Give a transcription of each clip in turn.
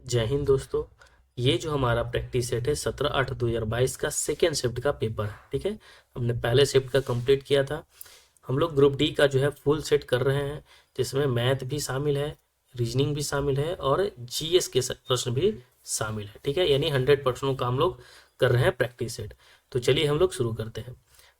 जय हिंद दोस्तों। ये जो हमारा प्रैक्टिस सेट है 17/8/2022 का सेकेंड शिफ्ट का पेपर है। ठीक है, हमने पहले शिफ्ट का कंप्लीट किया था। हम लोग ग्रुप डी का जो है फुल सेट कर रहे हैं, जिसमें मैथ भी शामिल है, रीजनिंग भी शामिल है और जीएस के प्रश्न भी शामिल है। ठीक है, यानी 100 प्रश्नों का हम लोग कर रहे हैं प्रैक्टिस सेट। तो चलिए हम लोग शुरू करते हैं।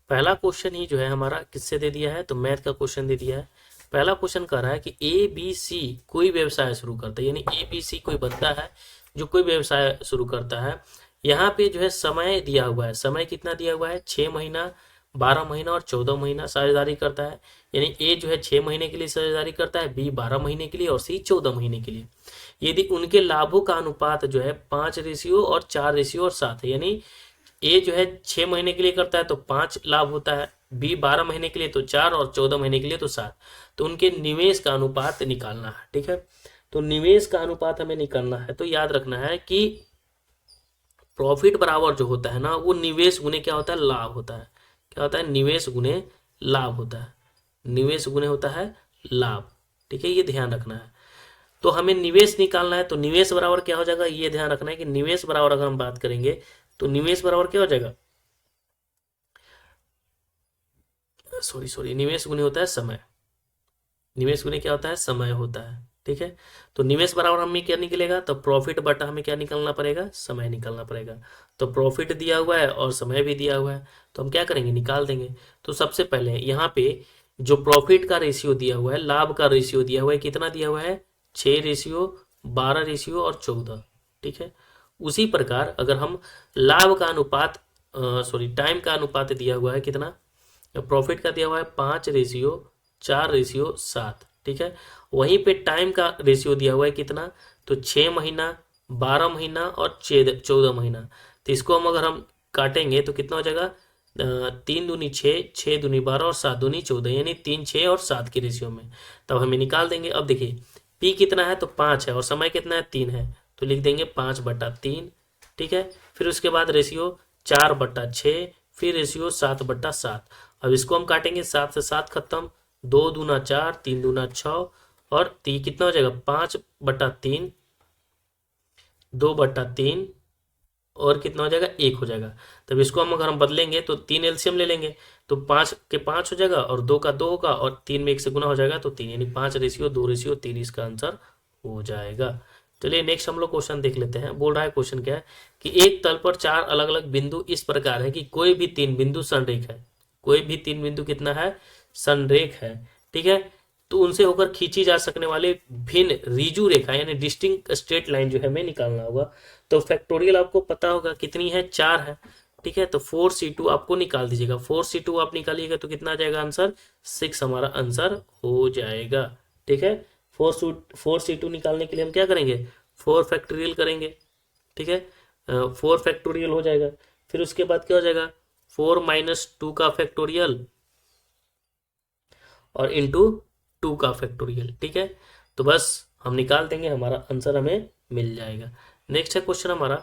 पहला क्वेश्चन ही जो है हमारा किससे दे दिया है, तो मैथ का क्वेश्चन दे दिया है। पहला क्वेश्चन कह रहा है कि ए बी सी कोई व्यवसाय शुरू करता है, यानी ए बी सी कोई बंदा है जो कोई व्यवसाय शुरू करता है। यहाँ पे जो है समय दिया हुआ है, समय कितना दिया हुआ है, 6 महीना, 12 महीना और 14 महीना साझेदारी करता है। यानी ए जो है 6 महीने के लिए साझेदारी करता है, बी 12 महीने के लिए और सी 14 महीने के लिए। यदि उनके लाभों का अनुपात जो है 5 रेशियो और 4 रेशियो और 7 है, यानी ए जो है 6 महीने के लिए करता है तो 5 लाभ होता है, बी 12 महीने के लिए तो 4 और 14 महीने के लिए तो 7। तो उनके निवेश का अनुपात निकालना है। ठीक है, तो निवेश का अनुपात हमें निकालना है, तो याद रखना है कि प्रॉफिट बराबर जो होता है ना, वो निवेश गुने क्या होता है, लाभ होता है। क्या होता है, निवेश गुने लाभ होता है। निवेश गुने होता है लाभ। ठीक है, ये ध्यान रखना है। तो हमें निवेश निकालना है, तो निवेश बराबर क्या हो जाएगा, ये ध्यान रखना है कि निवेश बराबर अगर हम बात करेंगे तो निवेश बराबर क्या हो जाएगा, सॉरी निवेश गुने होता है समय। निवेश गुने क्या होता है, समय होता है। ठीक है, तो निवेश बराबर हमें क्या निकलेगा, तो प्रॉफिट बटा हमें क्या निकालना पड़ेगा, समय निकालना पड़ेगा। तो प्रॉफिट दिया हुआ है और समय भी दिया हुआ है, तो हम क्या करेंगे, निकाल देंगे। तो सबसे पहले यहाँ पे जो प्रॉफिट का रेशियो दिया हुआ है, लाभ का रेशियो दिया हुआ है, कितना दिया हुआ है, 6 रेशियो, 12 रेशियो और 14। ठीक है, उसी प्रकार अगर हम लाभ का अनुपात, सॉरी टाइम का अनुपात दिया हुआ है कितना, प्रॉफिट का दिया हुआ है 5 रेशियो, 4 रेशियो 7। ठीक है, वहीं पे टाइम का रेशियो दिया हुआ है कितना, तो 6 महीना, 12 महीना और 14 महीना। तो इसको हम काटेंगे तो कितना हो जाएगा, 3 दूनी 6, 6 दूनी 12 और 7 दूनी 14, यानी 3, 6 और 7 के रेशियो में। तब हमें निकाल देंगे। अब देखिए पी कितना है, तो 5 है और समय कितना है, 3 है, तो लिख देंगे 5/3। ठीक है, फिर उसके बाद रेशियो 4/6, फिर रेशियो 7/7। अब इसको हम काटेंगे, 7 से 7 खत्म, 2 दूना 4, 3 दूना 6 और तीन कितना हो जाएगा, 5/3, 2/3 और कितना हो जाएगा, 1 हो जाएगा। तब इसको हम अगर हम बदलेंगे तो 3 एलसीएम ले लेंगे, तो 5 के 5 हो जाएगा और 2 का 2 होगा और 3 में 1 से गुना हो जाएगा तो 3, यानी 5 रेशियो 2 रेशियो 3 इसका आंसर हो जाएगा। चलिए नेक्स्ट हम लोग क्वेश्चन देख लेते हैं। बोल रहा है क्वेश्चन क्या है कि एक तल पर 4 अलग अलग बिंदु इस प्रकार है कि कोई भी 3 बिंदु संरेख है। कोई भी 3 बिंदु कितना है, संरेख है। ठीक है, तो उनसे होकर खींची जा सकने वाले भिन्न रीजु रेखा यानी डिस्टिंक्ट स्ट्रेट लाइन जो है हमें निकालना होगा। तो फैक्टोरियल आपको पता होगा कितनी है, 4 है। ठीक है, तो 4c2 आपको निकाल दीजिएगा। 4c2 आप निकालिएगा तो कितना आ जाएगा आंसर, 6 हमारा आंसर हो जाएगा। ठीक है, 4c2 निकालने के लिए हम क्या करेंगे, 4 फैक्टोरियल करेंगे। ठीक है, 4 फैक्टोरियल हो जाएगा। फिर उसके बाद क्या हो जाएगा, 4 - 2 का फैक्टोरियल और इंटू 2 का फैक्टोरियल। ठीक है, तो बस हम निकाल देंगे, हमारा आंसर हमें मिल जाएगा। नेक्स्ट है क्वेश्चन हमारा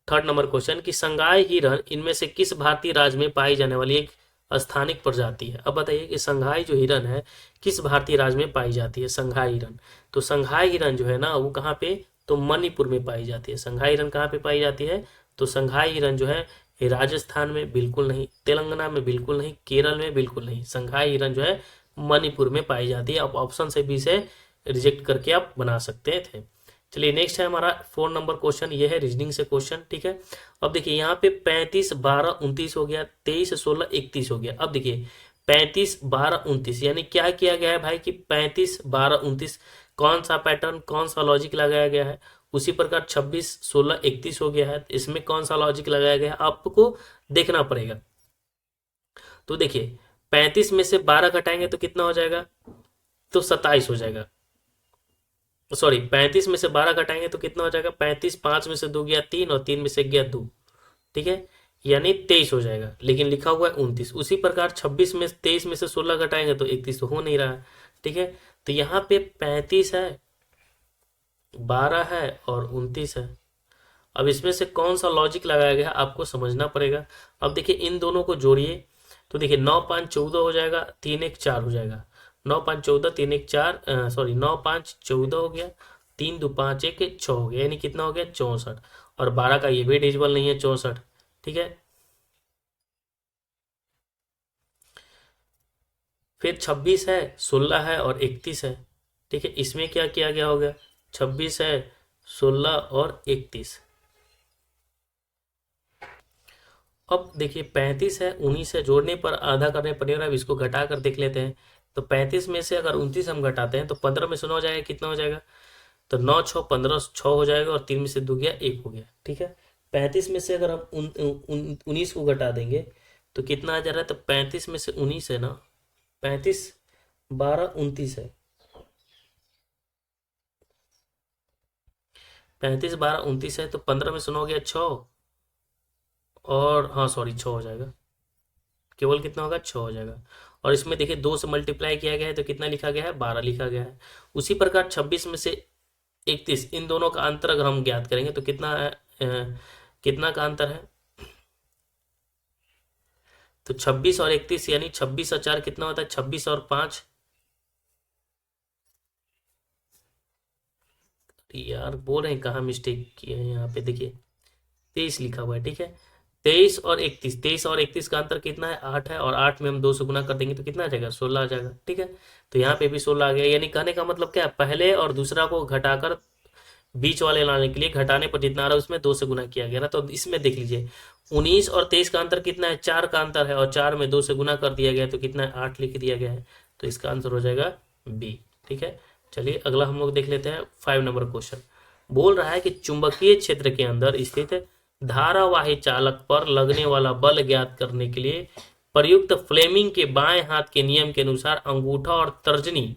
3rd नंबर क्वेश्चन कि संघाई हिरन इनमें से किस भारतीय राज्य में पाई जाने वाली एक स्थानिक प्रजाति है। अब बताइए कि संघाई जो हिरन है किस भारतीय राज्य में पाई जाती है, संघाई हिरन। तो संघाई हिरन जो है ना वो कहाँ पे, तो मणिपुर में पाई जाती है। संघाई हिरन कहाँ पे पाई जाती है, तो संघाई हिरन जो है ये राजस्थान में बिल्कुल नहीं, तेलंगाना में बिल्कुल नहीं, केरल में बिल्कुल नहीं। संघाई हिरन जो है मणिपुर में पाई जाती है। आप ऑप्शन से भी इसे रिजेक्ट करके आप बना सकते थे। चलिए नेक्स्ट है हमारा 4 नंबर क्वेश्चन, ये है रीजनिंग से क्वेश्चन। ठीक है, अब देखिए यहाँ पे 35 12 29 हो गया, 23 16 31 हो गया। अब देखिए 35 12 29 यानी क्या किया गया है भाई कि 35 12 29 कौन सा पैटर्न, कौन सा लॉजिक लगाया गया है। उसी प्रकार 26 16 31 हो गया है, इसमें कौन सा लॉजिक लगाया गया है आपको देखना पड़ेगा। तो देखिए 35 में से 12 घटाएंगे तो कितना हो जाएगा, तो 27 हो जाएगा। सॉरी 35 में से 12 घटाएंगे तो कितना हो जाएगा, 35, 5 में से 2 गया 3 और 3 में से गया 2। ठीक है, यानी 23 हो जाएगा, लेकिन लिखा हुआ है 29। उसी प्रकार 26 में 23 में से 16 घटाएंगे तो 31 तो हो नहीं रहा। ठीक है, तो यहाँ पे 35 है, 12 है और 29 है। अब इसमें से कौन सा लॉजिक लगाया गया आपको समझना पड़ेगा। अब देखिए इन दोनों को जोड़िए तो देखिए 9 5 14 हो जाएगा, 3 1 4 हो जाएगा। 9 5 14, 3 1 4, सॉरी 9 5 14 हो गया, 3 2 5 1 6 हो गया, यानी कितना हो गया 64। और 12 का ये भी डिजिबल नहीं है 64, ठीक है। फिर 26 है, 16 है और 31 है, ठीक है। इसमें क्या किया गया होगा, 26 है, 16 और 31। अब देखिए 35 है, 19 है, जोड़ने पर आधा करने पर नहीं हो रहा है, अब इसको घटा कर देख लेते हैं। तो 35 में से अगर 29 हम घटाते हैं तो 15 में से 9 हो जाएगा, कितना हो जाएगा, तो 9 6 15 6 हो जाएगा, और 3 में से 2 गया 1 हो गया, ठीक है। 35 में से अगर हम 19 को घटा देंगे तो कितना आ जा रहा है, तो 35 में से 19 है ना, 35 12 29 है, 35 12 29 है, तो 15 में से 9 हो गया 6, और हाँ सॉरी 6 हो जाएगा, केवल कितना होगा 6 हो जाएगा। और इसमें देखिए 2 से मल्टीप्लाई किया गया है तो कितना लिखा गया है, 12 लिखा गया है। उसी प्रकार 26 में से 31, इन दोनों का अंतर अगर हम ज्ञात करेंगे तो कितना है, कितना का अंतर है, तो 26 और 31, यानी 26 और 4 कितना होता है, 26 और 5, यार बोल रहे हैं कहाँ मिस्टेक किए हैं, यहाँ पे देखिए 23 लिखा हुआ है, ठीक है। 23 और 31, 23 और 31 का अंतर कितना है, 8 है, और 8 में हम 2 से गुना कर देंगे तो कितना आ जाएगा, 16 आ जाएगा, ठीक है। तो यहाँ पे भी 16 आ गया, यानी कहने का मतलब क्या है, पहले और दूसरा को घटाकर बीच वाले लाने के लिए घटाने पर जितना आ रहा है उसमें 2 से गुना किया गया ना। तो इसमें देख लीजिए 19 और 23 का अंतर कितना है, 4 का अंतर है, और 4 में 2 से गुना कर दिया गया तो कितना है, 8 लिख दिया गया है। तो इसका आंसर हो जाएगा बी, ठीक है। चलिए अगला हम लोग देख लेते हैं 5 नंबर क्वेश्चन। बोल रहा है कि चुंबकीय क्षेत्र के अंदर स्थित धारावाही चालक पर लगने वाला बल ज्ञात करने के लिए प्रयुक्त फ्लेमिंग के बाएं हाथ के नियम के अनुसार अंगूठा और तर्जनी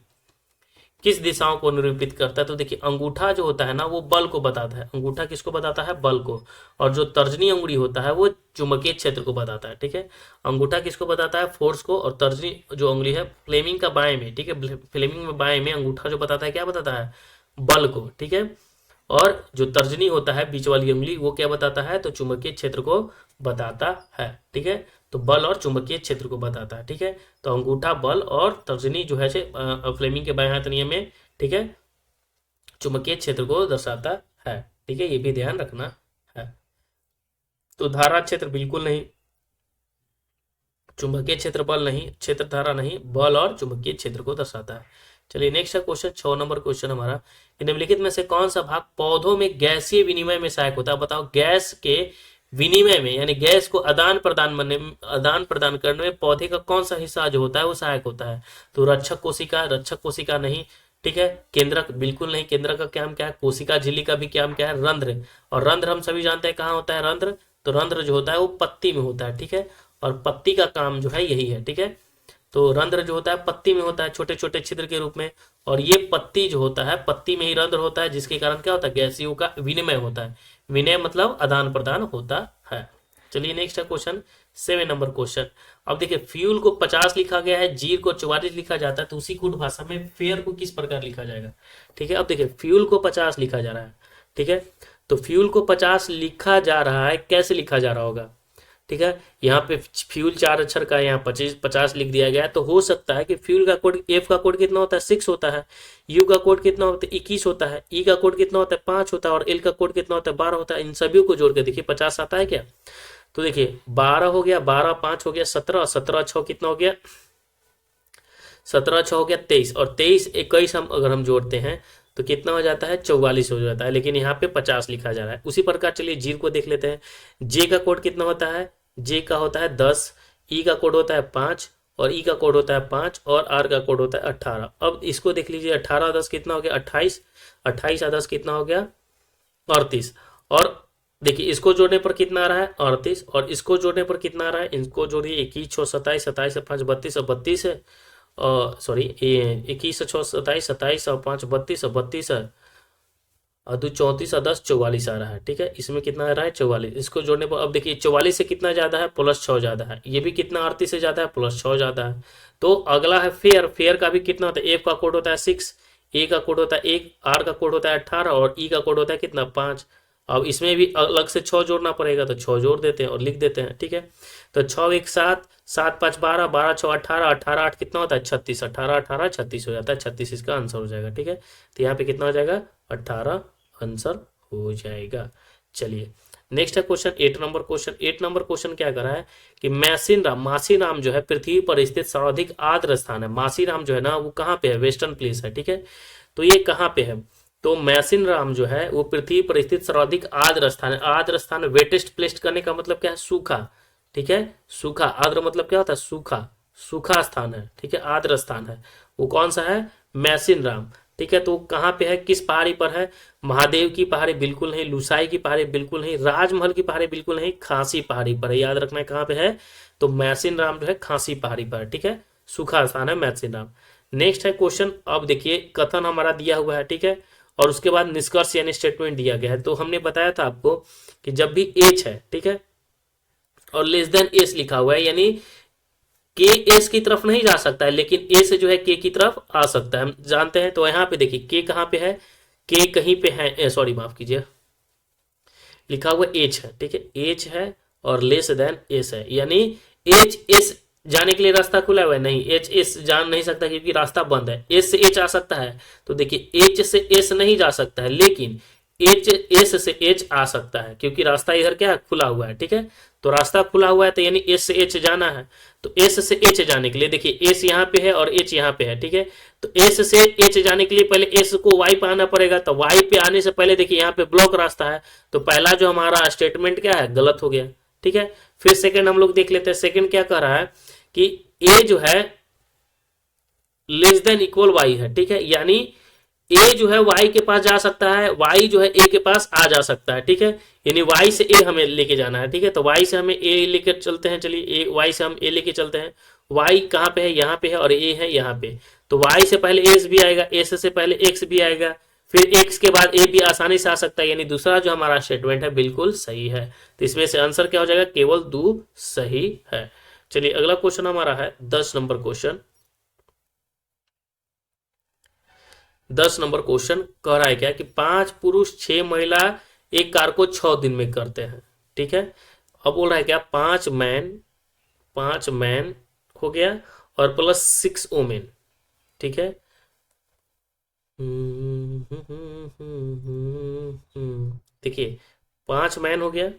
किस दिशाओं को निरूपित करता है। तो देखिए अंगूठा जो होता है ना वो बल को बताता है, अंगूठा किसको बताता है, बल को। और जो तर्जनी अंगुली होता है वो चुंबकीय क्षेत्र को बताता है, ठीक है। अंगूठा किसको बताता है, फोर्स को, और तर्जनी जो अंगुली है फ्लेमिंग का बाएं में, ठीक है, फ्लेमिंग में बाएं में अंगूठा जो बताता है क्या बताता है, बल को, ठीक है। और जो तर्जनी होता है बीच वाली उंगली वो क्या बताता है, तो चुंबकीय क्षेत्र को बताता है, ठीक है। तो बल और चुंबकीय क्षेत्र को बताता है, ठीक है। तो अंगूठा बल और तर्जनी जो है फ्लेमिंग के बाएं हाथ नियम में, ठीक है, चुंबकीय क्षेत्र को दर्शाता है, ठीक है, ये भी ध्यान रखना है। तो धारा क्षेत्र बिल्कुल नहीं, चुंबकीय क्षेत्र बल नहीं, क्षेत्र धारा नहीं, बल और चुंबकीय क्षेत्र को दर्शाता है। चलिए नेक्स्ट क्वेश्चन 6 नंबर क्वेश्चन हमारा, निम्नलिखित में से कौन सा भाग पौधों में गैसीय विनिमय में सहायक होता है। बताओ गैस के विनिमय में, यानी गैस को आदान प्रदान करने में पौधे का कौन सा हिस्सा जो होता है वो सहायक होता है। तो रक्षक कोशिका नहीं, ठीक है। केंद्रक बिल्कुल नहीं, केंद्रक का काम क्या है, कोशिका झिल्ली का भी काम क्या है, रंध्र। और रंध्र हम सभी जानते हैं कहाँ होता है रंध्र, तो रंध्र जो होता है वो पत्ती में होता है, ठीक है। और पत्ती का काम जो है यही है, ठीक है। तो रंध्र जो होता है पत्ती में होता है, छोटे छोटे छिद्र के रूप में। और ये पत्ती जो होता है, पत्ती में ही रंध्र होता है, जिसके कारण क्या होता है, गैसियों का विनिमय होता है। विनय मतलब आदान प्रदान होता है। चलिए नेक्स्ट है क्वेश्चन 7 नंबर क्वेश्चन। अब देखिए फ्यूल को 50 लिखा गया है, जीर को 44 लिखा जाता है, तो उसी गुण भाषा में फेयर को किस प्रकार लिखा जाएगा, ठीक है। अब देखिए फ्यूल को 50 लिखा जा रहा है, ठीक है। तो फ्यूल को 50 लिखा जा रहा है, कैसे लिखा जा रहा होगा, ठीक है। यहाँ पे फ्यूल 4 अक्षर का, यहाँ 50 लिख दिया गया है। तो हो सकता है कि फ्यूल का कोड, एफ का कोड कितना होता है 6 होता है, यू का कोड कितना होता है 21 होता है, ई का कोड कितना होता है 5 होता है, और एल का कोड कितना होता है 12 होता है। इन सभी को जोड़ के देखिए 50 आता है क्या। तो देखिए 12 हो गया, 12 5 हो गया 17, 17 6 कितना हो गया, 17 6 हो गया 23, और 23 21 हम अगर हम जोड़ते हैं तो कितना हो जाता है 44 हो जाता है, लेकिन यहाँ पे 50 लिखा जा रहा है। उसी प्रकार चलिए जीर को देख लेते हैं। जे का कोड कितना होता है, जे का होता है 10, ई का कोड होता है 5, और ई का कोड होता है 5, और आर का कोड होता है 18। अब इसको देख लीजिए 18 10 कितना हो गया 28, 28 10 कितना हो गया 38। और देखिए इसको जोड़ने पर कितना आ रहा है 38, और इसको जोड़ने पर कितना आ रहा है, इनको जोड़िए 21 6 27, 27 5 32 और 32 है, सॉरी 21 6 27, 27 और 5 32 और 32 है, और 2 34 और 10 44 आ रहा है, ठीक है। इसमें कितना आ रहा है 44, इसको जोड़ने पर अब देखिए 44 से कितना ज्यादा है +6 ज्यादा है, ये भी कितना 38 से ज्यादा है +6 ज्यादा है। तो अगला है फेयर, फेयर का भी कितना होता है, एफ का कोड होता है 6, ए का कोड होता है 1, आर का कोड होता है 18, और ई का कोड होता है कितना 5। अब इसमें भी अलग से 6 जोड़ना पड़ेगा, तो 6 जोड़ देते हैं और लिख देते हैं, ठीक है। तो 6 एक 7, 7 5 12, 12 6 18, 18 8 कितना होता है 36, 18 18 36 हो जाता है, 36 इसका आंसर हो जाएगा, ठीक है। तो यहाँ पे कितना हो जाएगा 18 आंसर हो जाएगा। चलिए नेक्स्ट है question 8 number question. 8 number question क्या कर रहा है कि मासीराम जो है पृथ्वी पर स्थित सर्वाधिक आर्द्र स्थान है। मासीराम जो है ना वो कहाँ पे है, वेस्टर्न प्लेस है, ठीक है। तो ये कहाँ पे है, तो मैसिनराम जो है वो पृथ्वी पर स्थित सर्वाधिक आर्द्र स्थान है। आर्द्र स्थान वेटेस्ट प्लेस करने का मतलब क्या है, सूखा, ठीक है। सूखा, आर्द्र मतलब क्या होता है, सूखा, सूखा स्थान है, ठीक है, आर्द्र स्थान है। वो कौन सा है, मैसिनराम, ठीक है। तो कहाँ पे है, किस पहाड़ी पर है, महादेव की पहाड़ी बिल्कुल नहीं, लुसाई की पहाड़ी बिल्कुल नहीं, राजमहल की पहाड़ी बिल्कुल नहीं, खांसी पहाड़ी पर है, याद रखना है कहाँ पे है, तो मैसिनराम जो है खांसी पहाड़ी पर है, ठीक है। सूखा स्थान है मैसिनराम। नेक्स्ट है क्वेश्चन, अब देखिए कथन हमारा दिया हुआ है, ठीक है, और उसके बाद निष्कर्ष यानी स्टेटमेंट दिया गया है। तो हमने बताया था आपको कि जब भी एच है, ठीक है, और लेस देन एस लिखा हुआ है, यानी के एस की तरफ नहीं जा सकता है, लेकिन ए से जो है के की तरफ आ सकता है, हम जानते हैं। तो यहाँ पे देखिए के कहाँ पे है, के कहीं पे है, सॉरी माफ कीजिए, लिखा हुआ एच है, ठीक है, एच है और लेस देन एस है, यानी एच एस जाने के लिए रास्ता खुला हुआ है, नहीं एच एस जा नहीं सकता क्योंकि रास्ता बंद है। एस से एच आ सकता है, तो देखिए एच से एस नहीं जा सकता है, लेकिन एच एस से एच आ सकता है क्योंकि रास्ता इधर क्या है, खुला हुआ है, ठीक है। तो रास्ता खुला हुआ है तो यानी एस से एच जाना है। तो एस से एच जाने के लिए देखिए एस यहाँ पे है और एच यहाँ पे है, ठीक है। तो एस से एच जाने के लिए पहले एस को वाई पे आना पड़ेगा, तो वाई पे आने से पहले देखिए यहाँ पे ब्लॉक रास्ता है, तो पहला जो हमारा स्टेटमेंट क्या है, गलत हो गया, ठीक है। फिर सेकंड हम लोग देख लेते हैं, सेकंड क्या कह रहा है कि ए जो है लेस देन इक्वल वाई है, ठीक है, यानी ए जो है वाई के पास जा सकता है, वाई जो है ए के पास आ जा सकता है, ठीक है। यानी वाई से ए हमें लेके जाना है, ठीक है। तो वाई से हमें ए लेके चलते हैं, चलिए वाई से हम ए लेके चलते हैं। वाई कहाँ पे है, यहाँ पे है, और ए है यहाँ पे। तो वाई से पहले एस भी आएगा, एस से पहले एक्स भी आएगा, फिर एक्स के बाद ए भी आसानी से आ सकता है, यानी दूसरा जो हमारा स्टेटमेंट है बिल्कुल सही है। तो इसमें से आंसर क्या हो जाएगा, केवल दो सही है। चलिए अगला क्वेश्चन हमारा है 10 नंबर क्वेश्चन। 10 नंबर क्वेश्चन कह रहा है क्या कि 5 पुरुष 6 महिला एक कार को 6 दिन में करते हैं, ठीक है। अब बोल रहा है क्या, 5 मैन हो गया और प्लस 6 वोमेन, ठीक है। देखिए 5 मैन हो गया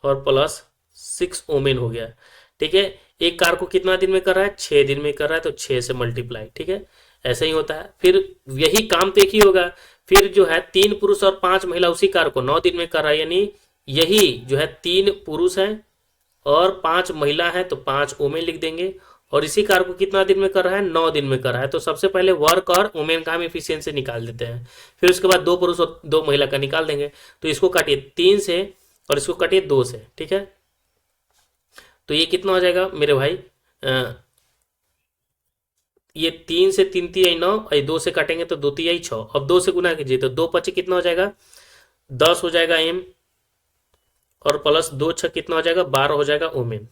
और प्लस 6 वोमेन हो गया, ठीक है। एक कार को कितना दिन में कर रहा है, 6 दिन में कर रहा है, तो 6 से मल्टीप्लाई, ठीक है। ऐसा ही होता है, फिर यही काम तो एक ही होगा। फिर जो है 3 पुरुष और 5 महिला उसी कार को 9 दिन में कर रहा है, यानी यही जो है 3 पुरुष है और 5 महिला है, तो 5 वोमेन लिख देंगे। और इसी कार को कितना दिन में कर रहा है, 9 दिन में कर रहा है। तो सबसे पहले वर्क और वोमेन का हम एफिशिएंसी निकाल देते हैं, फिर उसके बाद 2 पुरुष और 2 महिला का निकाल देंगे। तो इसको काटिए 3 से और इसको काटिए 2 से, ठीक है। तो ये कितना हो जाएगा मेरे भाई, ये 3 से 3 तिहाई 9, और 2 से काटेंगे तो 2 तिहाई 6। अब 2 से गुना कीजिए तो 2 5 कितना हो जाएगा, 10 हो जाएगा एम, और प्लस 2 6 कितना हो जाएगा, 12 हो जाएगा ओमेन,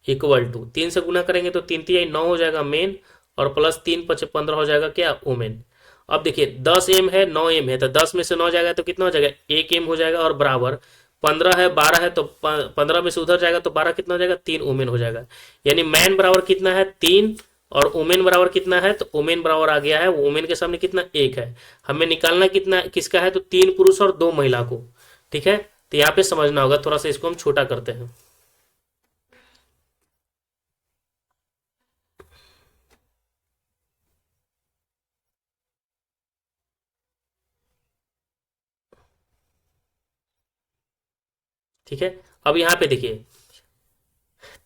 इक्वल टू 3 से गुना करेंगे तो 3 तिहाई 9 हो जाएगा मेन, और प्लस 3 5 15 हो जाएगा क्या, ओमेन। अब देखिए 10 एम है 9 एम है, तो 10 में से 9 जाएगा तो कितना हो जाएगा, 1 एम हो जाएगा, और बराबर 15 है 12 है, तो 15 में से उधर जाएगा तो 12 कितना हो जाएगा, 3 ओमेन हो जाएगा। यानी मैन बराबर कितना है, 3, और ओमेन बराबर कितना है, तो ओमेन बराबर आ गया है, ओमेन के सामने कितना, 1 है। हमें निकालना कितना किसका है, तो 3 पुरुष और 2 महिला को, ठीक है। तो यहाँ पे समझना होगा, थोड़ा सा इसको हम छोटा करते हैं। ठीक है, अब यहाँ पे देखिए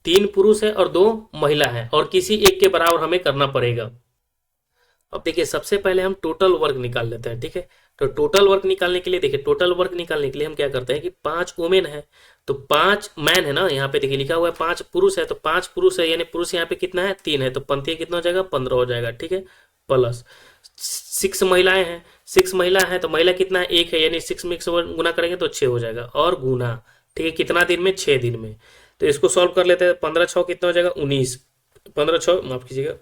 3 पुरुष है और 2 महिला है, और किसी एक के बराबर हमें करना पड़ेगा। अब देखिए सबसे पहले हम टोटल वर्क निकाल लेते हैं, ठीक है। तो टोटल वर्क निकालने के लिए देखिए, टोटल वर्क निकालने के लिए हम क्या करते हैं कि 5 वोमेन है तो 5 मैन है ना, यहाँ पे देखिए लिखा हुआ है 5 पुरुष है, तो 5 पुरुष है, यानी पुरुष यहाँ पे कितना है, 3 है, तो पंथी कितना हो जाएगा, 15 हो जाएगा, ठीक है। प्लस 6 महिलाएं हैं, 6 महिला है तो महिला कितना है, 1 है, यानी 6 में 1 से गुना करेंगे तो 6 हो जाएगा, और गुना, ठीक है, कितना दिन में, 6 दिन में। तो इसको सॉल्व कर लेते हैं, 15 6 कितना हो जाएगा, 19, 15 6 माफ कीजिएगा,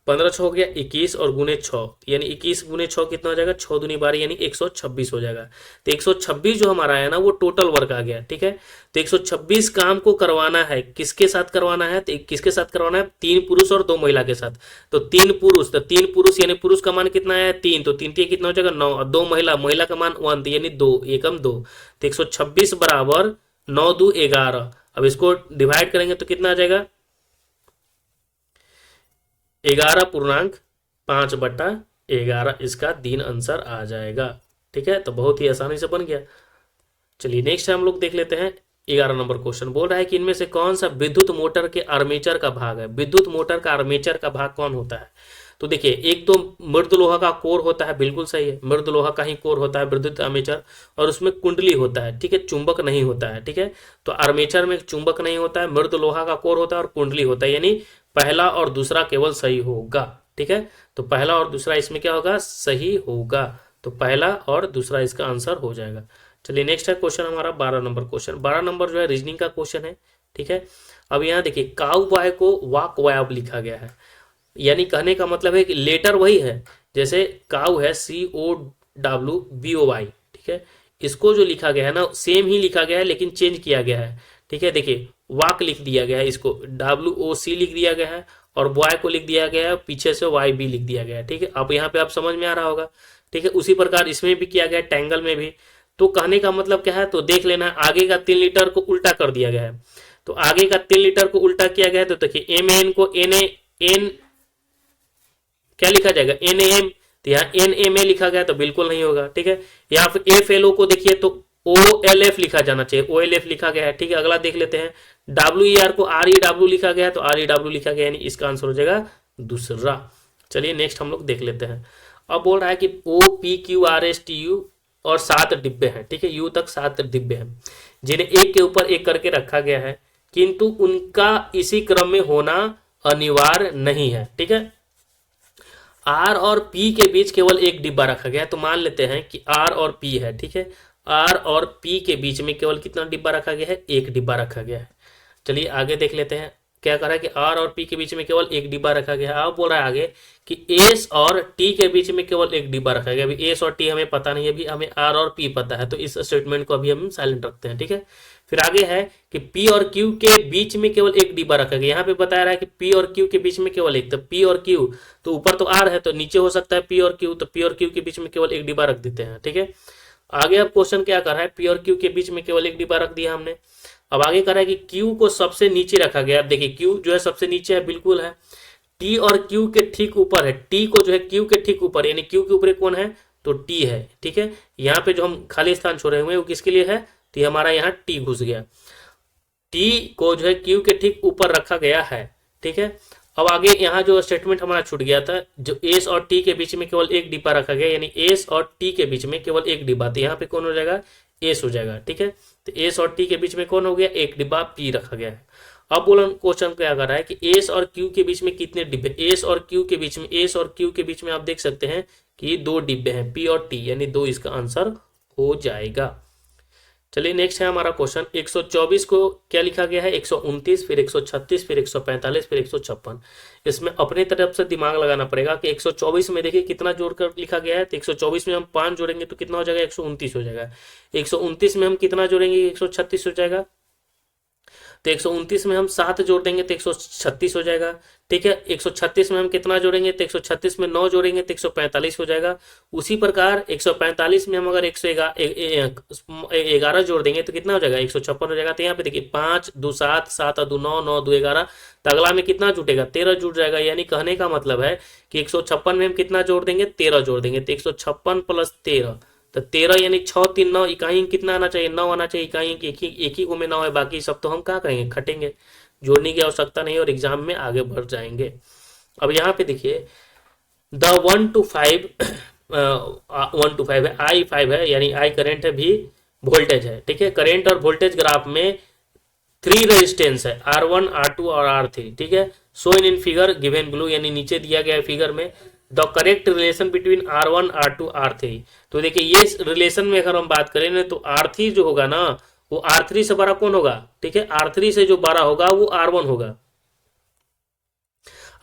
15 6 हो गया 21 और गुने 6 यानी 21 गुने 6 कितना हो जाएगा, 6 दूनी 12 यानी 126 हो जाएगा। तो 126 जो हमारा है ना वो टोटल वर्क आ गया, ठीक है। तो 126 काम को करवाना है, किसके साथ करवाना है, तो किसके साथ करवाना है, 3 पुरुष और 2 महिला के साथ। तो 3 पुरुष, तो 3 पुरुष यानी पुरुष का मान कितना है 3, तो 3 3 कितना हो जाएगा 9, और 2 महिला, महिला का मान 1 यानी 2 एकम 2। तो 126 बराबर 9 2 11। अब इसको डिवाइड करेंगे तो कितना आ जाएगा 11.5/11 इसका दिन आंसर आ जाएगा, ठीक है। तो बहुत ही आसानी से बन गया। चलिए नेक्स्ट हम लोग देख लेते हैं 11 नंबर क्वेश्चन। बोल रहा है कि इनमें से कौन सा विद्युत मोटर के आर्मेचर का भाग है। विद्युत मोटर का आर्मेचर का भाग कौन होता है, तो देखिए एक तो मृद लोहा का कोर होता है, बिल्कुल सही है, मृद लोहा का ही कोर होता है विद्युत आर्मेचर, और उसमें कुंडली होता है, ठीक है, चुंबक नहीं होता है, ठीक है। तो आर्मेचर में चुंबक नहीं होता है, मृद लोहा का कोर होता है और कुंडली होता है, यानी पहला और दूसरा केवल सही होगा, ठीक है। तो पहला और दूसरा इसमें क्या होगा, सही होगा। तो पहला और दूसरा इसका आंसर हो जाएगा। चलिए नेक्स्ट है क्वेश्चन हमारा 12 नंबर क्वेश्चन। 12 नंबर जो है रीजनिंग का क्वेश्चन है, ठीक है। अब यहाँ देखिए काउ बॉय को वाक वायब लिखा गया है, यानी कहने का मतलब है कि लेटर वही है, जैसे काउ है COWBOY, ठीक है। इसको जो लिखा गया है ना सेम ही लिखा गया है लेकिन चेंज किया गया है, ठीक है। देखिए वाक लिख दिया गया है, इसको WOC लिख दिया गया है, और बॉय को लिख दिया गया है, पीछे से YB लिख दिया गया है, ठीक है। अब यहाँ पे आप समझ में आ रहा होगा, ठीक है। उसी प्रकार इसमें भी किया गया है, टैंगल में भी। तो कहने का मतलब क्या है, तो देख लेना, आगे का 3 लीटर को उल्टा कर दिया गया है। तो आगे का 3 लीटर को उल्टा किया गया है, तो देखिए MAN को NAN क्या लिखा जाएगा NAM, तो यहाँ NMA लिखा गया तो बिल्कुल नहीं होगा, ठीक है। यहाँ फिर FLO को देखिए तो OLF लिखा जाना चाहिए, OLF लिखा गया है, ठीक है। अगला देख लेते हैं WER को REW लिखा गया है, तो REW लिखा गया, यानी इसका आंसर हो जाएगा दूसरा। चलिए नेक्स्ट हम लोग देख लेते हैं। अब बोल रहा है कि OPQRSTU और 7 डिब्बे हैं, ठीक है, U तक 7 डिब्बे हैं, जिन्हें एक के ऊपर एक करके रखा गया है, किंतु उनका इसी क्रम में होना अनिवार्य नहीं है, ठीक है। R और P के बीच केवल एक डिब्बा रखा गया है, तो मान लेते हैं कि R और P है, ठीक है। R और P के बीच में केवल कितना डिब्बा रखा गया है, एक डिब्बा रखा गया है। चलिए आगे देख लेते हैं क्या कर रहा है कि R और P के बीच में केवल एक डिब्बा रखा गया है। अब बोल रहा है आगे कि S और T के बीच में केवल एक डिब्बा रखा गया। अभी S और T हमें पता नहीं है, अभी हमें R और P पता है, तो इस स्टेटमेंट को अभी हम साइलेंट रखते हैं, ठीक है। फिर आगे है कि P और Q के बीच में केवल एक डिब्बा रखा गया। यहाँ पे बताया रहा है कि P और Q के बीच में केवल एक, तो P और Q, तो ऊपर तो R है तो नीचे हो सकता है P और Q, तो P और Q के बीच में केवल एक डिब्बा रख देते हैं, ठीक है। आगे अब क्वेश्चन क्या कर रहा है, P और Q के बीच में केवल एक डिब्बा रख दिया हमने। अब आगे कर रहा है कि Q को सबसे नीचे रखा गया। अब देखिए Q जो है सबसे नीचे है, बिल्कुल है। T और Q के ठीक ऊपर है, T को जो है Q के ठीक ऊपर, यानी Q के ऊपर कौन है, तो T है, ठीक है। यहाँ पे जो हम खाली स्थान छोड़े हुए हैं वो किसके लिए है, तो हमारा यहाँ T घुस गया। T को जो है Q के ठीक ऊपर रखा गया है, ठीक है। अब आगे यहाँ जो स्टेटमेंट हमारा छूट गया था, जो S और T के बीच में केवल एक डिब्बा रखा गया, यानी S और T के बीच में केवल एक डिब्बा, तो यहाँ पे कौन हो जाएगा, S हो जाएगा, ठीक है। तो S और T के बीच में कौन हो गया, एक डिब्बा P रखा गया है। अब बोलो क्वेश्चन क्या कर रहा है कि S और Q के बीच में कितने डिब्बे, S और Q के बीच में, S और Q के बीच में आप देख सकते हैं कि 2 डिब्बे हैं, P और T, यानी 2 इसका आंसर हो जाएगा। चलिए नेक्स्ट है हमारा क्वेश्चन 124 को क्या लिखा गया है, 129, फिर 136, फिर 145, फिर 156। इसमें अपने तरफ से दिमाग लगाना पड़ेगा कि 124 में देखिए कितना जोड़कर लिखा गया है, तो 124 में हम 5 जोड़ेंगे तो कितना हो जाएगा, 129 हो जाएगा। 129 में हम कितना जोड़ेंगे, 136 हो जाएगा। तो 129 में हम 7 जोड़ देंगे तो 136 हो जाएगा, ठीक है। 136 में हम कितना जोड़ेंगे, तो 136 में 9 जोड़ेंगे तो 145 हो जाएगा। उसी प्रकार 145 में हम अगर 111 जोड़ देंगे तो कितना हो जाएगा, 156 हो जाएगा। तो यहाँ पे देखिए 5 2 7, 7 2 9, 9 2 11, तो अगला में कितना जुटेगा, 13 जुट जाएगा। यानी कहने का मतलब है कि 156 में हम कितना जोड़ देंगे, 13 जोड़ देंगे, तो 156 + 13, तो 13 यानी 6 3 9, इकाई कितना आना चाहिए, 9 आना चाहिए। इकाई एक ही को में 9 है, बाकी सब तो हम क्या करेंगे, खटेंगे, जोड़ने की आवश्यकता नहीं और एग्जाम में आगे बढ़ जाएंगे। अब यहाँ पे देखिए द 1 to 5 1 to 5 है, I5 है, यानी I करंट है, भी वोल्टेज है, ठीक है। करंट और वोल्टेज ग्राफ में 3 रेजिस्टेंस है, R1 R2 और R3, ठीक है। Show in figure given blue, यानी नीचे दिया गया है फिगर में। The correct relation between R1 R2 R3, तो देखिए ये रिलेशन में अगर हम बात करें ना तो R3 जो होगा ना वो R3 से बड़ा कौन होगा, ठीक है। R3 से जो बड़ा होगा वो R1 होगा।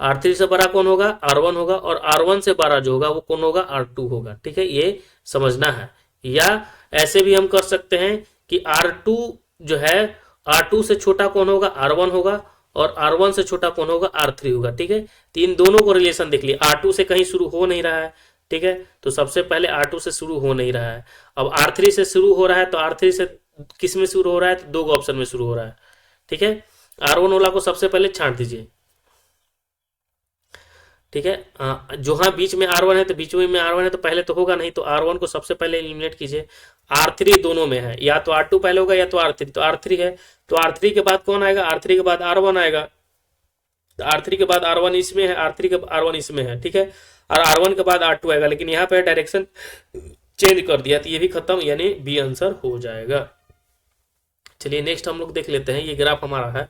R3 से बड़ा कौन होगा, R1 होगा, और R1 से बड़ा जो होगा वो कौन होगा, R2 होगा। ठीक है, ये समझना है। या ऐसे भी हम कर सकते हैं कि R2 जो है, R2 से छोटा कौन होगा, R1 होगा, और R1 से छोटा कौन होगा, R3 होगा। ठीक है, तो इन दोनों को रिलेशन देख लिया। R2 से कहीं शुरू हो नहीं रहा है, ठीक है, तो सबसे पहले R2 से शुरू हो नहीं रहा है। अब R3 से शुरू हो रहा है, तो R3 से किस में शुरू हो रहा है, तो दो ऑप्शन में शुरू हो रहा है। ठीक है, R1 वाला को सबसे पहले छांट दीजिए। ठीक है, जो हाँ बीच में R1 है, तो बीच में R1 है तो पहले तो होगा नहीं, तो R1 को सबसे पहले एलिमिनेट कीजिए। R3 दोनों में है, या तो R2 पहले होगा या तो R3, तो R3 है, तो R3 के बाद कौन आएगा, R3 के बाद R1 आएगा, तो R3 के बाद R1 इसमें है, R3 के R1 इसमें है। ठीक है, और R1 के बाद R2 आएगा, लेकिन यहाँ पे डायरेक्शन चेंज कर दिया, तो ये भी खत्म, यानी बी आंसर हो जाएगा। चलिए नेक्स्ट हम लोग देख लेते हैं। ये ग्राफ हमारा है,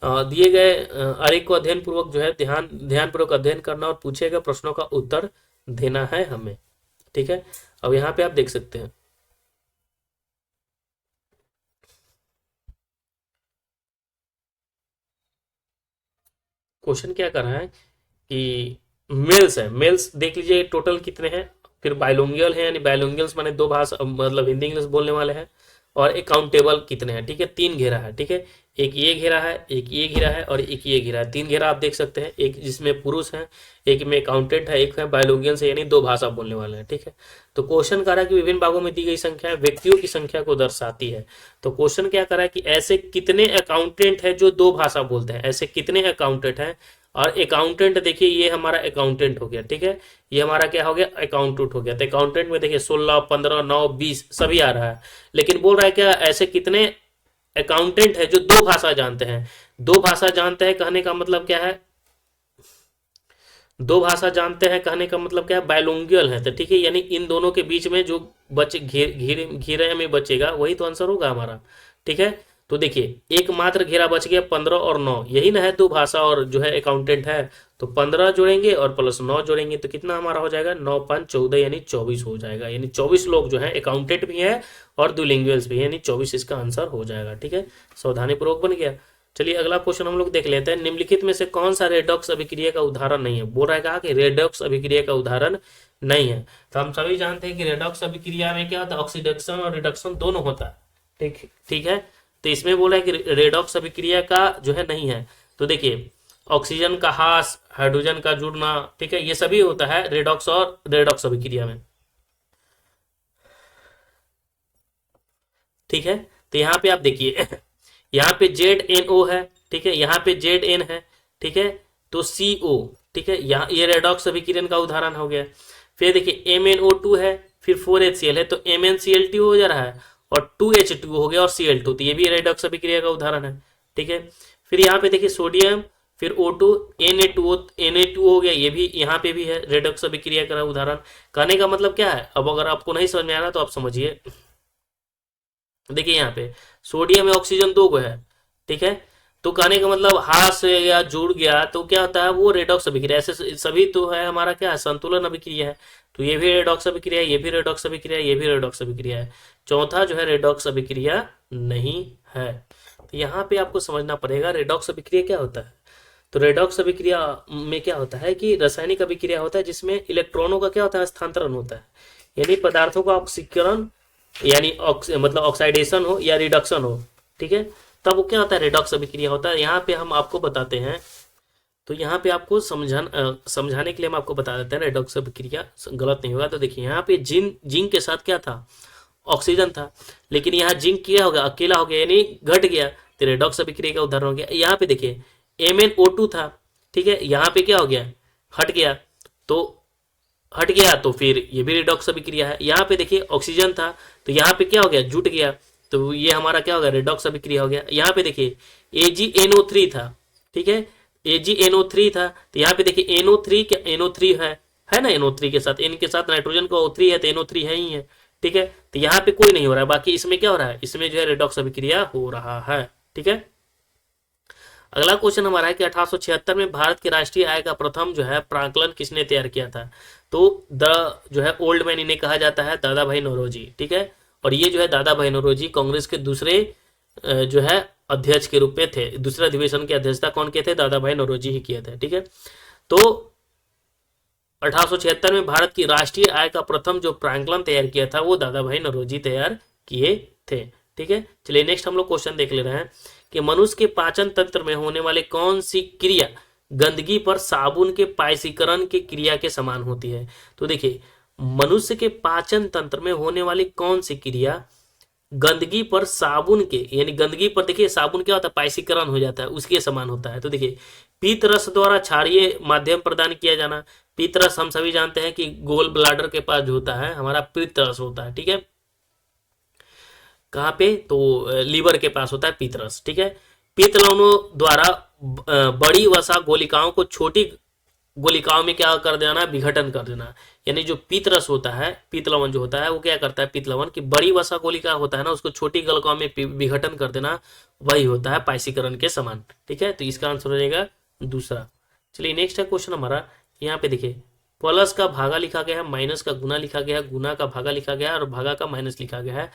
दिए गए आरेख को अध्ययन पूर्वक जो है ध्यान पूर्वक अध्ययन करना और पूछे गए प्रश्नों का उत्तर देना है हमें। ठीक है, अब यहाँ पे आप देख सकते हैं क्वेश्चन क्या कर रहा है कि मेल्स है, मेल्स देख लीजिए टोटल कितने हैं, फिर बायलोंगियल है, यानी बायलोंगियल्स माने दो भाषा मतलब हिंदी इंग्लिश बोलने वाले हैं, और अकाउंटेबल कितने हैं। ठीक है, तीन घेरा है। ठीक है, एक ये घेरा है, एक ये घेरा है, और एक ये घेरा है। तीन घेरा आप देख सकते हैं, एक जिसमें पुरुष है, एक में अकाउंटेंट है, एक है बायलोंगियल्स है, यानी दो भाषा बोलने वाले हैं। ठीक है, तो क्वेश्चन कह रहा है कि विभिन्न भागों में दी गई संख्या व्यक्तियों की संख्या को दर्शाती है। तो क्वेश्चन क्या कर रहा है कि ऐसे कितने अकाउंटेंट है जो दो भाषा बोलते हैं, ऐसे कितने अकाउंटेंट हैं। और अकाउंटेंट देखिए, ये हमारा अकाउंटेंट हो गया। ठीक है, ये हमारा क्या हो गया, अकाउंटेंट हो गया। तो अकाउंटेंट में देखिए 16, 15, 9, 20 सभी आ रहा है, लेकिन बोल रहा है क्या ऐसे कितने अकाउंटेंट है जो दो भाषा जानते हैं। दो भाषा जानते हैं कहने का मतलब क्या है, दो भाषा जानते हैं कहने का मतलब क्या है, बायलोंगियल है। तो ठीक है, यानी इन दोनों के बीच में जो बचे घेरे में बचेगा वही तो आंसर होगा हमारा। ठीक है, तो देखिए एकमात्र घेरा बच गया 15 और 9, यही ना है दो भाषा और जो है अकाउंटेंट है, तो 15 जोड़ेंगे और प्लस 9 जोड़ेंगे, तो कितना हमारा हो जाएगा, 9 5 14, यानी 24 हो जाएगा। यानी 24 लोग जो है अकाउंटेंट भी है और दो लैंग्वेज भी है, यानी 24 इसका आंसर हो जाएगा। ठीक है, सावधानी पूर्वक बन गया। चलिए अगला क्वेश्चन हम लोग देख लेते हैं। निम्नलिखित में से कौन सा रेडॉक्स अभिक्रिया का उदाहरण नहीं है। बोल रहा है कहा कि रेडॉक्स अभिक्रिया का उदाहरण नहीं है। तो हम सभी जानते हैं कि रेडॉक्स अभिक्रिया में क्या होता है, ऑक्सीडेशन और रिडक्शन दोनों होता है। ठीक ठीक है, तो इसमें बोला है कि रेडॉक्स अभिक्रिया का जो है नहीं है। तो देखिए ऑक्सीजन का ह्रास, हाइड्रोजन का जुड़ना, ठीक है, ये सभी होता है रेडॉक्स और रेडॉक्स अभिक्रिया में। ठीक है, तो यहाँ पे आप देखिए यहाँ पे ZNO है, ठीक है, यहाँ पे ZN है, ठीक है, तो CO, ठीक है, यहाँ ये रेडॉक्स अभिक्रियन का उदाहरण हो गया। फिर देखिए MnO2 है, फिर 4HCl है, तो MnCl2 हो जा रहा है, और 2H2 हो गया और Cl2, तो ये भी रेडॉक्स अभिक्रिया का उदाहरण है। ठीक है, फिर यहाँ पे देखिए सोडियम, फिर O2, Na2 हो गया, ये भी यहाँ पे भी है रेडॉक्स अभिक्रिया का उदाहरण। कहने का मतलब क्या है, अब अगर आपको नहीं समझ में आ रहा तो आप समझिए। देखिए यहाँ पे सोडियम में ऑक्सीजन दो गो है, ठीक है, तो कहने का मतलब हाथ से या जुड़ गया तो क्या होता है, वो रेडॉक्स अभिक्रिया। ऐसे सभी तो है हमारा क्या है, संतुलन अभिक्रिया है, तो ये भी रेडॉक्स अभिक्रिया है, ये भी रेडॉक्स अभिक्रिया है, ये भी रेडॉक्स अभिक्रिया है। चौथा जो है रेडॉक्स अभिक्रिया नहीं है। तो यहाँ पे आपको समझना पड़ेगा रेडॉक्स अभिक्रिया क्या होता है। तो रेडॉक्स अभिक्रिया में क्या होता है कि रासायनिक अभिक्रिया होता है जिसमें इलेक्ट्रॉनों का क्या होता है, स्थानांतरण होता है, यानी पदार्थों का ऑक्सीकरण यानी मतलब ऑक्साइडेशन हो या रिडक्शन हो। ठीक है, तब वो क्या होता है, रेडॉक्स अभिक्रिया होता है। यहाँ पे हम आपको बताते हैं, तो यहाँ पे आपको समझाने के लिए हम आपको बता देते हैं रेडॉक्स अभिक्रिया गलत नहीं होगा। तो देखिए यहाँ पे जिंक के साथ क्या था, ऑक्सीजन था, लेकिन यहाँ जिंक क्या हो गया, अकेला हो गया, यानी घट गया, तो रेडॉक्स अभिक्रिया का उदाहरण हो गया। यहाँ पे देखिए MnO2 था, ठीक है, यहाँ पे क्या हो गया, हट गया, तो फिर ये भी रेडॉक्स अभिक्रिया है। यहाँ पे देखिए ऑक्सीजन था, तो यहाँ पे क्या हो गया, जुट गया, तो ये हमारा क्या हो गया, रेडॉक्स अभिक्रिया हो गया। यहाँ पे देखिए AgNO3 था, ठीक है, AgNO3 था, तो यहाँ पे देखिए NO3 क्या, NO3 है ना, NO3 के साथ N के साथ नाइट्रोजन का O3 है, तो NO3 है ही है। ठीक है, तो यहाँ पे कोई नहीं हो रहा है, बाकी इसमें क्या हो रहा है, इसमें जो है रेडॉक्स अभिक्रिया हो रहा है। ठीक है, अगला क्वेश्चन हमारा है कि 1876 में भारत के राष्ट्रीय आय का प्रथम जो है प्राकलन किसने तैयार किया था। तो द जो है ओल्ड मैन इन्हें कहा जाता है दादा भाई नौरोजी। ठीक है, और ये जो है दादा भाई नौरोजी कांग्रेस के दूसरे जो है अध्यक्ष के रूप में थे। दूसरे अधिवेशन की अध्यक्षता कौन किए थे, दादा भाई नौरोजी ही किए थे। ठीक है, तो 1876 में भारत की राष्ट्रीय आय का प्रथम जो प्रांकलन तैयार किया था वो दादा भाई नौरोजी तैयार किए थे। ठीक है, चलिए नेक्स्ट हम लोग क्वेश्चन देख ले रहे हैं कि मनुष्य के पाचन तंत्र में होने वाले कौन सी क्रिया गंदगी पर साबुन के पायसीकरण की क्रिया के समान होती है। तो देखिए, मनुष्य के पाचन तंत्र में होने वाली कौन सी क्रिया गंदगी पर साबुन के, यानी गंदगी पर देखिए साबुन क्या होता है, पायसीकरण हो जाता है, उसके समान होता है। तो देखिए, पीत रस द्वारा क्षारीय माध्यम प्रदान किया जाना। पीत रस हम सभी जानते हैं कि गोल ब्लाडर के पास जो होता है हमारा पीत रस होता है। ठीक है, कहाँ पे, तो लीवर के पास होता है पीत रस। ठीक है, पीत लवणों द्वारा बड़ी वसा गोलिकाओं को छोटी गोलिकाओं में क्या कर देना, विघटन कर देना। यानी जो पीत रस होता है, पीत लवण जो होता है वो क्या करता है, पीत लवण की बड़ी वसा गोलिका होता है ना, उसको छोटी गोलिकाओं में विघटन कर देना, वही होता है पायसीकरण के समान। ठीक है, तो इसका आंसर हो जाएगा दूसरा। चलिए नेक्स्ट है क्वेश्चन हमारा, यहाँ पे देखिए प्लस का भागा लिखा गया है, माइनस का गुना लिखा गया है, गुना का भागा लिखा गया है और भागा का माइनस लिखा गया है।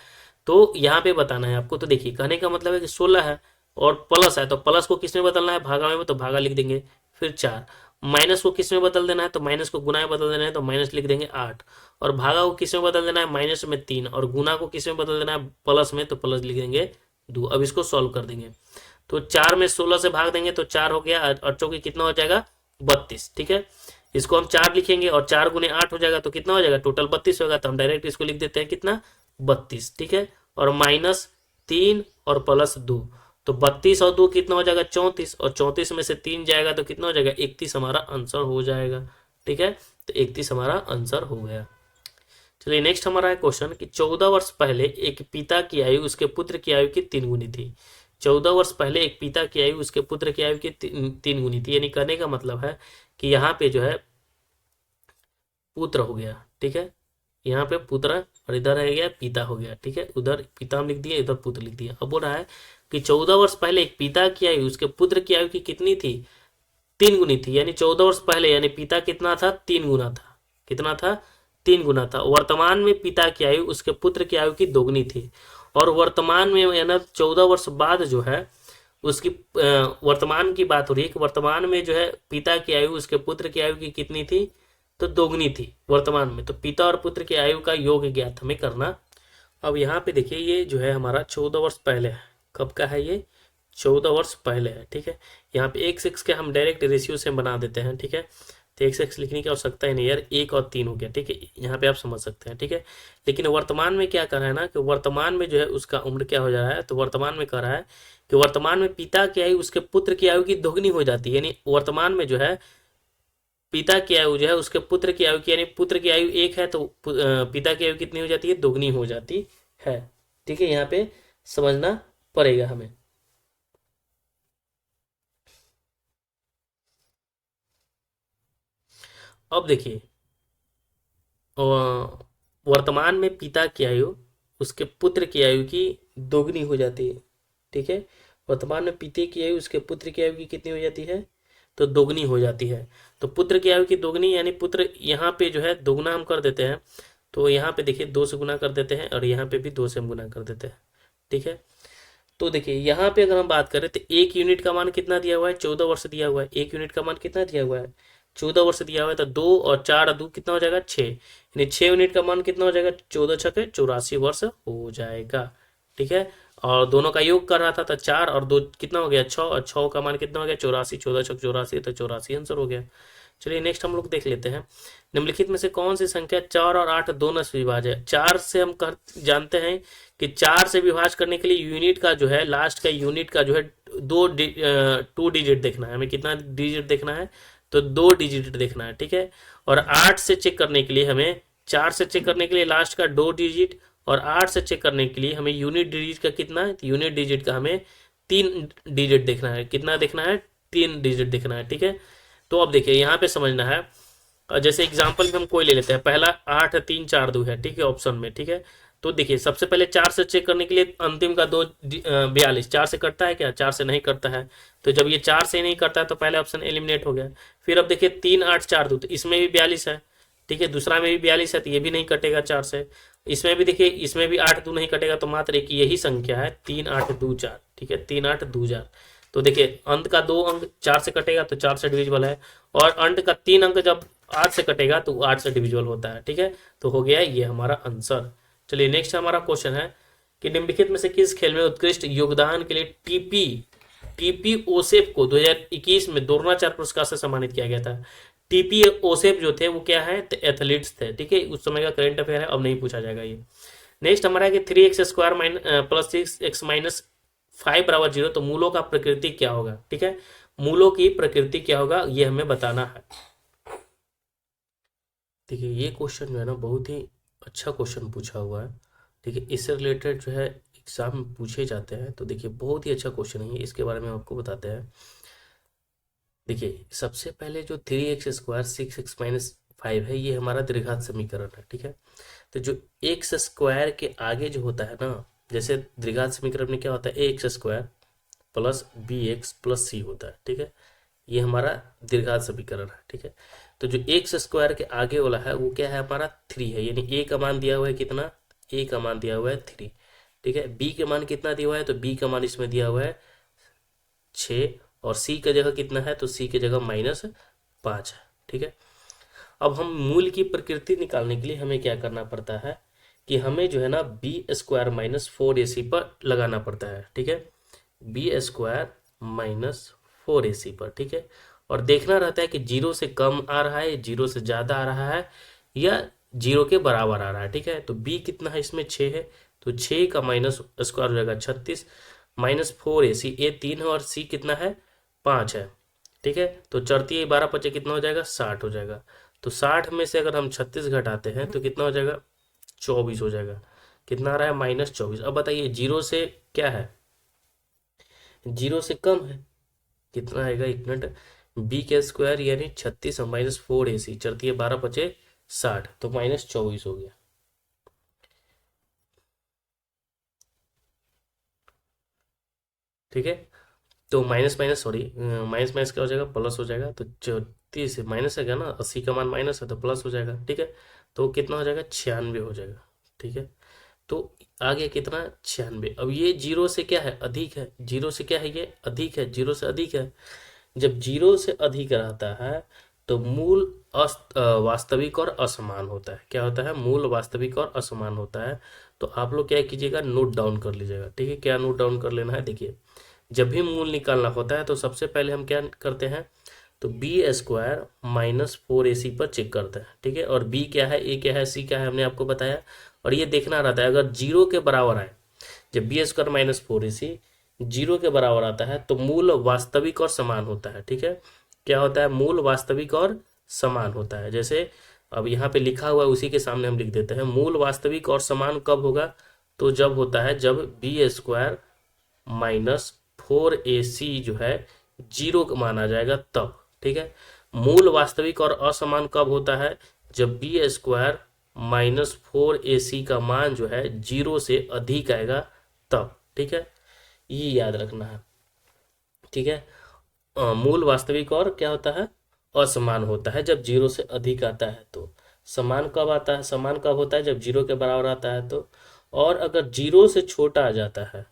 तो यहाँ पे बताना है आपको। तो देखिए, कहने का मतलब है कि 16 है और प्लस है, तो प्लस को किस में बदलना है, भागा में, तो भागा लिख देंगे। फिर 4, माइनस को किस में बदल देना है, तो माइनस को गुना में बदल देना है, तो माइनस लिख देंगे 8, और भागा को किस में बदल देना है, माइनस में 3, और गुना को किस में बदल देना है, प्लस में, तो प्लस लिख देंगे 2। अब इसको सॉल्व कर देंगे, तो 4 में 16 से भाग देंगे तो 4 हो गया, और चौकी कितना हो जाएगा, 32। ठीक है, इसको हम 4 लिखेंगे और 4 गुने 8 हो जाएगा, तो कितना हो जाएगा, टोटल 32 होगा। तो हम डायरेक्ट इसको लिख देते हैं कितना, 32। ठीक है, और माइनस 3 और प्लस 2, तो 32 और 2 कितना हो जाएगा, 34, और 34 में से 3 जाएगा तो कितना हो जाएगा, 31 हमारा आंसर हो जाएगा। ठीक है, तो 31 हमारा आंसर हो गया। चलिए नेक्स्ट हमारा है क्वेश्चन कि 14 वर्ष पहले एक पिता की आयु उसके पुत्र की आयु की 3 गुनी थी। 14 वर्ष पहले एक पिता की आयु उसके पुत्र की आयु की 3 गुनी थी। यानी कहने का मतलब है कि यहाँ पे जो है पुत्र हो गया। ठीक है, यहाँ पे पुत्र और इधर रह गया पिता हो गया। ठीक है, उधर पिता हम लिख दिया, इधर पुत्र लिख दिया। अब बोल रहा है कि 14 वर्ष पहले एक पिता की आयु उसके पुत्र की आयु की कितनी थी, 3 गुनी थी। यानी 14 वर्ष पहले यानी पिता कितना था, 3 गुना था। कितना था, 3 गुना था। वर्तमान में पिता की आयु उसके पुत्र की आयु की 2 गुनी थी, और वर्तमान में यानी 14 वर्ष बाद जो है उसकी वर्तमान की बात हो रही है कि वर्तमान में जो है पिता की आयु उसके पुत्र की आयु की कितनी थी, तो 2 गुनी थी वर्तमान में। तो पिता और पुत्र की आयु का योग ज्ञात हमें करना। अब यहाँ पे देखिए ये जो है हमारा 14 वर्ष पहले है। कब का है ये, 14 वर्ष पहले है। ठीक है, यहाँ पे x के हम डायरेक्ट रेशियो से बना देते हैं। ठीक है, तो x लिखने की आवश्यकता ही नहीं यार, 1 और 3 हो गया। ठीक है, यहाँ पे आप समझ सकते हैं। ठीक है, लेकिन वर्तमान में क्या कर रहा है ना कि वर्तमान में जो है उसका उम्र क्या हो जा रहा है, तो वर्तमान में कह रहा है कि वर्तमान में पिता की आयु उसके पुत्र की आयु की दोगुनी हो जाती है। यानी वर्तमान में जो है पिता की आयु जो है उसके पुत्र की आयु की, यानी पुत्र की आयु 1 है तो पिता की आयु कितनी हो जाती है, दोगुनी हो जाती है। ठीक है, यहाँ पे समझना पड़ेगा हमें। अब देखिए वर्तमान में पिता की आयु उसके पुत्र की आयु की दोगुनी हो जाती है। ठीक है, वर्तमान में पिता की आयु उसके पुत्र की आयु की कितनी हो जाती है, तो दोगुनी हो जाती है। तो पुत्र की आयु की दोगुनी यानी पुत्र यहाँ पे जो है दोगुना हम कर देते हैं, तो यहाँ पे देखिए 2 से गुना कर देते हैं और यहाँ पे भी 2 से हम गुना कर देते हैं। ठीक है, तो देखिए यहाँ पे अगर हम बात करें तो 1 यूनिट का मान कितना दिया हुआ है, 14 वर्ष दिया हुआ है। 1 यूनिट का मान कितना दिया हुआ है, 14 वर्ष दिया हुआ है। तो 2 और 4 और 2 कितना हो जाएगा, 6, यानी 6 यूनिट का मान कितना हो जाएगा, 14 छके 84 वर्ष हो जाएगा। ठीक है, और दोनों का योग कर रहा था तो 4 और 2 कितना हो गया, 6, और 6 का मान कितना हो गया, 84, 14 छक 84, तो 84 आंसर हो गया। चलिए नेक्स्ट हम लोग देख लेते हैं, निम्नलिखित में से कौन सी संख्या 4 और 8 दोनों से विभाज्य है। 4 से हम जानते हैं कि 4 से विभाज्य करने के लिए यूनिट का जो है लास्ट का यूनिट का जो है 2 डिजिट देखना है हमें। कितना डिजिट देखना है, तो 2 डिजिट देखना है। ठीक है, और 8 से चेक करने के लिए हमें, 4 से चेक करने के लिए लास्ट का 2 डिजिट, और 8 से चेक करने के लिए हमें यूनिट डिजिट का कितना है, यूनिट डिजिट का हमें 3 डिजिट देखना है। कितना देखना है, 3 डिजिट देखना है। ठीक है, तो अब देखिए यहाँ पे समझना है, जैसे एग्जांपल हम कोई ले लेते हैं, पहला 8 3 4 2 है। ठीक है, ऑप्शन में। ठीक है, तो देखिए सबसे पहले 4 से चेक करने के लिए अंतिम का 2 42, 4 से करता है क्या, 4 से नहीं करता है। तो जब ये 4 से नहीं करता है तो पहले ऑप्शन एलिमिनेट हो गया। फिर अब देखिए 3 8 4 2, तो इसमें भी 42 है। ठीक है, दूसरा में भी 42 है तो ये भी नहीं कटेगा 4 से। इसमें भी देखिए, इसमें भी 8 2 नहीं कटेगा, तो मात्र एक यही संख्या है 3 8 2 4। ठीक है, 3 8 2 4, तो देखिए अंत का 2 अंक 4 से कटेगा तो 4 से डिविजिबल है, और अंत का 3 अंक जब 8 से कटेगा तो 8 से डिविजिबल होता है। ठीक है, तो हो गया ये हमारा आंसर। चलिए नेक्स्ट हमारा क्वेश्चन है कि निम्नलिखित में से किस खेल में उत्कृष्ट योगदान के लिए टीपी ओसेफ को 2021 में द्रोणाचार्य पुरस्कार से सम्मानित किया गया था। टीपी ओसेफ जो थे वो क्या है, तो एथलीट्स थे। ठीक है, उस समय का करंट अफेयर है, अब नहीं पूछा जाएगा ये। नेक्स्ट हमारा है कि 3x² प्लस 6x माइनस 5 बराबर 0, तो मूलों का प्रकृति क्या होगा। ठीक है, मूलों की प्रकृति क्या होगा ये हमें बताना है। देखिए ये क्वेश्चन जो है ना बहुत ही अच्छा क्वेश्चन पूछा हुआ है। ठीक है, इससे रिलेटेड जो है एग्जाम में पूछे जाते हैं, तो देखिए बहुत ही अच्छा क्वेश्चन है, इसके बारे में आपको बताते हैं। देखिए सबसे पहले जो 3x² 6x माइनस 5 है, ये हमारा द्विघात समीकरण है। ठीक है, तो जो x² के आगे जो होता है ना, जैसे द्विघात समीकरण में क्या होता है, x² plus bx plus c होता है। ठीक है, ये हमारा द्विघात समीकरण है। ठीक है, तो जो x² के आगे वाला है वो क्या है, हमारा 3 है, यानी a का मान दिया हुआ है कितना, a का मान दिया हुआ है 3। ठीक है, b के मान कितना दिया हुआ है, तो b का मान इसमें दिया हुआ है 6, और c का जगह कितना है, तो c की जगह -5 है। ठीक है, अब हम मूल की प्रकृति निकालने के लिए हमें क्या करना पड़ता है कि हमें जो है ना b² माइनस 4ac पर लगाना पड़ता है। ठीक है, b² माइनस 4ac पर। ठीक है, और देखना रहता है कि 0 से कम आ रहा है, 0 से ज़्यादा आ रहा है, या 0 के बराबर आ रहा है। ठीक है, तो b कितना है, इसमें 6 है, तो 6 का माइनस स्क्वायर हो जाएगा 36, माइनस 4ac, a 3 है और c कितना है 5 है। ठीक है, तो चढ़ती 12 पचे कितना हो जाएगा, 60 हो जाएगा। तो 60 में से अगर हम 36 घटाते हैं तो कितना हो जाएगा, 24 हो जाएगा। कितना आ रहा है, -24। अब बताइए 0 से क्या है, 0 से कम है, कितना आएगा, 1 मिनट, b² यानी 36 और माइनस 4ac, चलती है 12 पचे 60, तो -24 हो गया। ठीक है, तो minus minus sorry minus minus क्या हो जाएगा, प्लस हो जाएगा। तो 34 माइनस है क्या ना, 80 का मान माइनस है तो प्लस हो जाएगा। ठीक है, तो कितना हो जाएगा, 96 हो जाएगा। ठीक है, तो आगे कितना, 96। अब ये 0 से क्या है, अधिक है, 0 से क्या है, ये अधिक है, 0 से अधिक है। जब 0 से अधिक रहता है तो मूल वास्तविक और असमान होता है। क्या होता है, मूल वास्तविक और असमान होता है। तो आप लोग क्या कीजिएगा, नोट डाउन कर लीजिएगा। ठीक है, क्या नोट डाउन कर लेना है, देखिए जब भी मूल निकालना होता है तो सबसे पहले हम क्या करते हैं, तो b² माइनस 4ac पर चेक करते हैं। ठीक है, और b क्या है, a क्या है, c क्या है, हमने आपको बताया। और ये देखना रहता है अगर 0 के बराबर आए, जब b² माइनस 4ac 0 के बराबर आता है तो मूल वास्तविक और समान होता है। ठीक है, क्या होता है, मूल वास्तविक और समान होता है। जैसे अब यहाँ पे लिखा हुआ है उसी के सामने हम लिख देते हैं, मूल वास्तविक और समान कब होगा, तो जब होता है जब b² माइनस 4ac जो है 0 माना जाएगा तब। ठीक है, मूल वास्तविक और असमान कब होता है, जब b² माइनस 4ac का मान जो है 0 से अधिक आएगा तब। ठीक है, ये याद रखना है। ठीक है, मूल वास्तविक और क्या होता है, असमान होता है जब 0 से अधिक आता है तो। समान कब आता है, समान कब होता है, जब 0 के बराबर आता है तो। और अगर 0 से छोटा आ जाता है,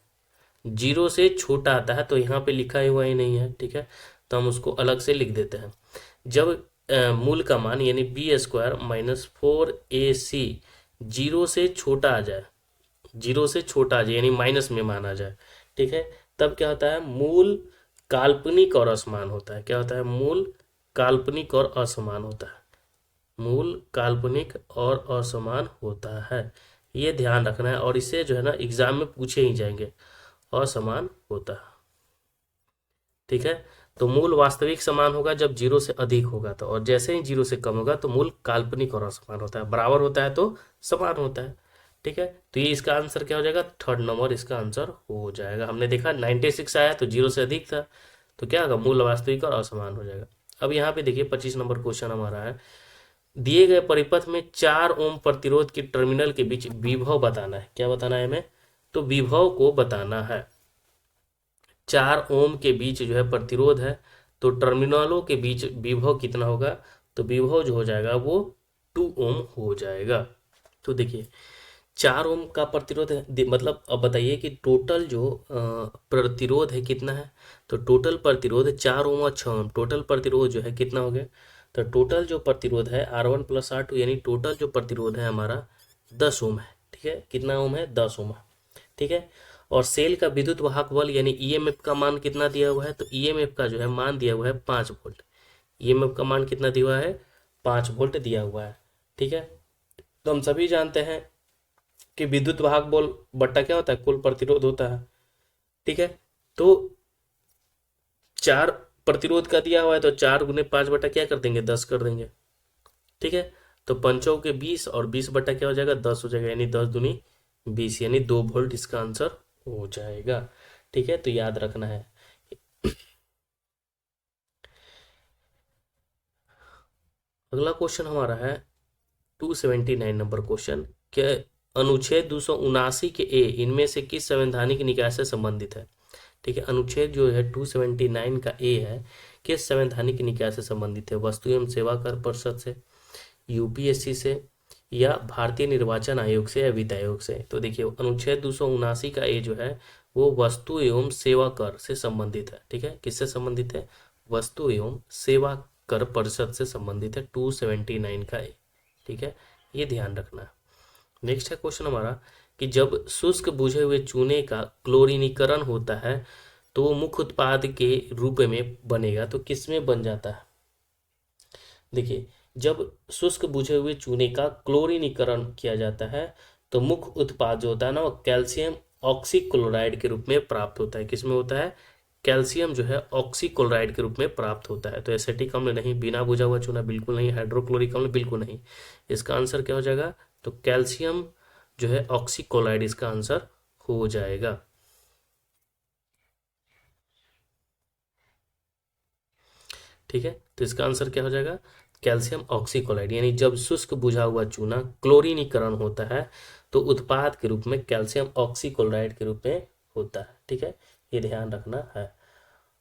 0 से छोटा आता है तो यहाँ पे लिखा हुआ ही नहीं है। ठीक है, तो हम उसको अलग से लिख देते हैं। जब मूल का मान यानी b² माइनस 4ac 0 से छोटा आ जाए, 0 से छोटा आ जाए यानी माइनस में माना जाए। ठीक है, तब क्या होता है, मूल काल्पनिक और असमान होता है। क्या होता है, मूल काल्पनिक और असमान होता है, मूल काल्पनिक और असमान होता है। ये ध्यान रखना है, और इसे जो है ना एग्जाम में पूछे ही जाएंगे, असमान होता है। ठीक है, तो मूल वास्तविक समान होगा जब 0 से अधिक होगा तो, और जैसे ही 0 से कम होगा तो मूल काल्पनिक और असमान होता है। बराबर होता है तो समान होता है। ठीक है, तो ये इसका आंसर क्या हो जाएगा, 3rd नंबर इसका आंसर हो जाएगा। हमने देखा 96 आया तो 0 से अधिक था, तो क्या होगा, मूल वास्तविक और असमान हो जाएगा। अब यहाँ पे देखिए 25 नंबर क्वेश्चन हमारा है, दिए गए परिपथ में 4 ओम प्रतिरोध की टर्मिनल के बीच विभव बताना है। क्या बताना है हमें, तो विभव को बताना है। 4 ओम के बीच जो है प्रतिरोध है, तो टर्मिनलों के बीच विभव कितना होगा, तो विभव जो हो जाएगा वो 2 ओम हो जाएगा। तो देखिए 4 ओम का प्रतिरोध है मतलब अब बताइए कि टोटल जो प्रतिरोध है कितना है। तो टोटल प्रतिरोध 4 ओम और 6 ओम, टोटल प्रतिरोध जो है कितना हो गया। तो टोटल जो प्रतिरोध है R1 प्लस R2 यानी टोटल जो प्रतिरोध है हमारा 10 ओम है। ठीक है, कितना ओम है, 10 ओम है। ठीक है, और सेल का विद्युत वाहक बल यानी ईएमएफ का मान कितना दिया हुआ है। तो ईएमएफ का जो है मान दिया हुआ है 5 वोल्ट। ईएमएफ का मान कितना दिया हुआ है, 5 वोल्ट दिया हुआ है। ठीक है, तो हम सभी जानते हैं कि विद्युत वाहक बल बट्टा क्या होता है, कुल प्रतिरोध होता है। ठीक है, तो 4 प्रतिरोध का दिया हुआ है तो 4 × 5 बटा क्या कर देंगे, 10 कर देंगे। ठीक है, तो पंचों के 20 और 20 बटा क्या हो जाएगा, 10 हो जाएगा, यानी 10 दूनी 20 यानी 2 वोल्ट इसका आंसर हो जाएगा। ठीक है, तो याद रखना है। अगला क्वेश्चन हमारा है 279 नंबर क्वेश्चन। क्या अनुच्छेद 279 के ए इनमें से किस संवैधानिक निकाय से संबंधित है। ठीक है, अनुच्छेद जो है 279 का ए है किस संवैधानिक निकाय से संबंधित है। वस्तु एवं सेवा कर परिषद से, यूपीएससी से, या भारतीय निर्वाचन आयोग से, या वित्त आयोग से। तो देखिए अनुच्छेद 279 का ए जो है वो वस्तु एवं सेवा कर से संबंधित है। ठीक है, किससे संबंधित है, वस्तु एवं सेवा कर परिषद से संबंधित है 279 का ए। ठीक है, ये ध्यान रखना है। नेक्स्ट है क्वेश्चन हमारा कि जब शुष्क बुझे हुए चूने का क्लोरीनीकरण होता है तो वो मुख्य उत्पाद के रूप में बनेगा, तो किसमें बन जाता है। देखिए जब शुष्क बुझे हुए चूने का क्लोरीनीकरण किया जाता है तो मुख्य उत्पाद जो होता है ना वो कैल्शियम ऑक्सीक्लोराइड के रूप में प्राप्त होता है। किसमें होता है, कैल्शियम जो है ऑक्सीक्लोराइड के रूप में प्राप्त होता है। तो एसिटिक अम्ल नहीं, बिना बुझा हुआ चूना बिल्कुल नहीं, हाइड्रोक्लोरिक अम्ल बिल्कुल नहीं। इसका आंसर क्या हो जाएगा, तो कैल्शियम जो है ऑक्सीक्लोराइड इसका आंसर हो जाएगा। ठीक है, तो इसका आंसर क्या हो जाएगा, कैल्शियम ऑक्सीक्लोराइड। यानी जब शुष्क बुझा हुआ चूना क्लोरीनीकरण होता है तो उत्पाद के रूप में कैल्शियम ऑक्सीक्लोराइड के रूप में होता है। ठीक है, ये ध्यान रखना है।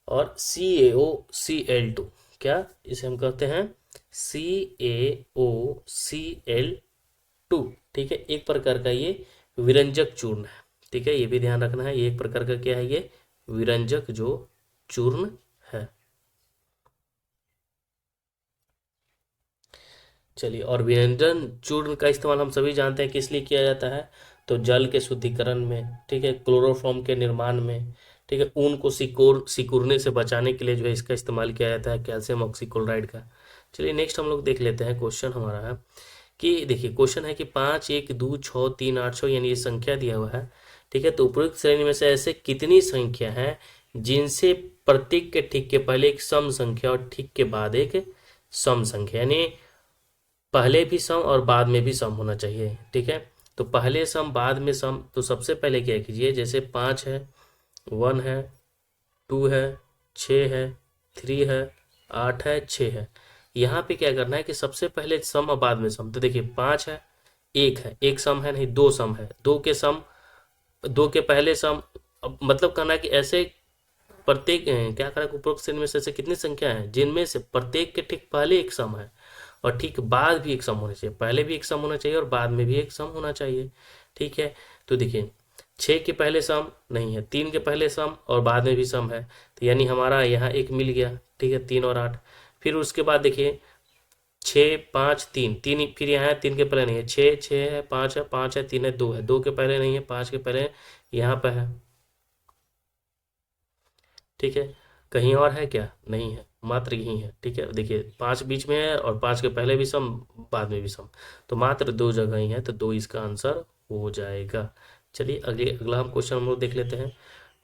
और CaOCl2, क्या इसे हम कहते हैं CaOCl2। ठीक है, एक प्रकार का ये विरंजक चूर्ण है। ठीक है, ये भी ध्यान रखना है, ये एक प्रकार का क्या है, ये विरंजक जो चूर्ण है। चलिए, और व्यंजन चूर्ण का इस्तेमाल हम सभी जानते हैं किस लिए किया जाता है, तो जल के शुद्धिकरण में। ठीक है, क्लोरोफॉर्म के निर्माण में। ठीक है, ऊन को सिकुड़ने से बचाने के लिए जो है इसका इस्तेमाल किया जाता है, कैल्शियम ऑक्सीक्लोराइड का। चलिए नेक्स्ट हम लोग देख लेते हैं। क्वेश्चन हमारा है कि देखिए क्वेश्चन है कि 5, 1, 2, 6, 3, 8, 6 यानी ये संख्या दिया हुआ है। ठीक है, तो उपरोक्त श्रेणी में से ऐसे कितनी संख्या है जिनसे प्रत्येक के ठीक के पहले एक सम संख्या और ठीक के बाद एक सम संख्या, यानी पहले भी सम और बाद में भी सम होना चाहिए। ठीक है, तो पहले सम बाद में सम। तो सबसे पहले क्या कीजिए, जैसे 5 है, 1 है, 2 है, 6 है, 3 है, 8 है, 6 है। यहाँ पे क्या करना है कि सबसे पहले सम और बाद में सम। तो देखिए 5 है, एक सम है नहीं, 2 सम है, 2 के सम, 2 के पहले सम। अब मतलब कहना है कि ऐसे प्रत्येक क्या करें, उपरोक्त श्रेणी में से ऐसे कितनी संख्या है जिनमें से प्रत्येक के ठीक पहले एक सम है और ठीक बाद भी एक सम होना चाहिए। पहले भी एक सम होना चाहिए और बाद में भी एक सम होना चाहिए। ठीक है, तो देखिए 6 के पहले सम नहीं है, 3 के पहले सम और बाद में भी सम है, तो यानी हमारा यहाँ एक मिल गया। ठीक है, 3 और 8। फिर उसके बाद देखिए 6, 5, 3, 3 फिर यहाँ है, 3 के पहले नहीं है, 6, 6 है, 5 है, 5 है, 3 है, 2 है, 2 के पहले नहीं है, 5 के पहले यहाँ पर है। ठीक है, कहीं और है क्या, नहीं है, मात्र यही है। ठीक है, देखिए 5 बीच में है और 5 के पहले भी सम बाद में भी सम, तो मात्र 2 जगह ही है, तो 2 इसका आंसर हो जाएगा। चलिए अगला हम क्वेश्चन हम लोग देख लेते हैं।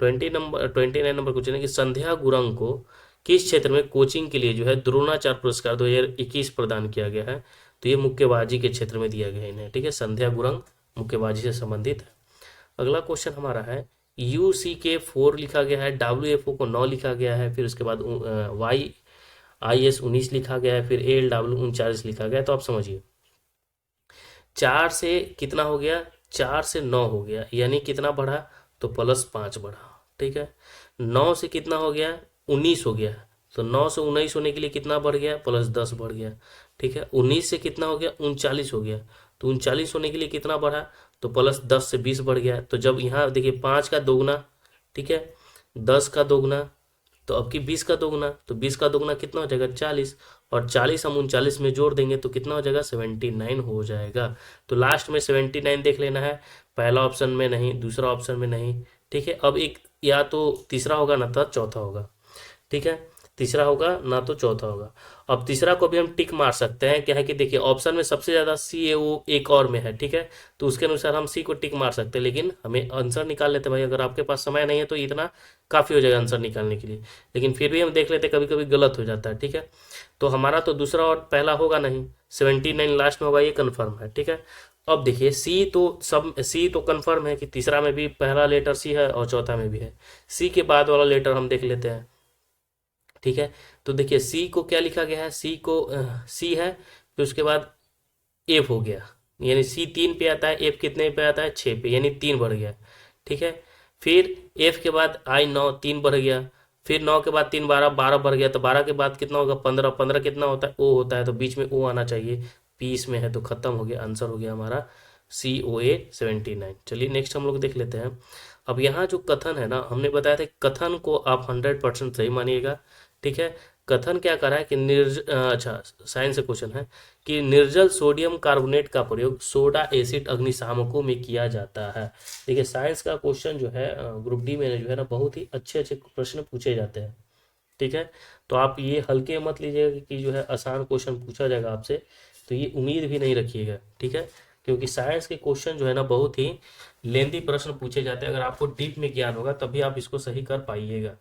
29 नंबर क्वेश्चन है कि संध्या गुरंग को किस क्षेत्र में कोचिंग के लिए जो है द्रोणाचार्य पुरस्कार 2021 प्रदान किया गया है। तो ये मुक्केबाजी के क्षेत्र में दिया गया है इन्हें। ठीक है, संध्या गुरंग मुक्केबाजी से संबंधित है। अगला क्वेश्चन हमारा है UCK 4 लिखा गया है, WFO को 9 लिखा गया है, फिर उसके बाद YIS 19 लिखा गया है, फिर ALW 39 लिखा गया है। तो आप समझिए 4 से कितना हो गया, 4 से 9 हो गया, यानी कितना बढ़ा, तो +5 बढ़ा। ठीक है, 9 से कितना हो गया, 19 हो गया, तो 9 से 19 होने के लिए कितना बढ़ गया, +10 बढ़ गया। ठीक है, 19 से कितना हो गया, 39 हो गया, तो 39 होने के लिए कितना बढ़ा, तो प्लस 10 से 20 बढ़ गया। तो जब यहाँ देखिए 5 का दोगुना, ठीक है, 10 का दोगुना, तो अब की 20 का दोगुना, तो 20 का दोगुना कितना हो जाएगा 40, और 40 हम 39 में जोड़ देंगे तो कितना हो जाएगा 79 हो जाएगा। तो लास्ट में 79 देख लेना है, पहला ऑप्शन में नहीं, दूसरा ऑप्शन में नहीं, ठीक है। अब एक या तो तीसरा होगा ना तो चौथा होगा, ठीक है, तीसरा होगा ना तो चौथा होगा। अब तीसरा को भी हम टिक मार सकते हैं, क्या है कि देखिए ऑप्शन में सबसे ज्यादा सी है, वो एक और में है, ठीक है, तो उसके अनुसार हम सी को टिक मार सकते हैं, लेकिन हमें आंसर निकाल लेते हैं भाई। अगर आपके पास समय नहीं है तो इतना काफी हो जाएगा आंसर निकालने के लिए, लेकिन फिर भी हम देख लेते हैं, कभी कभी गलत हो जाता है, ठीक है। तो हमारा तो दूसरा और पहला होगा नहीं, 79 लास्ट में होगा, ये कन्फर्म है, ठीक है। अब देखिए सी तो सब, सी तो कन्फर्म है कि तीसरा में भी पहला लेटर सी है और चौथा में भी है। सी के बाद वाला लेटर हम देख लेते हैं, ठीक है। तो देखिए सी को क्या लिखा गया है, सी को सी है, फिर उसके बाद एफ हो गया, यानी सी 3 पे आता है, एफ कितने पे आता है 6 पे, यानी 3 बढ़ गया, ठीक है। फिर एफ के बाद आई 9, 3 बढ़ गया, फिर 9 के बाद 3 12, 12 बढ़ गया, तो 12 के बाद कितना होगा 15, 15 कितना होता है ओ होता है, तो बीच में ओ आना चाहिए, पी इसमें है तो खत्म हो गया, आंसर हो गया हमारा सी ओ ए 79। चलिए नेक्स्ट हम लोग देख लेते हैं। अब यहाँ जो कथन है ना, हमने बताया था कथन को आप 100% सही मानिएगा, ठीक है। कथन क्या कर रहा है कि अच्छा साइंस से क्वेश्चन है कि निर्जल सोडियम कार्बोनेट का प्रयोग सोडा एसिड अग्निशामकों में किया जाता है। देखिए साइंस का क्वेश्चन जो है ग्रुप डी में जो है ना, बहुत ही अच्छे अच्छे प्रश्न पूछे जाते हैं, ठीक है। तो आप ये हल्के मत लीजिएगा कि जो है आसान क्वेश्चन पूछा जाएगा आपसे, तो ये उम्मीद भी नहीं रखिएगा, ठीक है, क्योंकि साइंस के क्वेश्चन जो है ना बहुत ही लेंदी प्रश्न पूछे जाते हैं। अगर आपको डीप में ज्ञान होगा तभी आप इसको सही कर पाइएगा,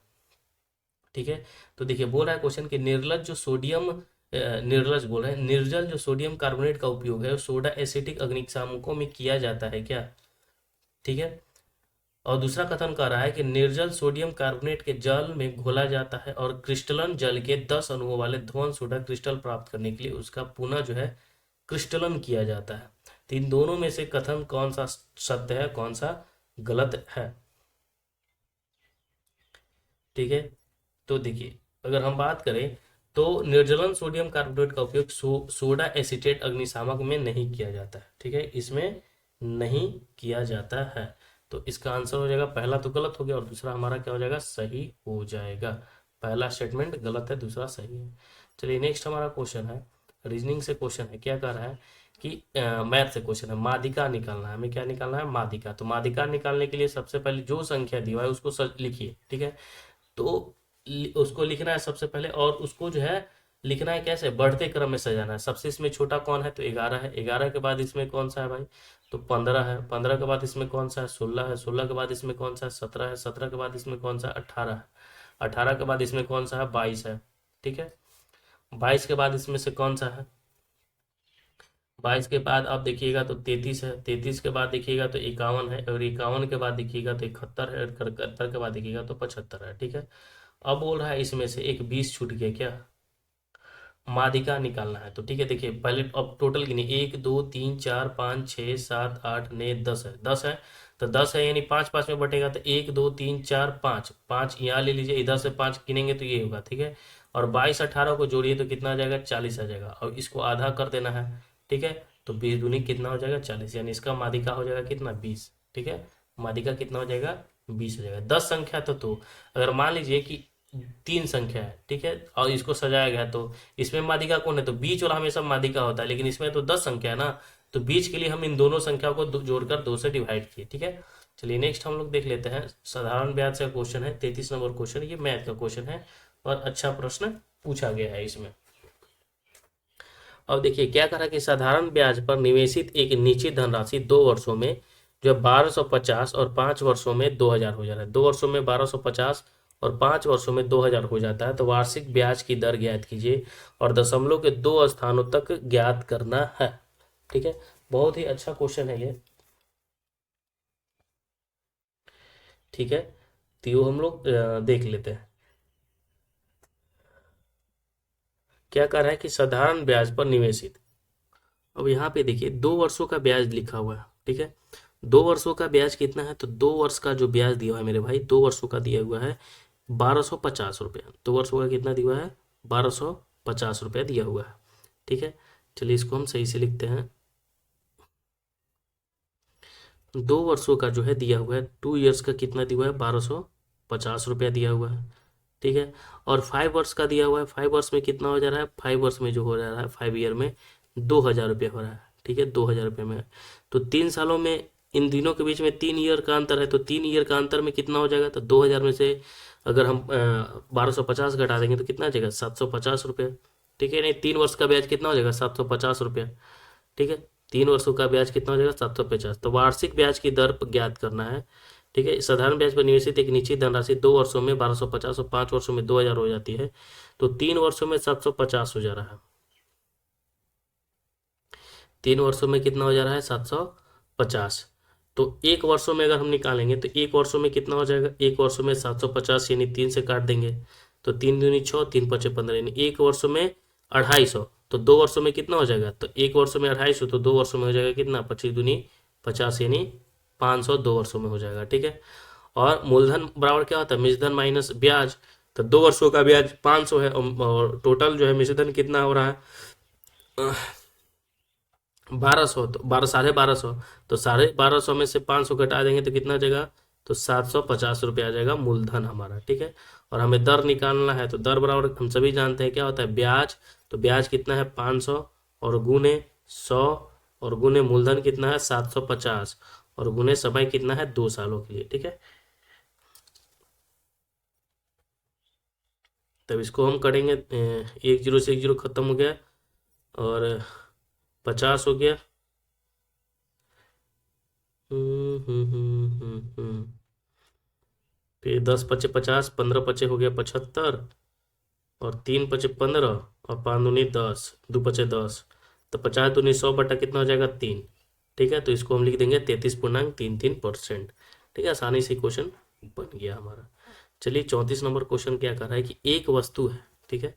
ठीक है। तो देखिए बोल रहा है क्वेश्चन कि निर्लज जो सोडियम निर्लज बोल रहे हैं, निर्जल जो सोडियम कार्बोनेट का उपयोग है सोडा एसिटिक अग्निशामकों में किया जाता है क्या, ठीक है। और दूसरा कथन कह रहा है कि निर्जल सोडियम कार्बोनेट के जल में घोला जाता है और क्रिस्टलन जल के 10 अणुओं वाले ध्रुवन सोडा क्रिस्टल प्राप्त करने के लिए उसका पुनः जो है क्रिस्टलन किया जाता है। तो इन दोनों में से कथन कौन सा सत्य है, कौन सा गलत है, ठीक है। तो देखिए अगर हम बात करें तो निर्जलन सोडियम कार्बोनेट का उपयोग सोडा एसीटेट अग्निशामक में नहीं किया जाता है, ठीक है, इसमें नहीं किया जाता है। तो इसका आंसर हो जाएगा, पहला तो गलत हो गया और दूसरा हमारा क्या हो जाएगा सही हो जाएगा। पहला स्टेटमेंट गलत है, दूसरा सही है। चलिए नेक्स्ट हमारा क्वेश्चन है, रीजनिंग से क्वेश्चन है, क्या कह रहा है कि मैथ से क्वेश्चन है, माध्यिका निकालना है हमें, क्या निकालना है माध्यिका। तो माध्यिका निकालने के लिए सबसे पहले जो संख्या दी हुआ है उसको लिखिए, ठीक है। तो उसको लिखना है सबसे पहले, और उसको जो है लिखना है कैसे, बढ़ते क्रम में सजाना है। सबसे इसमें छोटा कौन है, तो 11 है, 11 के बाद इसमें कौन सा है भाई, तो 15 है, 15 के बाद इसमें कौन सा है 16 है, 16 के बाद इसमें कौन सा है 17 है, 17 के बाद इसमें कौन सा 18 है, 18 के बाद इसमें कौन सा है 22 है, ठीक है। 22 के बाद इसमें से कौन सा है, 22 के बाद आप देखिएगा तो 33 है, 33 के बाद देखिएगा तो 51 है, और 51 के बाद देखिएगा तो 71 है, और 71 के बाद देखिएगा तो 75 है, ठीक है। अब बोल रहा है इसमें से एक 20 छूट गया क्या, माध्यिका निकालना है। तो ठीक है, देखिए पहले अब टोटल गिनिए, 1 2 3 4 5 6 7 8 9 10 है, 10 है, तो 10 है यानी 5 5 में बटेगा, तो 1 2 3 4 5, 5 यहाँ ले लीजिए, इधर से 5 गिनेंगे तो ये होगा, ठीक है। और 22 18 को जोड़िए तो कितना आ जाएगा 40 आ जाएगा, और इसको आधा कर देना है, ठीक है। तो 20 दूनी कितना हो जाएगा 40, यानी इसका माध्यिका हो जाएगा कितना 20, ठीक है। माध्यिका कितना हो जाएगा 20 हो जाएगा। 10 संख्या तो अगर मान लीजिए कि 3 संख्या है, ठीक है, और इसको सजाया गया तो इसमें माध्यिका कौन है, तो बीच वाला हमेशा माध्यिका होता है, लेकिन इसमें तो 10 संख्या है ना, तो बीच के लिए हम इन दोनों संख्या को जोड़कर 2 से डिवाइड किए, ठीक है। चलिए नेक्स्ट हम लोग देख लेते हैं, साधारण ब्याज का क्वेश्चन है, 33 नंबर क्वेश्चन, ये मैथ का क्वेश्चन है और अच्छा प्रश्न पूछा गया है इसमें। अब देखिए क्या करा कि साधारण ब्याज पर निवेशित एक निश्चित धनराशि 2 वर्षों में जो 1250 और 5 वर्षों में 2000 हो जा रहा है, 2 वर्षों में 1250 और 5 वर्षों में 2000 हो जाता है, तो वार्षिक ब्याज की दर ज्ञात कीजिए और दशमलव के 2 स्थानों तक ज्ञात करना है, ठीक है। बहुत ही अच्छा क्वेश्चन है ये, ठीक है। तो यो हम लोग देख लेते हैं क्या कर रहा है कि साधारण ब्याज पर निवेशित। अब यहाँ पे देखिए 2 वर्षों का ब्याज लिखा हुआ है, ठीक है। 2 वर्षों का ब्याज कितना है, तो 2 वर्ष का जो ब्याज दिया हुआ है मेरे भाई, 2 वर्षों का दिया हुआ है 1250 रुपया, 2 वर्षों का कितना दिया हुआ है 1250 रुपया दिया हुआ है, ठीक है। चलिए इसको हम सही से लिखते हैं, 2 वर्षों का जो है दिया हुआ है, 2 ईयर्स का कितना दिया हुआ है, 1250 रुपया दिया हुआ है, ठीक है। और 5 वर्ष का दिया हुआ है, 5 वर्ष में कितना हो जा रहा है, 5 वर्ष में जो हो जा रहा है 5 ईयर में 2000 रुपया हो रहा है, ठीक है, 2000 रुपये में। तो 3 सालों में इन दिनों के बीच में 3 ईयर का अंतर है, तो 3 ईयर का अंतर में कितना हो जाएगा, तो 2000 में से अगर हम 1250 घटा देंगे तो कितना आ जाएगा, 750 रुपये, ठीक है। नहीं, 3 वर्ष का ब्याज कितना हो जाएगा, 750 रुपया, ठीक है। 3 वर्षों का ब्याज कितना हो जाएगा, 750। तो वार्षिक ब्याज की दर ज्ञात करना है, ठीक है। साधारण ब्याज पर निवेशित एक निश्चित धनराशि 2 वर्षों में 1250 और 5 वर्षों में 2000 हो जाती है, तो 3 वर्षों में 750 हो जा रहा है। 3 वर्षों में कितना हो जा रहा है, 750। तो 1 वर्षों में अगर हम निकालेंगे तो 1 वर्षों में कितना हो जाएगा, 1 वर्षों में 750 यानी 3 से काट देंगे तो 3 दूनी 6, 3 पचे 15 यानी 1 वर्षों में 250। तो 2 वर्षों में कितना हो जाएगा, तो 1 वर्षों में 250, तो 2 वर्षों में हो जाएगा कितना, 25 दूनी 50 यानी 500 2 वर्षों में हो जाएगा, ठीक है। और मूलधन बराबर क्या होता है, मिश्रधन माइनस ब्याज। तो 2 वर्षों का ब्याज 500 है और टोटल जो है मिश्रधन कितना हो रहा है, 1200, तो 1250, तो 1250 में से 500 घटा देंगे तो कितना आ जाएगा, तो 750 रुपया आ जाएगा मूलधन हमारा, ठीक है। और हमें दर निकालना है, तो दर बराबर हम सभी जानते हैं क्या होता है, ब्याज। तो ब्याज कितना है 500 और गुने 100 और गुने मूलधन कितना है 750 और गुने समय कितना है 2 सालों के लिए, ठीक है। तब इसको हम करेंगे, 10 से 10 खत्म हो गया और 50 हो गया। फिर 10 पचे 50, 15 पचे हो गया 75 और 3 पचे 15 और 5 दूनी 10, 2 पचे 10, तो 50 दूनी 100 बटा कितना हो जाएगा 3, ठीक है। तो इसको हम लिख देंगे 33.33%, ठीक है। आसानी से क्वेश्चन बन गया हमारा। चलिए 34 नंबर क्वेश्चन क्या कर रहा है कि एक वस्तु है, ठीक है।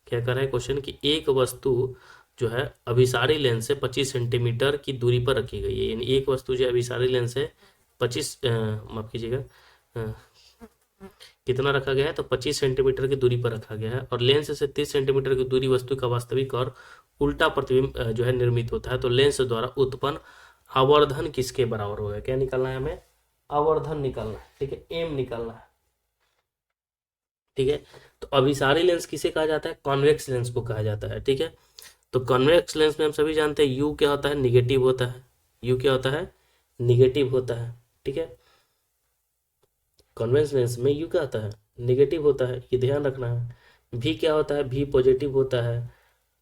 क्या कर रहा है क्वेश्चन कि एक वस्तु जो है अभिसारी लेंस से 25 सेंटीमीटर की दूरी पर रखी गई है, यानी एक वस्तु जो है अभिसारी लेंस से 25 माफ कीजिएगा, कितना रखा गया है, तो 25 सेंटीमीटर की दूरी पर रखा गया है और लेंस से 30 सेंटीमीटर की दूरी वस्तु का वास्तविक और उल्टा प्रतिबिंब जो है निर्मित होता है। तो लेंस द्वारा उत्पन्न आवर्धन किसके बराबर होगा, क्या निकालना है हमें, आवर्धन निकालना है, ठीक है, एम निकालना है, ठीक है। तो अभिसारी लेंस किसे कहा जाता है, कॉन्वेक्स लेंस को कहा जाता है, ठीक है। तो कॉन्वेक्स लेंस में हम सभी जानते हैं यू क्या होता है, निगेटिव होता है, यू क्या होता है, निगेटिव होता है, ठीक है। कॉन्वेक्स लेंस में यू क्या होता है, निगेटिव होता है, ये ध्यान रखना है। भी क्या होता है, भी पॉजिटिव होता है,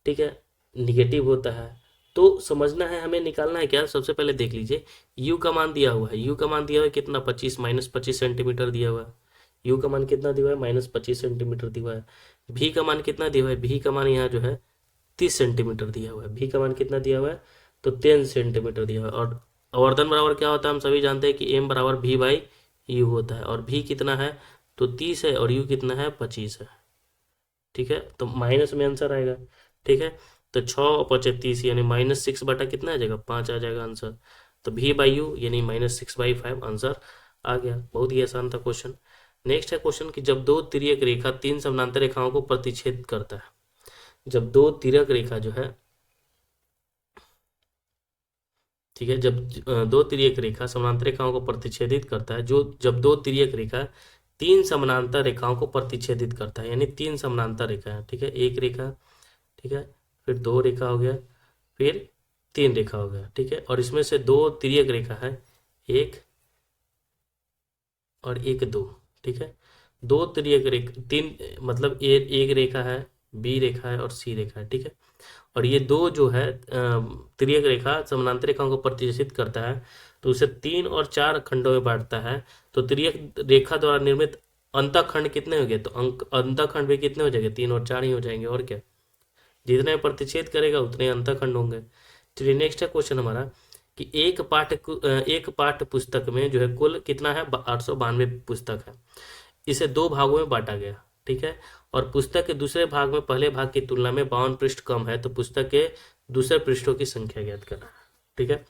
ठीक है, निगेटिव होता है। तो समझना है हमें, निकालना है क्या, सबसे पहले देख लीजिए यू का मान दिया हुआ है, यू का मान दिया हुआ है कितना 25 -25 सेंटीमीटर दिया हुआ है, यू का मान कितना दिया हुआ है -25 सेंटीमीटर दिया हुआ है। भी का मान कितना दिया हुआ है, भी का मान यहाँ जो है 30 सेंटीमीटर दिया हुआ है, भी का मान कितना दिया हुआ है, तो 10 सेंटीमीटर दिया हुआ है। और आवर्धन बराबर क्या होता है, हम सभी जानते हैं कि एम बराबर भी बाई यू होता है और भी कितना है, तो 30 है और यू कितना है 25 है, ठीक है। तो माइनस में आंसर आएगा, ठीक है। तो 6 और 25 यानी -6 बटा कितना आ जाएगा 5 आ जाएगा आंसर। तो भी बाई यू यानी -6/5 आंसर आ गया। बहुत ही आसान था क्वेश्चन। नेक्स्ट है क्वेश्चन कि जब दो तिर्यक रेखा 3 समानांतर रेखाओं को प्रतिच्छेद करता है, जब दो तिर्यक रेखा जो है, ठीक है, जब दो तिर्यक रेखा समानांतर रेखाओं को प्रतिच्छेदित करता है, जो जब दो तिर्यक रेखा 3 समानांतर रेखाओं को प्रतिच्छेदित करता है, यानी 3 समानांतर रेखा है, ठीक है, एक रेखा, ठीक है, फिर 2 रेखा हो गया, फिर 3 रेखा हो गया, ठीक है। और इसमें से 2 तिर्यक रेखा है, एक और एक 2, ठीक है। 2 तिर्यक रेखा, 3 मतलब एक रेखा है, बी रेखा है और सी रेखा है, ठीक है। और ये 2 जो है तिर्यक रेखा समानांतर रेखाओं को प्रतिच्छेदित करता है, तो उसे 3 और 4 खंडों में बांटता है। तो तिर्यक रेखा द्वारा निर्मित अंतःखंड कितने हो गए, तो अंतःखंड भी कितने हो जाएंगे, 3 और 4 ही हो जाएंगे, और क्या, जितने प्रतिच्छेद करेगा उतने अंतःखंड होंगे। चलिए नेक्स्ट है क्वेश्चन हमारा कि एक पाठ्य पुस्तक में जो है कुल कितना है, 892 पुस्तक है। इसे 2 भागों में बांटा गया, ठीक है। और पुस्तक के दूसरे भाग में पहले भाग की तुलना में 52 पृष्ठ कम है, तो पुस्तक के दूसरे पृष्ठों की संख्या ज्ञात करना है, ठीक है।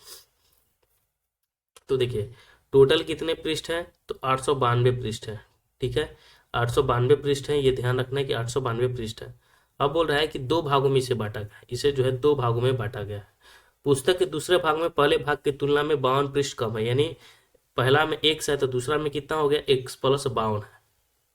तो देखिए टोटल कितने पृष्ठ है, तो 892 पृष्ठ है, ठीक है, 892 पृष्ठ है, ये ध्यान रखना है कि 892 पृष्ठ है। अब बोल रहा है कि 2 भागों में इसे बांटा गया, इसे जो है 2 भागों में बांटा गया है। पुस्तक के दूसरे भाग में पहले भाग की तुलना में 52 पृष्ठ कम है, यानी पहला में 1 है तो दूसरा में कितना हो गया, 1+52 है,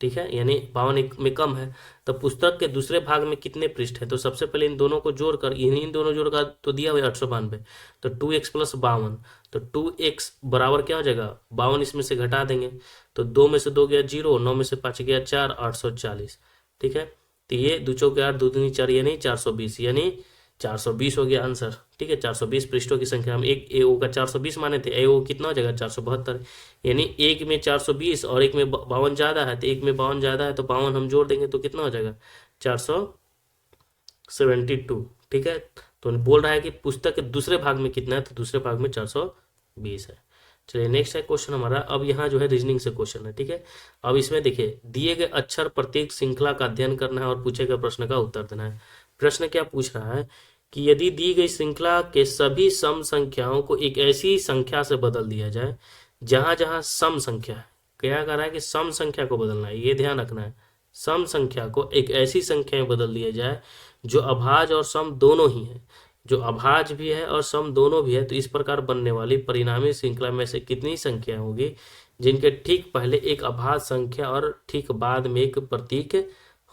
ठीक है, यानी 52 एक में कम है। तो पुस्तक के दूसरे भाग में कितने पृष्ठ है, तो सबसे पहले इन दोनों को जोड़कर, इन दोनों जोड़कर तो दिया हुआ 892, तो 2x+52, तो 2x बराबर क्या हो जाएगा, 52 इसमें से घटा देंगे, तो 2 में से 2 गया 0, 9 में से 5 गया 4, 840, ठीक है। तो ये 2 चौके 8, 2 दूनी 4, यानी 420, यानी 420 हो गया आंसर, ठीक है। 420 पृष्ठों की संख्या, हम एक एओ का 420 माने थे, एओ कितना हो जाएगा 472, यानी एक में 420 और एक में 52 ज्यादा है, तो एक में 52 ज्यादा है तो 52 हम जोड़ देंगे तो कितना हो जाएगा 472, ठीक है। तो बोल रहा है कि पुस्तक के दूसरे भाग में कितना है, तो दूसरे भाग में 420 है। चलिए नेक्स्ट है क्वेश्चन हमारा, अब यहाँ जो है रीजनिंग से क्वेश्चन है, ठीक है। अब इसमें देखिए, दिए गए अक्षर प्रत्येक श्रृंखला का अध्ययन करना है और पूछे गए प्रश्न का उत्तर देना है। प्रश्न क्या पूछ रहा है कि यदि दी गई श्रृंखला के सभी सम संख्याओं को एक ऐसी संख्या से बदल दिया जाए जहां जहां सम संख्या है, क्या कर रहा है कि सम संख्या को बदलना है, ये ध्यान रखना है, सम संख्या को एक ऐसी संख्या में बदल दिया जाए जो अभाज्य और सम दोनों ही है, जो अभाज्य भी है और सम दोनों भी है, तो इस प्रकार बनने वाली परिणामी श्रृंखला में से कितनी संख्या होगी जिनके ठीक पहले एक अभाज्य संख्या और ठीक बाद में एक प्रतीक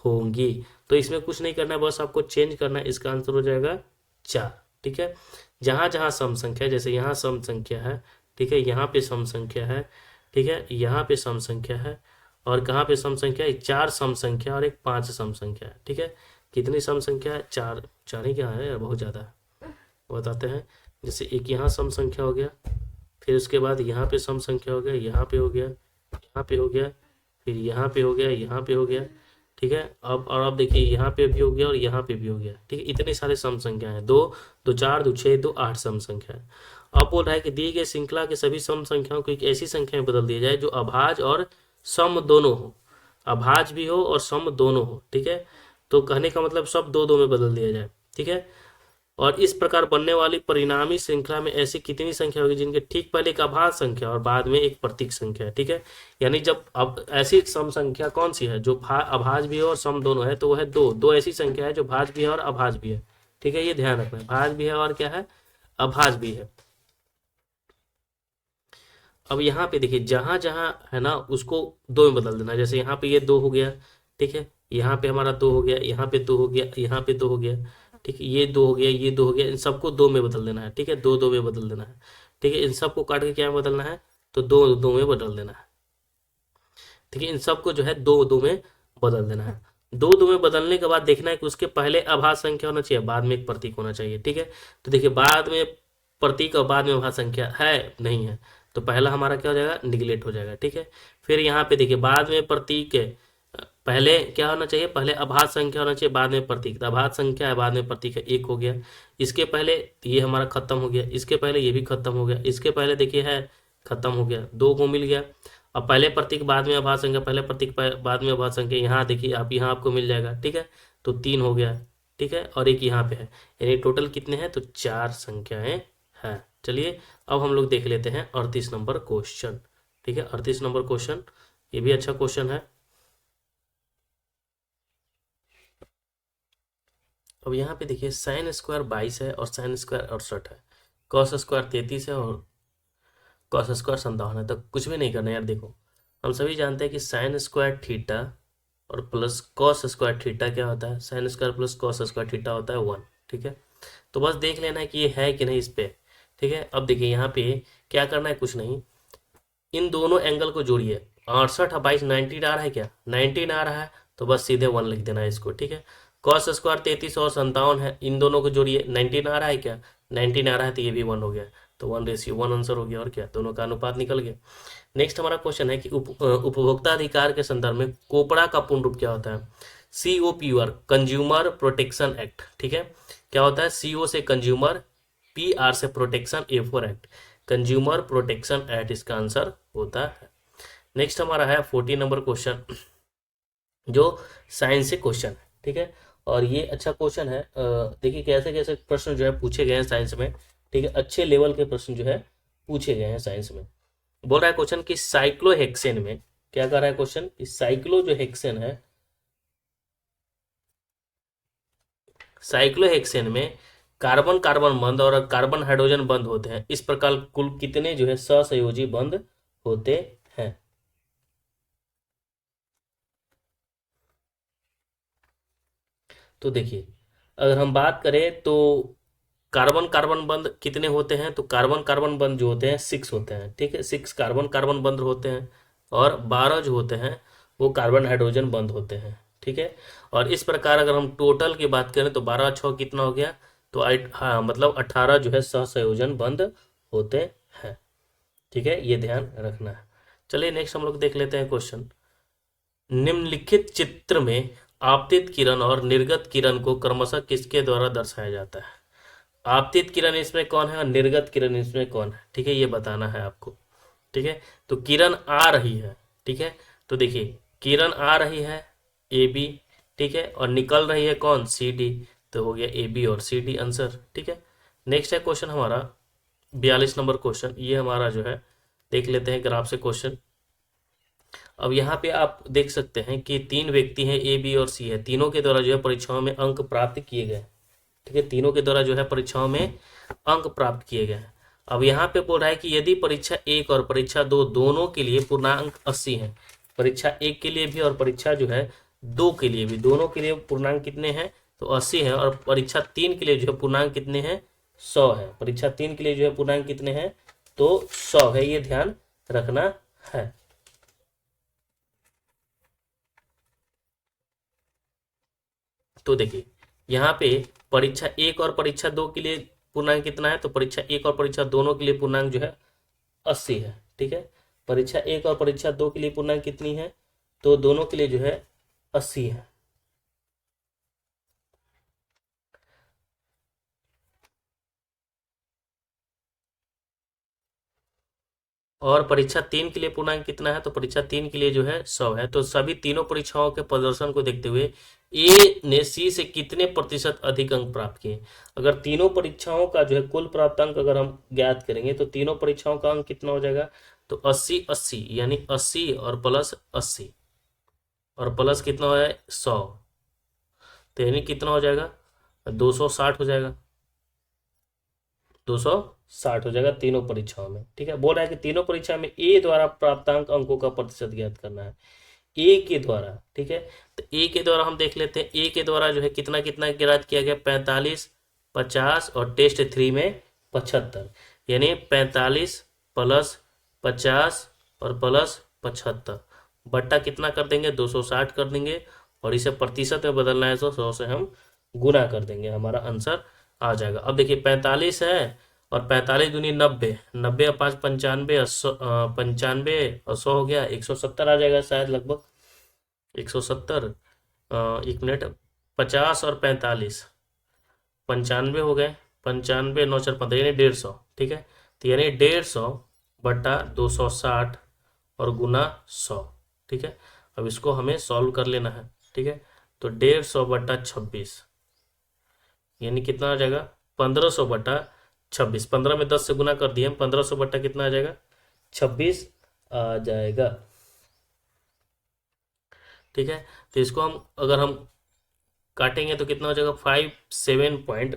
होंगी। तो इसमें कुछ नहीं करना है, बस आपको चेंज करना है, इसका आंसर हो जाएगा 4, ठीक है। जहां जहां सम संख्या, जैसे यहाँ सम संख्या है, ठीक है, यहाँ पे सम संख्या है, ठीक है, यहाँ पे सम संख्या है, और कहाँ पे सम संख्या है, 4 सम संख्या और एक 5 सम संख्या है, ठीक है। कितनी सम संख्या है, 4, 4 ही क्या है, बहुत ज़्यादा है, बताते हैं। जैसे एक यहाँ सम संख्या हो गया, फिर उसके बाद यहाँ पे सम संख्या हो गया, यहाँ पे हो गया, यहाँ पे हो गया, फिर यहाँ पे हो गया, यहाँ पे हो गया, ठीक है। अब देखिए यहाँ पे भी हो गया और यहाँ पे भी हो गया, ठीक है। इतने सारे सम संख्या है, 2 2 4 2 6 2 8 सम संख्या है। अब बोल रहा है कि दिए गए श्रृंखला के सभी सम संख्याओं को एक ऐसी संख्या में बदल दिया जाए जो अभाज्य और सम दोनों हो, अभाज्य भी हो और सम दोनों हो, ठीक है। तो कहने का मतलब सब 2 2 में बदल दिया जाए, ठीक है। और इस प्रकार बनने वाली परिणामी श्रृंखला में ऐसी कितनी संख्या होगी जिनके ठीक पहले एक अभाज्य संख्या और बाद में एक प्रतीक संख्या है, ठीक है। यानी जब अब ऐसी सम संख्या कौन सी है जो अभाज्य भी है और सम दोनों है, तो वह है 2 2 ऐसी संख्या है जो भाज्य भी है और अभाज्य भी है, ठीक है। ये ध्यान रखना है, भाज्य भी है और क्या है, अभाज्य भी है। अब यहाँ पे देखिए, जहां जहां है ना उसको 2 में बदल देना, जैसे यहाँ पे ये 2 हो गया, ठीक है, यहाँ पे हमारा 2 हो गया, यहाँ पे 2 हो गया, यहाँ पे 2 हो गया, ठीक है, ये 2 हो गया, ये 2 हो गया, इन सबको 2 में बदल देना है, ठीक है, 2 2 में बदल देना है, ठीक है। इन सबको काट के क्या में बदलना है, तो 2 2 में बदल देना है, ठीक है। इन सबको जो है 2 2 में बदल देना है। 2 2 में बदलने के बाद देखना है कि उसके पहले अभाज्य संख्या होना चाहिए, बाद में एक प्रतीक होना चाहिए, ठीक है। तो देखिए, बाद में प्रतीक और बाद में अभाज्य संख्या है नहीं है, तो पहला हमारा क्या हो जाएगा, निगलेक्ट हो जाएगा, ठीक है। फिर यहाँ पे देखिए, बाद में प्रतीक है, पहले क्या होना चाहिए, पहले अभाज्य संख्या होना चाहिए, बाद में प्रतीक, तो अभाज्य संख्या है, बाद में प्रतीक है, 1 हो गया, इसके पहले ये हमारा खत्म हो गया, इसके पहले ये भी खत्म हो गया, इसके पहले देखिए है खत्म हो गया, 2 को मिल गया। अब पहले प्रतीक बाद में अभाज्य संख्या, पहले प्रतीक बाद में अभाज्य संख्या, यहाँ देखिए आप, यहाँ आपको मिल जाएगा, ठीक है। तो 3 हो गया, ठीक है, और एक यहाँ पे है, यानी टोटल कितने हैं, तो 4 संख्याएं हैं। चलिए अब हम लोग देख लेते हैं 38 नंबर क्वेश्चन, ठीक है। 38 नंबर क्वेश्चन, ये भी अच्छा क्वेश्चन है। अब यहाँ पे देखिए, साइन स्क्वायर 22 है और साइन स्क्वायर 68 है, कॉस स्क्वायर 33 है और कॉस स्क्वायर 57 है। तो कुछ भी नहीं करना यार, देखो हम सभी जानते हैं कि साइन स्क्वायर थीटा और प्लस कॉस स्क्वायर थीटा क्या होता है, sine square plus cos square theta होता है 1, ठीक है। तो बस देख लेना है कि ये है कि नहीं इस पे, ठीक है। अब देखिए यहाँ पे क्या करना है, कुछ नहीं, इन दोनों एंगल को जोड़िए, 68 और 22 19 आ रहा है क्या, 19 आ रहा है, तो बस सीधे 1 लिख देना है इसको, ठीक है। कॉस स्क्वायर 33 और 57 है, इन दोनों को जोड़िए, 19 आ रहा है क्या, 19 आ रहा है, तो ये भी 1 हो गया, तो 1:1 आंसर हो गया, और क्या, दोनों का अनुपात निकल गया। नेक्स्ट हमारा क्वेश्चन है कि उपभोक्ता अधिकार के संदर्भ में कोपड़ा का पूर्ण रूप क्या होता है, COPUR, कंज्यूमर प्रोटेक्शन एक्ट, ठीक है। क्या होता है, CO से कंज्यूमर, PR से protection, A4 act, consumer protection act इसका आंसर होता है। नेक्स्ट हमारा है 14 नंबर क्वेश्चन, जो साइंस से क्वेश्चन है, ठीक है। और ये अच्छा क्वेश्चन है, देखिए कैसे कैसे प्रश्न जो है पूछे गए हैं साइंस में, ठीक है, अच्छे लेवल के प्रश्न जो है पूछे गए हैं साइंस में। बोल रहा है क्वेश्चन कि साइक्लोहेक्सेन में, क्या कर रहा है क्वेश्चन कि साइक्लो जो हेक्सेन है, साइक्लोहेक्सेन में कार्बन कार्बन बंद और कार्बन हाइड्रोजन बंद होते हैं। इस प्रकार कुल कितने जो है सहसंयोजी बंद होते हैं? तो देखिए, अगर हम बात करें तो कार्बन कार्बन बंद कितने होते हैं, तो कार्बन कार्बन बंद जो होते हैं 6 होते हैं। ठीक है, 6 कार्बन कार्बन बंद होते हैं और 12 जो होते हैं वो कार्बन हाइड्रोजन बंद होते हैं। ठीक है, और इस प्रकार अगर हम टोटल की बात करें तो 12 6 कितना हो गया, तो हाँ मतलब 18 जो है सहसंयोजन बंद होते हैं। ठीक है, ये ध्यान रखना है। चलिए नेक्स्ट हम लोग देख लेते हैं क्वेश्चन। निम्नलिखित चित्र में आपतित किरण और निर्गत किरण को क्रमशः किसके द्वारा दर्शाया जाता है? आपतित किरण इसमें कौन है और निर्गत किरण इसमें कौन है? ठीक है, ये बताना है आपको। ठीक है, तो किरण आ रही है। ठीक है, तो देखिए किरण आ रही है ए बी, ठीक है, और निकल रही है कौन, सी डी। तो हो गया ए बी और सी डी आंसर। ठीक है, नेक्स्ट है क्वेश्चन हमारा 42 नंबर क्वेश्चन। ये हमारा जो है देख लेते हैं ग्राफ से क्वेश्चन। अब यहाँ पे आप देख सकते हैं कि 3 व्यक्ति हैं, ए बी और सी है। तीनों के द्वारा जो है परीक्षाओं में अंक प्राप्त किए गए। ठीक है, तीनों के द्वारा जो है परीक्षाओं में अंक प्राप्त किए गए हैं। अब यहाँ पे बोल रहा है कि यदि परीक्षा 1 और परीक्षा 2 दोनों के लिए पूर्णांक 80 है, परीक्षा 1 के लिए भी और परीक्षा जो है 2 के लिए भी, दोनों के लिए पूर्णांक कितने हैं, तो 80 है। और परीक्षा 3 के लिए जो है पूर्णांक कितने हैं, 100 है। परीक्षा 3 के लिए जो है पूर्णांक कितने हैं, तो 100 है। ये ध्यान रखना है। तो देखिए यहाँ पे परीक्षा 1 और परीक्षा 2 के लिए पूर्णांक कितना है, तो परीक्षा 1 और परीक्षा दोनों के लिए पूर्णांक जो है 80 है। ठीक है, परीक्षा 1 और परीक्षा 2 के लिए पूर्णांक कितनी है, तो दोनों के लिए जो है 80 है। और परीक्षा 3 के लिए पूर्णांक कितना है, तो परीक्षा 3 के लिए जो है 100 है। तो सभी तीनों परीक्षाओं के प्रदर्शन को देखते हुए ए ने सी से कितने प्रतिशत अधिक अंक प्राप्त किए? अगर तीनों परीक्षाओं का जो है कुल प्राप्त अंक अगर हम ज्ञात करेंगे तो तीनों परीक्षाओं का अंक कितना हो जाएगा, तो 80 80 यानी 80 और प्लस 80 और प्लस कितना हो जाए 100, तो यानी कितना हो जाएगा, 260 हो जाएगा। 260 हो जाएगा तीनों परीक्षाओं में। ठीक है, बोल रहा है कि तीनों परीक्षा में ए द्वारा प्राप्तांक अंकों का प्रतिशत ज्ञात करना है, ए के द्वारा। ठीक है, तो ए के द्वारा हम देख लेते हैं। ए के द्वारा जो है कितना कितना ज्ञात किया गया, 45 50 और टेस्ट 3 में 75, यानी 45 प्लस 50 और प्लस 75 बट्टा कितना कर देंगे, 260 कर देंगे। और इसे प्रतिशत में बदलना है तो 100 से हम गुना कर देंगे, हमारा आंसर आ जाएगा। अब देखिए 45 है और 45 दूनी 90, 90 और 5 95 और 95 और 100 हो गया 170 आ जाएगा शायद, लगभग 170। एक मिनट, 50 और 45 95 हो गए, 95 9 4 15 यानी 150। ठीक है, तो यानी 150 बटा 260 और गुना 100। ठीक है, अब इसको हमें सॉल्व कर लेना है। ठीक है, तो 150 बटा 26 यानी कितना आ जाएगा, 1500 बटा 26। 15 में 10 से गुना कर दिए हम, 1500 बटा कितना आ जाएगा, 26 आ जाएगा। ठीक है, तो इसको हम अगर हम काटेंगे तो कितना हो जाएगा, 57.69%,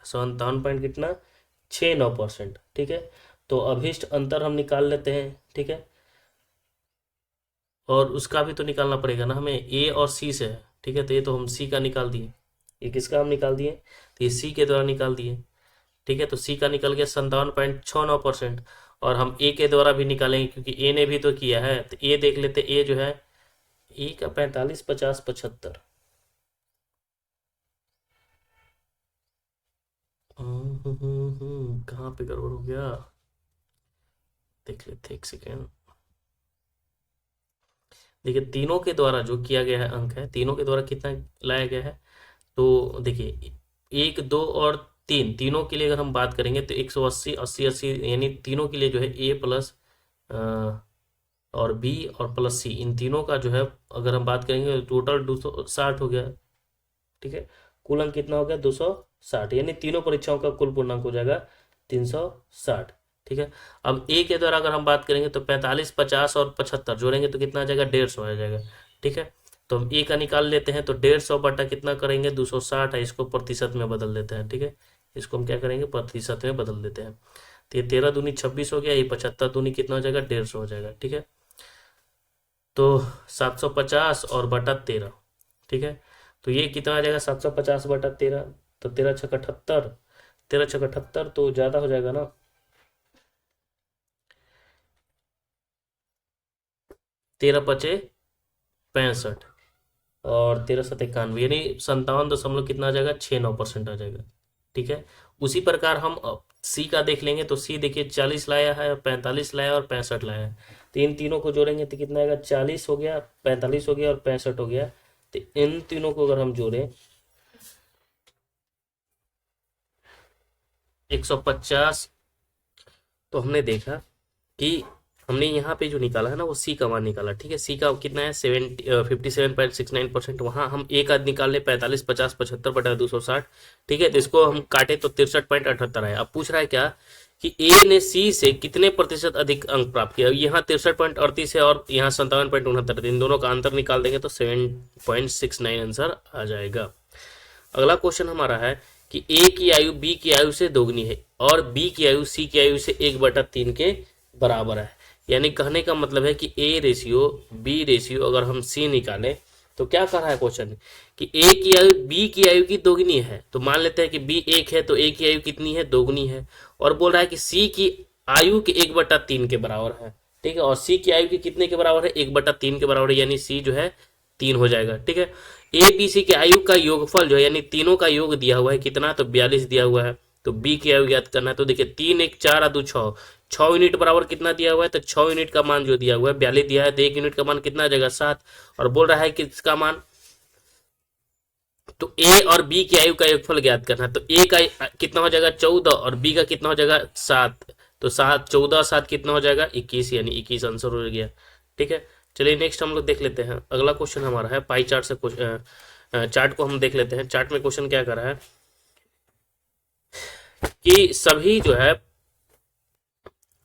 57 पॉइंट कितना, 69%। ठीक है, तो अभिष्ट अंतर हम निकाल लेते हैं। ठीक है, और उसका भी तो निकालना पड़ेगा ना हमें, ए और सी से है। ठीक है, तो ये तो हम सी का निकाल दिए, ये किसका हम निकाल दिए, तो ये सी के द्वारा निकाल दिए। ठीक है, तो सी का निकल गया 57.69%। और हम ए के द्वारा भी निकालेंगे क्योंकि ए ने भी तो किया है। तो ए देख लेते, ए जो है ए का 45 50 75, कहाँ पे गड़बड़ हो गया, देख लेते एक सेकेंड। देखिए तीनों के द्वारा जो किया गया है अंक है, तीनों के द्वारा कितना लाया गया है, तो देखिए 1 2 और 3 तीनों के लिए अगर हम बात करेंगे तो 180 80 80 यानी तीनों के लिए जो है ए प्लस और बी और प्लस सी, इन तीनों का जो है अगर हम बात करेंगे तो टोटल 260 हो गया। ठीक है, कुल अंक कितना हो गया, 260, यानी तीनों परीक्षाओं का कुल पूर्णांक हो जाएगा 360। ठीक है, अब ए के द्वारा अगर हम बात करेंगे तो 45 50 और 75 जोड़ेंगे तो कितना आ जाएगा, 150 आ जाएगा। ठीक है, तो हम ए का निकाल लेते हैं, तो 150 बटा कितना करेंगे 260 है, इसको प्रतिशत में बदल देते हैं। ठीक है, इसको हम क्या करेंगे प्रतिशत में बदल देते हैं। तो ये 13 दूनी 26 हो गया, ये 75 दूनी कितना हो जाएगा 150 हो जाएगा। ठीक है, तो 750 और बटा 13। ठीक है, तो ये कितना आ जाएगा 750 बटा 13, तो 13 छक 78, 13 छक 78 तो ज़्यादा हो जाएगा ना, 13 पचे 65 और 13 सत 91 यानी 57 दशमलव कितना आ जाएगा 69% आ जाएगा। ठीक है, उसी प्रकार हम सी का देख लेंगे, तो सी देखिए 40 लाया है, 45 लाया और 65 लाया है। तो इन तीनों को जोड़ेंगे तो कितना आएगा 40 हो गया, 45 हो गया और 65 हो गया। तो इन तीनों को अगर हम जोड़ें 150, तो हमने देखा कि हमने यहाँ पे जो निकाला है ना वो सी का मान निकाला। ठीक है, सी का कितना है 57.69%। वहाँ हम एक आध निकाल ले 45 50 75 बटा 260। ठीक है, तो इसको हम काटे तो 63.78 आया। अब पूछ रहा है क्या कि ए ने सी से कितने प्रतिशत अधिक अंक प्राप्त किया। यहाँ 63.38 है और यहाँ 57.69, इन दोनों का अंतर निकाल देंगे तो 7.69 आंसर आ जाएगा। अगला क्वेश्चन हमारा है कि ए की आयु बी की आयु से दोगुनी है और बी की आयु सी की आयु से 1/3 के बराबर है। यानी कहने का मतलब है कि ए रेशियो बी रेशियो अगर हम सी निकालें तो क्या कर रहा है क्वेश्चन कि ए की आयु बी की आयु की दोगुनी है, तो मान लेते हैं कि बी 1 है तो ए की आयु कितनी है दोगुनी है, और बोल रहा है कि सी की आयु के 1/3 के बराबर है। ठीक है, और सी की आयु की कितने के बराबर है 1/3 के बराबर है, यानी सी जो है 3 हो जाएगा। ठीक है, ए बी सी के आयु का योगफल जो है यानी तीनों का योग दिया हुआ है कितना, तो 42 दिया हुआ है। तो बी की आयु ज्ञात करना है, तो देखिए 3 1 4 और 2 6, 6 यूनिट बराबर कितना दिया हुआ है, तो 6 यूनिट का मान जो दिया हुआ है 42 दिया है, तो 1 यूनिट का मान कितना आ जाएगा 7। और बोल रहा है कि इसका मान, तो ए और बी की आयु का योगफल ज्ञात करना है, तो ए का कितना हो जाएगा 14 और बी का कितना हो जाएगा 7, तो 7 14 7 कितना हो जाएगा 21, यानी 21 आंसर हो गया। ठीक है, चलिए नेक्स्ट हम लोग देख लेते हैं। अगला क्वेश्चन हमारा है पाई चार्ट से चार्ट को हम देख लेते हैं। चार्ट में क्वेश्चन क्या कर रहा है कि सभी जो है,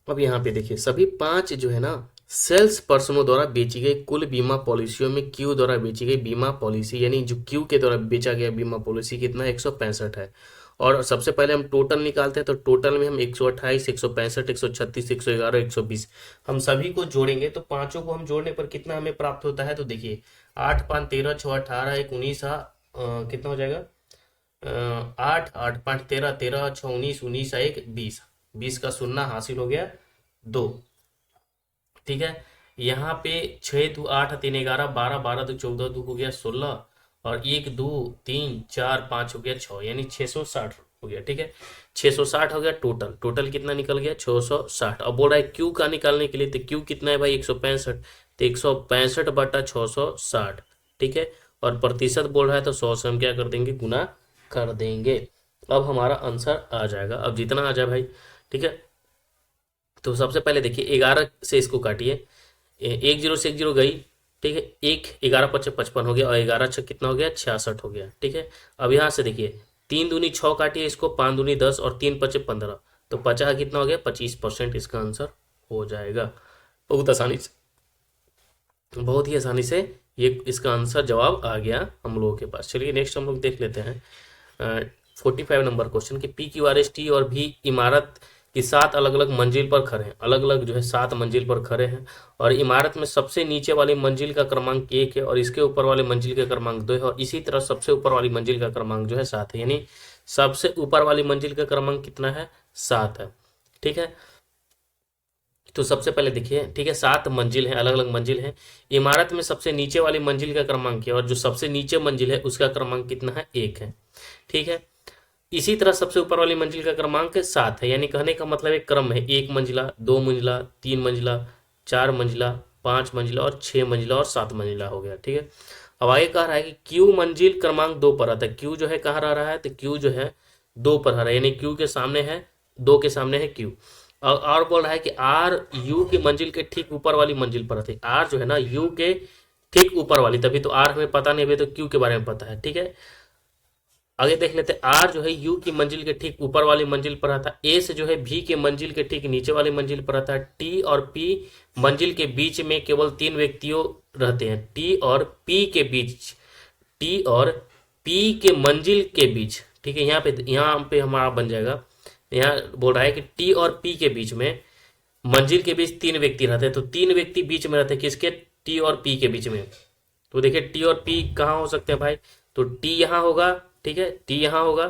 अब यहाँ पे देखिए सभी 5 जो है ना सेल्स पर्सनों द्वारा बेची गई कुल बीमा पॉलिसियों में क्यू द्वारा बेची गई बीमा पॉलिसी यानी जो क्यू के द्वारा बेचा गया बीमा पॉलिसी कितना 165 है। और सबसे पहले हम टोटल निकालते हैं, तो टोटल में हम 128 165 136 111 120 हम सभी को जोड़ेंगे, तो पांचों को हम जोड़ने पर कितना हमें प्राप्त होता है, तो देखिए 8 5 13 6 18 1 19 कितना हो जाएगा 8 8 5 13 13 6 19 19 1 20 20 का शून्य हासिल हो गया 2। ठीक है, यहाँ पे 6 2 8 3 11 12 12 2 14 2 हो गया 16 और 1 2 3 4 5 हो गया 6, यानी 660 हो गया। ठीक है, 660 हो गया टोटल, टोटल कितना निकल गया 660। अब बोल रहा है क्यू का निकालने के लिए, तो क्यू कितना है भाई 165, तो 165 बटा 660। ठीक है, और प्रतिशत बोल रहा है तो 100 से हम क्या कर देंगे गुना कर देंगे। अब हमारा आंसर आ जाएगा, अब जितना आ जाए भाई। ठीक है, तो सबसे पहले देखिए 11 से इसको काटिए, 1 0 से 1 0 गई। ठीक है, 1 11 5 55 हो गया और 11 6 कितना हो गया 66 हो गया। ठीक है, अब यहाँ से देखिए 3 दूनी 6 काटिए इसको, 5 दूनी 10 और 3 5 15, तो 50 कितना हो गया 25% इसका आंसर हो जाएगा। बहुत आसानी से, बहुत ही आसानी से ये इसका आंसर जवाब आ गया हम लोगों के पास। चलिए नेक्स्ट हम लोग देख लेते हैं 45 नंबर क्वेश्चन कि P Q R S T और भी इमारत की 7 अलग अलग मंजिल पर खड़े हैं, अलग अलग जो है 7 मंजिल पर खड़े हैं, और इमारत में सबसे नीचे वाली मंजिल का क्रमांक 1 है और इसके ऊपर वाले मंजिल का क्रमांक 2 है, और इसी तरह सबसे ऊपर वाली मंजिल का क्रमांक जो है 7 है, यानी सबसे ऊपर वाली मंजिल का क्रमांक कितना है 7 है। ठीक है, तो सबसे पहले देखिए, ठीक है 7 मंजिल है, अलग अलग मंजिल है। इमारत में सबसे नीचे वाली मंजिल का क्रमांक है और जो सबसे नीचे मंजिल है उसका क्रमांक कितना है 1 है। ठीक है, इसी तरह सबसे ऊपर वाली मंजिल का क्रमांक 7 है, यानी कहने का मतलब एक क्रम है 1 मंजिला 2 मंजिला 3 मंजिला 4 मंजिला 5 मंजिला और 6 मंजिला और 7 मंजिला हो गया। ठीक है, अब आगे कह रहा है कि क्यू मंजिल क्रमांक 2 पर आता है। क्यू जो है कहाँ रह रहा है, तो क्यू जो है 2 पर आ रहा है, यानी क्यू के सामने है 2 के सामने है क्यू। और बोल रहा है कि आर यू की मंजिल के ठीक ऊपर वाली मंजिल पर आती है। आर जो है ना यू के ठीक ऊपर वाली, तभी तो आर हमें पता नहीं, अभी तो क्यू के बारे में पता है। ठीक है, आगे देख लेते हैं, आर जो है यू की मंजिल के ठीक ऊपर वाली मंजिल पर आता है, ए से जो है भी के मंजिल के ठीक नीचे वाली मंजिल पर आता है, टी और पी मंजिल के बीच में केवल 3 व्यक्तियों रहते हैं, टी और पी के बीच, टी और पी के मंजिल के बीच, ठीक है, यहाँ पे हमारा बन जाएगा, यहाँ बोल रहा है कि टी और पी के बीच में मंजिल के बीच 3 व्यक्ति रहते हैं, तो 3 व्यक्ति बीच में रहते हैं किसके, टी और पी के बीच में। तो देखिए टी और पी कहाँ हो सकते हैं भाई, तो टी यहाँ होगा, ठीक है, टी यहाँ होगा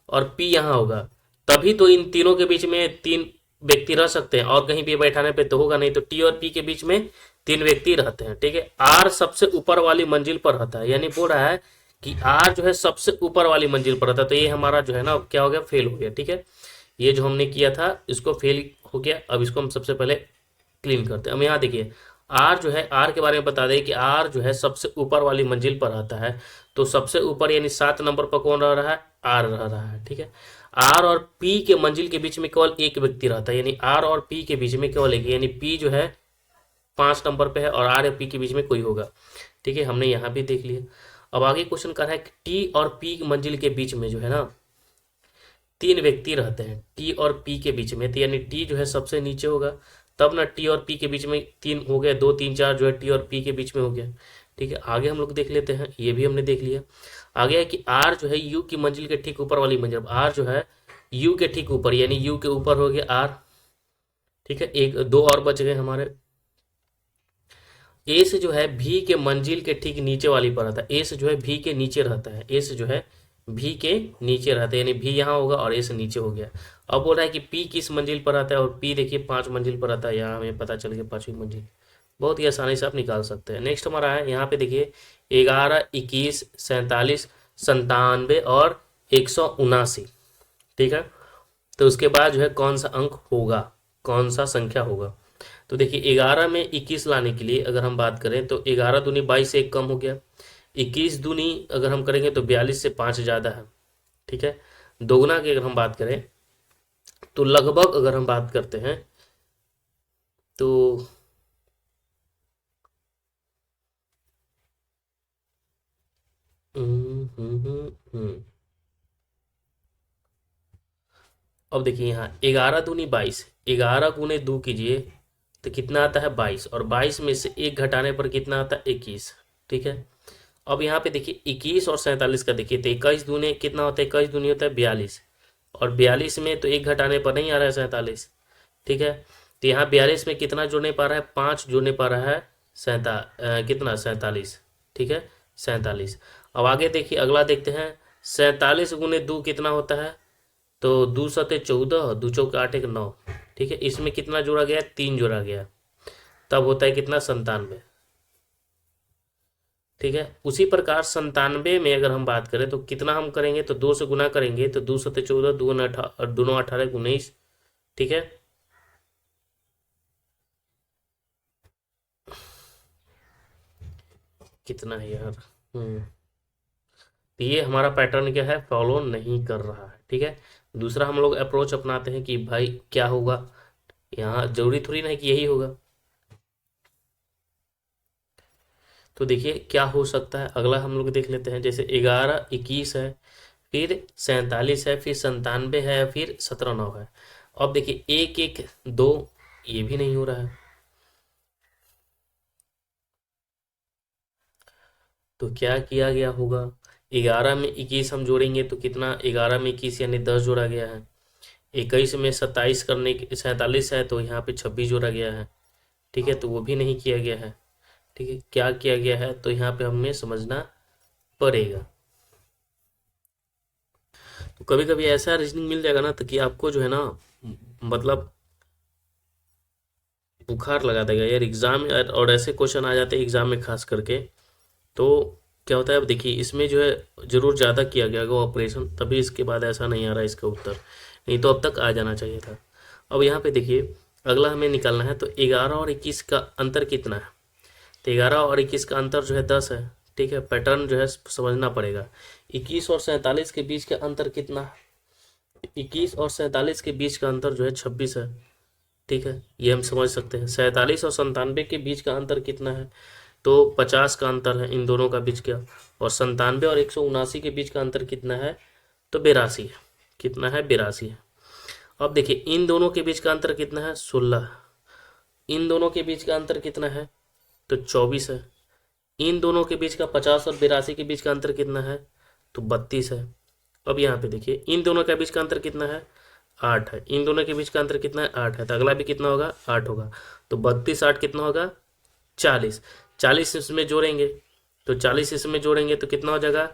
और पी यहाँ होगा, तभी तो इन तीनों के बीच में 3 व्यक्ति रह सकते हैं, और कहीं भी बैठाने पे तो होगा नहीं, तो टी और पी के बीच में 3 व्यक्ति रहते हैं, ठीक है। आर सबसे ऊपर वाली मंजिल पर रहता है, यानी बोल रहा है कि आर जो है सबसे ऊपर वाली मंजिल पर रहता है, तो ये हमारा जो है ना क्या हो गया, फेल हो गया, ठीक है। ये जो हमने किया था इसको फेल हो गया। अब इसको हम सबसे पहले क्लीन करते हैं। अब यहाँ देखिए आर जो है, आर के बारे में बता दें कि आर जो है सबसे ऊपर वाली मंजिल पर आता है, तो सबसे ऊपर यानी 7 नंबर पर कौन रह रहा है, आर रह रहा है, ठीक है। आर और पी के मंजिल के बीच में केवल एक व्यक्ति रहता है, यानी आर और पी के बीच में केवल एक, यानी पी जो है 5 नंबर पे है और आर और पी के बीच में कोई होगा, ठीक है, हमने यहाँ भी देख लिया। अब आगे क्वेश्चन कर रहा है कि टी और पी मंजिल के बीच में जो है ना 3 व्यक्ति रहते हैं, टी और पी के बीच में, तो यानी टी जो है सबसे नीचे होगा, तब ना टी और पी के बीच में 3 हो गया, 2 3 4 जो है टी और पी के बीच में हो गया, ठीक है। आगे हम लोग देख लेते हैं, ये भी हमने देख लिया। आगे है कि आर जो है यू की मंजिल के ठीक ऊपर वाली मंजिल, आर जो है यू के ठीक ऊपर, यानी यू के ऊपर हो गया आर, ठीक है, एक 2 और बच गए हमारे। ए से जो है भी के मंजिल के ठीक नीचे वाली पर आता है, ए से जो है भी के नीचे रहता है, ए से जो है भी के नीचे रहता है, यानी भी यहाँ होगा और ए से नीचे हो गया। अब बोल रहा है कि पी किस मंजिल पर आता है, और पी देखिए 5 मंजिल पर आता है, यहाँ हमें पता चल गया 5वीं मंजिल, बहुत ही आसानी से आप निकाल सकते हैं। नेक्स्ट हमारा है यहाँ पे देखिए 11 21 47 97 और 179, ठीक है। तो उसके बाद जो है कौन सा अंक होगा, कौन सा संख्या होगा, तो देखिए 11 में 21 लाने के लिए अगर हम बात करें तो 11 दूनी 22 से 1 कम हो गया, 21 दूनी अगर हम करेंगे तो 42 से 5 ज़्यादा है, ठीक है। दोगुना की अगर हम बात करें तो लगभग अगर हम बात करते हैं तो अब देखिए यहाँ 11 दूनी 22, 11 गुने 2 कीजिए तो कितना आता है 22, और 22 में से 1 घटाने पर कितना आता है 21, ठीक है। अब यहाँ पे देखिए 21 और 47 का देखिए, तो 21 दूने कितना होता है, 21 दूनी होता है 42, और 42 में तो 1 घटाने पर नहीं आ रहा है 47, ठीक है। तो यहाँ 42 में कितना जोड़ने पा रहा है, 5 जोड़ने पा रहा है कितना 47, ठीक है 47। अब आगे देखिए अगला देखते हैं, 47 गुने 2 कितना होता है, तो 2 सते 14, 2 चौके 8 1 9, ठीक है। इसमें कितना जोड़ा गया, 3 जोड़ा गया, तब होता है कितना 97, ठीक है। उसी प्रकार 97 में अगर हम बात करें तो कितना हम करेंगे, तो 2 से गुना करेंगे, तो 2 सते 14, 2 दोनों 18 19, ठीक है। कितना है यार, तो ये हमारा पैटर्न क्या है, फॉलो नहीं कर रहा है, ठीक है। दूसरा हम लोग अप्रोच अपनाते हैं कि भाई क्या होगा, यहाँ जरूरी थोड़ी ना है कि यही होगा। तो देखिए क्या हो सकता है, अगला हम लोग देख लेते हैं, जैसे 11 21 है, फिर 47 है, फिर 97 है, फिर 17 9 है। अब देखिए 1 1 2, ये भी नहीं हो रहा है, तो क्या किया गया होगा, 11 में 21 हम जोड़ेंगे तो कितना, 11 में 21 यानी 10 जोड़ा गया है, 21 में 27 करने 47 है तो यहाँ पे 26 जोड़ा गया है, ठीक है, तो वो भी नहीं किया गया है, ठीक है। क्या किया गया है, तो यहाँ पे हमें समझना पड़ेगा। तो कभी कभी ऐसा रीजनिंग मिल जाएगा ना, तो कि आपको जो है ना मतलब बुखार लगा देगा यार एग्जाम, और ऐसे क्वेश्चन आ जाते हैं एग्जाम में खास करके, तो क्या होता है, अब देखिए इसमें जो है जरूर ज़्यादा किया गया होगा ऑपरेशन, तभी इसके बाद ऐसा नहीं आ रहा है इसका उत्तर, नहीं तो अब तक आ जाना चाहिए था। अब यहाँ पे देखिए अगला हमें निकालना है, तो 11 और 21 का अंतर कितना है, तो 11 और 21 का अंतर जो है 10 है, ठीक है। पैटर्न जो है समझना पड़ेगा, 21 और 47 के बीच का अंतर कितना है, 21 और 47 के बीच का अंतर जो है 26 है, ठीक है, ये हम समझ सकते हैं। 47 और 97 के बीच का अंतर कितना है, तो 50 का अंतर है इन दोनों का बीच का, और 97 और 179 के बीच का अंतर कितना है, तो 82 है। कितना है, 82 है। अब देखिए इन दोनों के बीच का अंतर कितना है, 16। इन दोनों के बीच का अंतर कितना है, तो 24 है। इन दोनों के बीच का 50 और 82 के बीच का अंतर कितना है, तो 32 है। अब यहाँ पे देखिए इन दोनों के बीच का अंतर कितना है, 8 है। इन दोनों के बीच का अंतर कितना है, 8 है। तो अगला भी कितना होगा, 8 होगा। तो 32 8 कितना होगा, 40। 40 इसमें जोड़ेंगे, तो 40 इसमें जोड़ेंगे तो कितना हो जाएगा,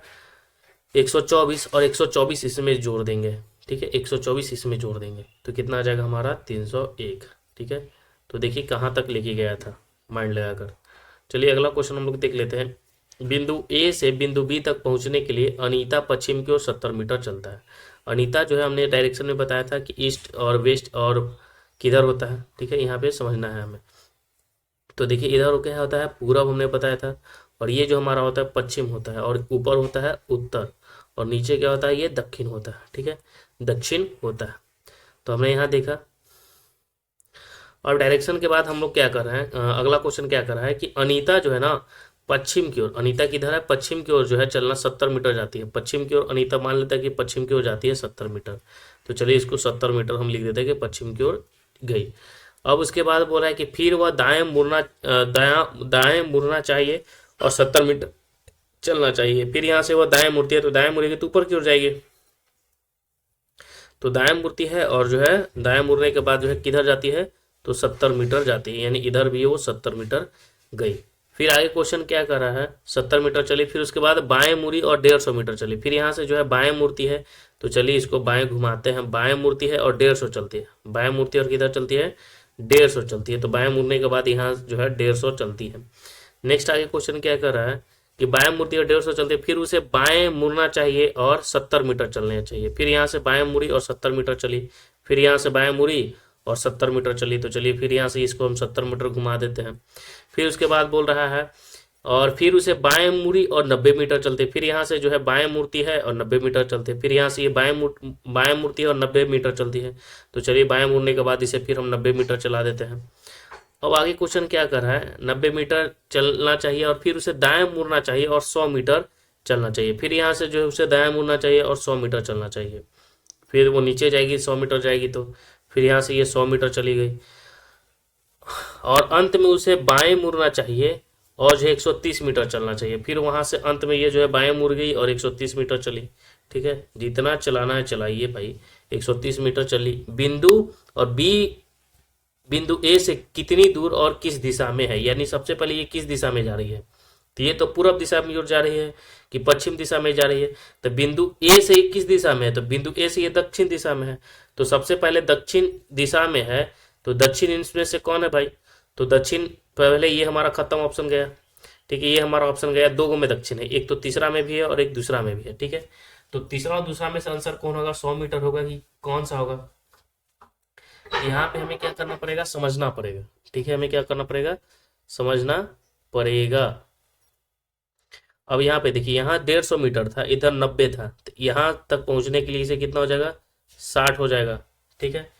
124, और 124 इसमें जोड़ देंगे। ठीक है, 124 इसमें जोड़ देंगे तो कितना आ जाएगा हमारा, 301। ठीक है, तो देखिए कहाँ तक लेके गया था माइंड लगाकर। चलिए अगला क्वेश्चन हम लोग देख लेते हैं। बिंदु ए से बिंदु बी तक पहुंचने के लिए अनीता पश्चिम की ओर 70 मीटर चलता है। अनीता जो है हमने डायरेक्शन में बताया था कि ईस्ट और वेस्ट और किधर होता है। ठीक है, यहाँ पे समझना है हमें। तो देखिए इधर क्या होता है, पूरब हमने बताया था, और ये जो हमारा होता है पश्चिम होता है, और ऊपर होता है उत्तर, और नीचे क्या होता है, ये दक्षिण होता है। ठीक है, दक्षिण होता है। तो हमने यहाँ देखा। और डायरेक्शन के बाद हम लोग क्या कर रहे हैं, अगला क्वेश्चन क्या कर रहा है कि अनीता जो है ना पश्चिम की ओर, अनीता किधर है, पश्चिम की ओर जो है चलना 70 मीटर जाती है। पश्चिम की ओर अनीता मान लेता है कि पश्चिम की ओर जाती है 70 मीटर। तो चलिए इसको 70 मीटर हम लिख देते हैं कि पश्चिम की ओर गई। अब उसके बाद बोल रहा है कि फिर वह दाएं मुड़ना चाहिए और 70 मीटर चलना चाहिए। फिर यहाँ से वह दाएं मुड़ती है, तो दाएं मुड़ेगी तो ऊपर की ओर जाएगी। तो दाएं मुड़ती है, और जो है दाएं मुड़ने के बाद जो है किधर जाती है, तो 70 मीटर जाती है, यानी इधर भी वो 70 मीटर गई। फिर आगे क्वेश्चन क्या कर रहा है, 70 मीटर चली, फिर उसके बाद बाएं मुड़ी और 150 मीटर चली। फिर यहाँ से जो है बाएं मुड़ती है, तो चलिए इसको बाएं घुमाते हैं। बाएं मुड़ती है और 150 चलती है, बाएं मुड़ती है और किधर चलती है, 150 चलती है। तो बाएं मुड़ने के बाद यहाँ जो है 150 चलती है। नेक्स्ट आगे क्वेश्चन क्या कर रहा है कि बाएं मुड़ती है 150 चलती है, फिर उसे बाएं मुड़ना चाहिए और 70 मीटर चलने चाहिए। फिर यहाँ से बाएं मुड़ी और 70 मीटर चली, फिर यहाँ से बाएं मुड़ी और 70 मीटर चली। तो चलिए फिर यहाँ से इसको हम 70 मीटर घुमा देते हैं। फिर उसके बाद बोल रहा है और फिर उसे बाएं मुड़ी और 90 मीटर चलते। फिर यहाँ से जो है बाएं मुड़ती है और 90 मीटर चलते। फिर यहाँ से ये बाएं मुड़ती है और 90 मीटर चलती है। तो चलिए बाएं मुड़ने के बाद इसे फिर हम 90 मीटर चला देते हैं। अब आगे क्वेश्चन क्या कर रहा है, 90 मीटर चलना चाहिए और फिर उसे दाएं मुड़ना चाहिए और 100 मीटर चलना चाहिए। फिर यहाँ से जो है उसे दाएं मुड़ना चाहिए और 100 मीटर चलना चाहिए। फिर वो नीचे जाएगी, 100 मीटर जाएगी, तो फिर यहाँ से ये 100 मीटर चली गई, और अंत में उसे बाएं मुड़ना चाहिए और जो है 130 मीटर चलना चाहिए। फिर वहां से अंत में ये जो है बाएं मुड़ गई और 130 मीटर चली। ठीक है, जितना चलाना है चलाइए भाई। 130 मीटर चली। बिंदु ए से कितनी दूर और किस दिशा में है, यानी सबसे पहले ये किस दिशा में जा रही है, तो ये तो पूर्व दिशा में जा रही है कि पश्चिम दिशा में जा रही है। तो बिंदु ए से किस दिशा में है, तो बिंदु ए से ये दक्षिण दिशा में है। तो सबसे पहले दक्षिण दिशा में है, तो दक्षिण इनमें से कौन है भाई, तो दक्षिण पहले ये हमारा खत्म ऑप्शन गया। ठीक है, ये हमारा ऑप्शन गया, दो गो में दक्षिण है, एक तो तीसरा में भी है और एक दूसरा में भी है। ठीक है, तो तीसरा और दूसरा में से आंसर कौन होगा, 100 मीटर होगा कि कौन सा होगा। यहाँ पे हमें क्या करना पड़ेगा, समझना पड़ेगा। ठीक है, हमें क्या करना पड़ेगा, समझना पड़ेगा। अब यहाँ पे देखिए, यहाँ 150 मीटर था, इधर 90 था, तो यहाँ तक पहुंचने के लिए इसे कितना हो जाएगा, 60 हो जाएगा। ठीक है,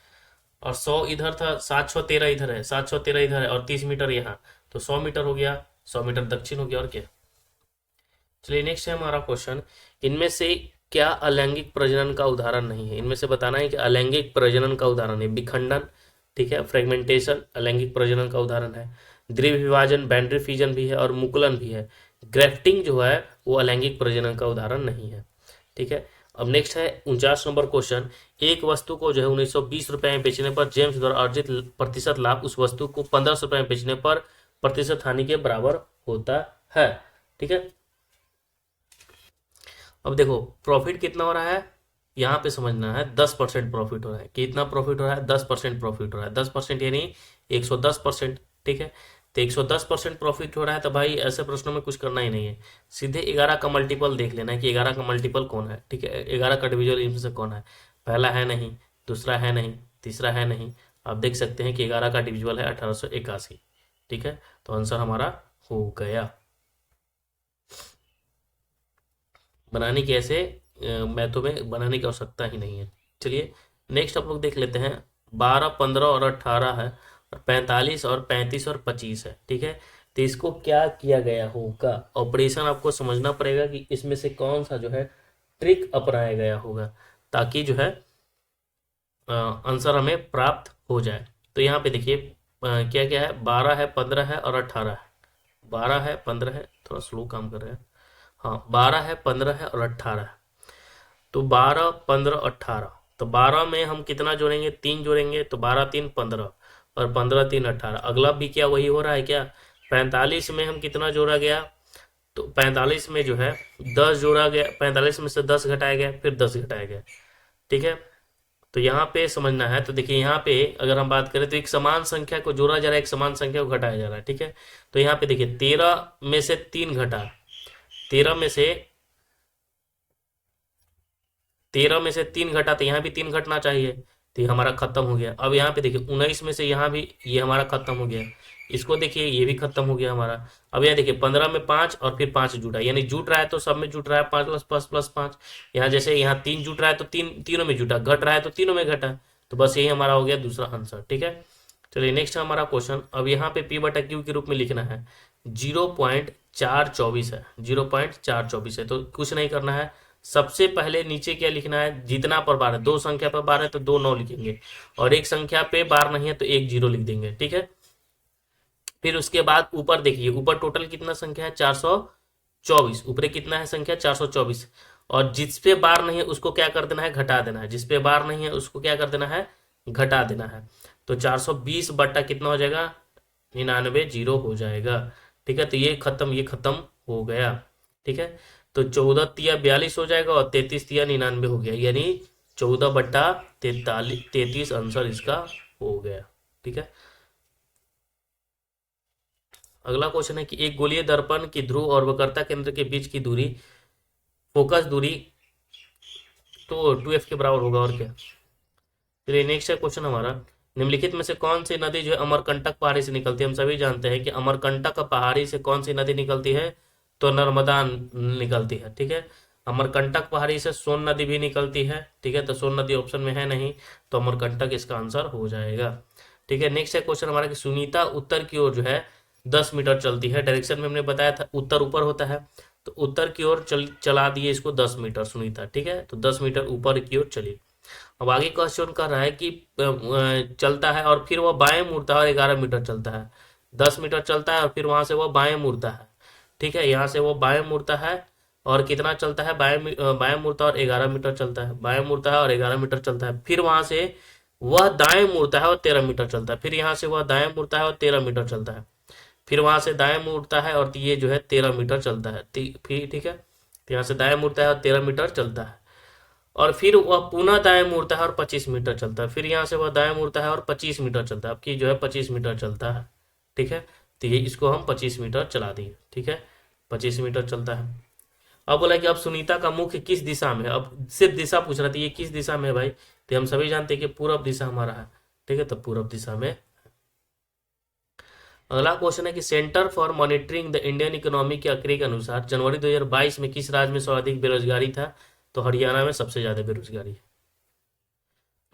और 100 इधर था, 7 6 13 इधर है, 7 6 13 इधर है, और 30 मीटर यहाँ, तो 100 मीटर हो गया, 100 मीटर दक्षिण हो गया, और क्या। चलिए नेक्स्ट है हमारा क्वेश्चन, इनमें से क्या अलैंगिक प्रजनन का उदाहरण नहीं है। इनमें से बताना है कि अलैंगिक प्रजनन का उदाहरण है विखंडन, ठीक है, फ्रेगमेंटेशन अलैंगिक प्रजनन का उदाहरण है, द्विविभाजन बाउंड्री फिजन भी है, और मुकुलन भी है। ग्रेफ्टिंग जो है वो अलैंगिक प्रजनन का उदाहरण नहीं है। ठीक है, अब नेक्स्ट है 49 नंबर क्वेश्चन, एक वस्तु को जो है 1920 रुपए में बेचने पर जेम्स द्वारा अर्जित प्रतिशत लाभ उस वस्तु को 1500 रुपए में बेचने पर प्रतिशत हानि के बराबर होता है। ठीक है, अब देखो प्रॉफिट कितना हो रहा है, यहाँ पे समझना है 10% प्रॉफिट हो रहा है। कितना प्रॉफिट हो रहा है, 10% प्रॉफिट हो रहा है। 10% यानी 110%। ठीक है, तो 110% प्रॉफिट हो रहा है, तो भाई ऐसे प्रश्नों में कुछ करना ही नहीं है, सीधे 11 का मल्टीपल देख लेना है कि 11 का मल्टीपल कौन है। ठीक है, 11 का डिविजन इनमें से कौन है, पहला है नहीं, दूसरा है नहीं, तीसरा है नहीं। आप देख सकते हैं कि 11 का डिविजल है 1881। ठीक है, तो आंसर हमारा हो गया। बनाने की ऐसे मैथों में बनाने की आवश्यकता ही नहीं है। चलिए नेक्स्ट आप लोग देख लेते हैं, 12 15 और 18 है, और 45 और 35 और 25 है। ठीक है, तो इसको क्या किया गया होगा, ऑपरेशन आपको समझना पड़ेगा कि इसमें से कौन सा जो है ट्रिक अपनाया गया होगा, ताकि जो है आंसर हमें प्राप्त हो जाए। तो यहाँ पे देखिए क्या क्या है, 12 है, 15 है और 18 है। 12 है, 15 है, थोड़ा स्लो काम कर रहे हैं। हाँ, 12 है, 15 है और 18 है। तो 12, 15, 18। तो 12 में हम कितना जोड़ेंगे, 3 जोड़ेंगे, तो 12 3 15 और 15 3 18। अगला भी क्या वही हो रहा है क्या, 45 में हम कितना जोड़ा गया, तो 45 में जो है 10 जोड़ा गया, 45 में से 10 घटाया गया, फिर 10 घटाया गया। ठीक है, तो यहाँ पे समझना है। तो देखिए यहाँ पे अगर हम बात करें तो एक समान संख्या को जोड़ा जा रहा है, एक समान संख्या को घटाया जा रहा है। ठीक है, तो यहाँ पे देखिए 13 में से 3 घटा, 13 में से 13 में से 3 घटा, तो यहाँ भी 3 घटना चाहिए, तो ये हमारा खत्म हो गया। अब यहाँ पे देखिए 19 में से यहाँ भी ये हमारा खत्म हो गया, इसको देखिए ये भी खत्म हो गया हमारा। अब यहाँ देखिए 15 में 5 और फिर 5 जुटा, यानी जुट रहा है तो सब में जुट रहा है, 5 प्लस प्लस प्लस 5। यहाँ जैसे यहाँ 3 जुट रहा है तो तीनों में जुटा, घट रहा है तो तीनों में घटा। तो बस यही हमारा हो गया दूसरा आंसर। ठीक है, चलिए नेक्स्ट हमारा क्वेश्चन। अब यहाँ पे P/Q के रूप में लिखना है, 0.424 है, 0.424 है। तो कुछ नहीं करना है, सबसे पहले नीचे क्या लिखना है, जितना पर बार है, दो संख्या पर बार है तो 2 9 लिखेंगे, और एक संख्या पे बार नहीं है तो 1 0 लिख देंगे। ठीक है, फिर उसके बाद ऊपर देखिए, ऊपर टोटल कितना संख्या है, 424। ऊपर कितना है संख्या, 424। और जिस पे बार नहीं है उसको क्या कर देना है, घटा देना है। जिस पे बार नहीं है उसको क्या कर देना है, घटा देना है। तो 420 बट्टा कितना हो जाएगा, 99 जीरो हो जाएगा। ठीक है, तो ये खत्म हो गया। ठीक है, तो 14 तिया 42 हो जाएगा और 33 तिया 99 हो गया, यानी 14/43 आंसर इसका हो गया। ठीक है, अगला क्वेश्चन है कि एक गोलीय दर्पण की ध्रुव और वक्रता केंद्र के बीच की दूरी, फोकस दूरी, तो 2f के बराबर होगा, और क्या। चलिए नेक्स्ट है क्वेश्चन हमारा, निम्नलिखित में से कौन सी नदी जो है अमरकंटक पहाड़ी से निकलती है। हम सभी जानते हैं कि अमरकंटक पहाड़ी से कौन सी नदी निकलती है, तो नर्मदा निकलती है। ठीक है, अमरकंटक पहाड़ी से सोन नदी भी निकलती है। ठीक है, तो सोन नदी ऑप्शन में है नहीं, तो अमरकंटक इसका आंसर हो जाएगा। ठीक है, नेक्स्ट है क्वेश्चन हमारा कि सुनीता उत्तर की ओर जो है 10 मीटर चलती है। डायरेक्शन में हमने बताया था उत्तर ऊपर होता है, तो उत्तर की ओर चला दिए इसको 10 मीटर सुनीता। ठीक है, तो 10 मीटर ऊपर की ओर चली। अब आगे क्वेश्चन कर रहा है कि चलता है और फिर वह बाएं मुड़ता है और 11 मीटर चलता है। 10 मीटर चलता है और फिर वहां से वह बाएं मुड़ता है। ठीक है, यहाँ से वो बाएं मुड़ता है और कितना चलता है, बाएं मुड़ता है और 11 मीटर चलता है, बाएं मुड़ता है और 11 मीटर चलता है। फिर वहां से वह दाएं मुड़ता है और 13 मीटर चलता है। फिर यहाँ से वह दाएं मुड़ता है और 13 मीटर चलता है। फिर वहां से दाएं मुड़ता है और ये जो है 13 मीटर चलता है। फिर ठीक है, तो यहाँ से दाएं मुड़ता है और 13 मीटर चलता है, और फिर वह पुनः दाएं मुड़ता है और 25 मीटर चलता है। फिर यहाँ से वह दाएं मुड़ता है और 25 मीटर चलता है, आपकी जो है 25 मीटर चलता है। ठीक है, तो ये इसको हम 25 मीटर चला दिए। ठीक है, 25 मीटर चलता है। अब बोला कि अब सुनीता का मुख किस दिशा में है। अब सिर्फ दिशा पूछ रहा था, ये किस दिशा में है भाई, तो हम सभी जानते हैं कि पूरब दिशा हमारा है। ठीक है, तो पूरब दिशा में। अगला क्वेश्चन है कि centre for monitoring the Indian economy के आंकड़े के अनुसार जनवरी 2022 में किस राज्य में सर्वाधिक बेरोजगारी था, तो हरियाणा में सबसे ज्यादा बेरोजगारी है।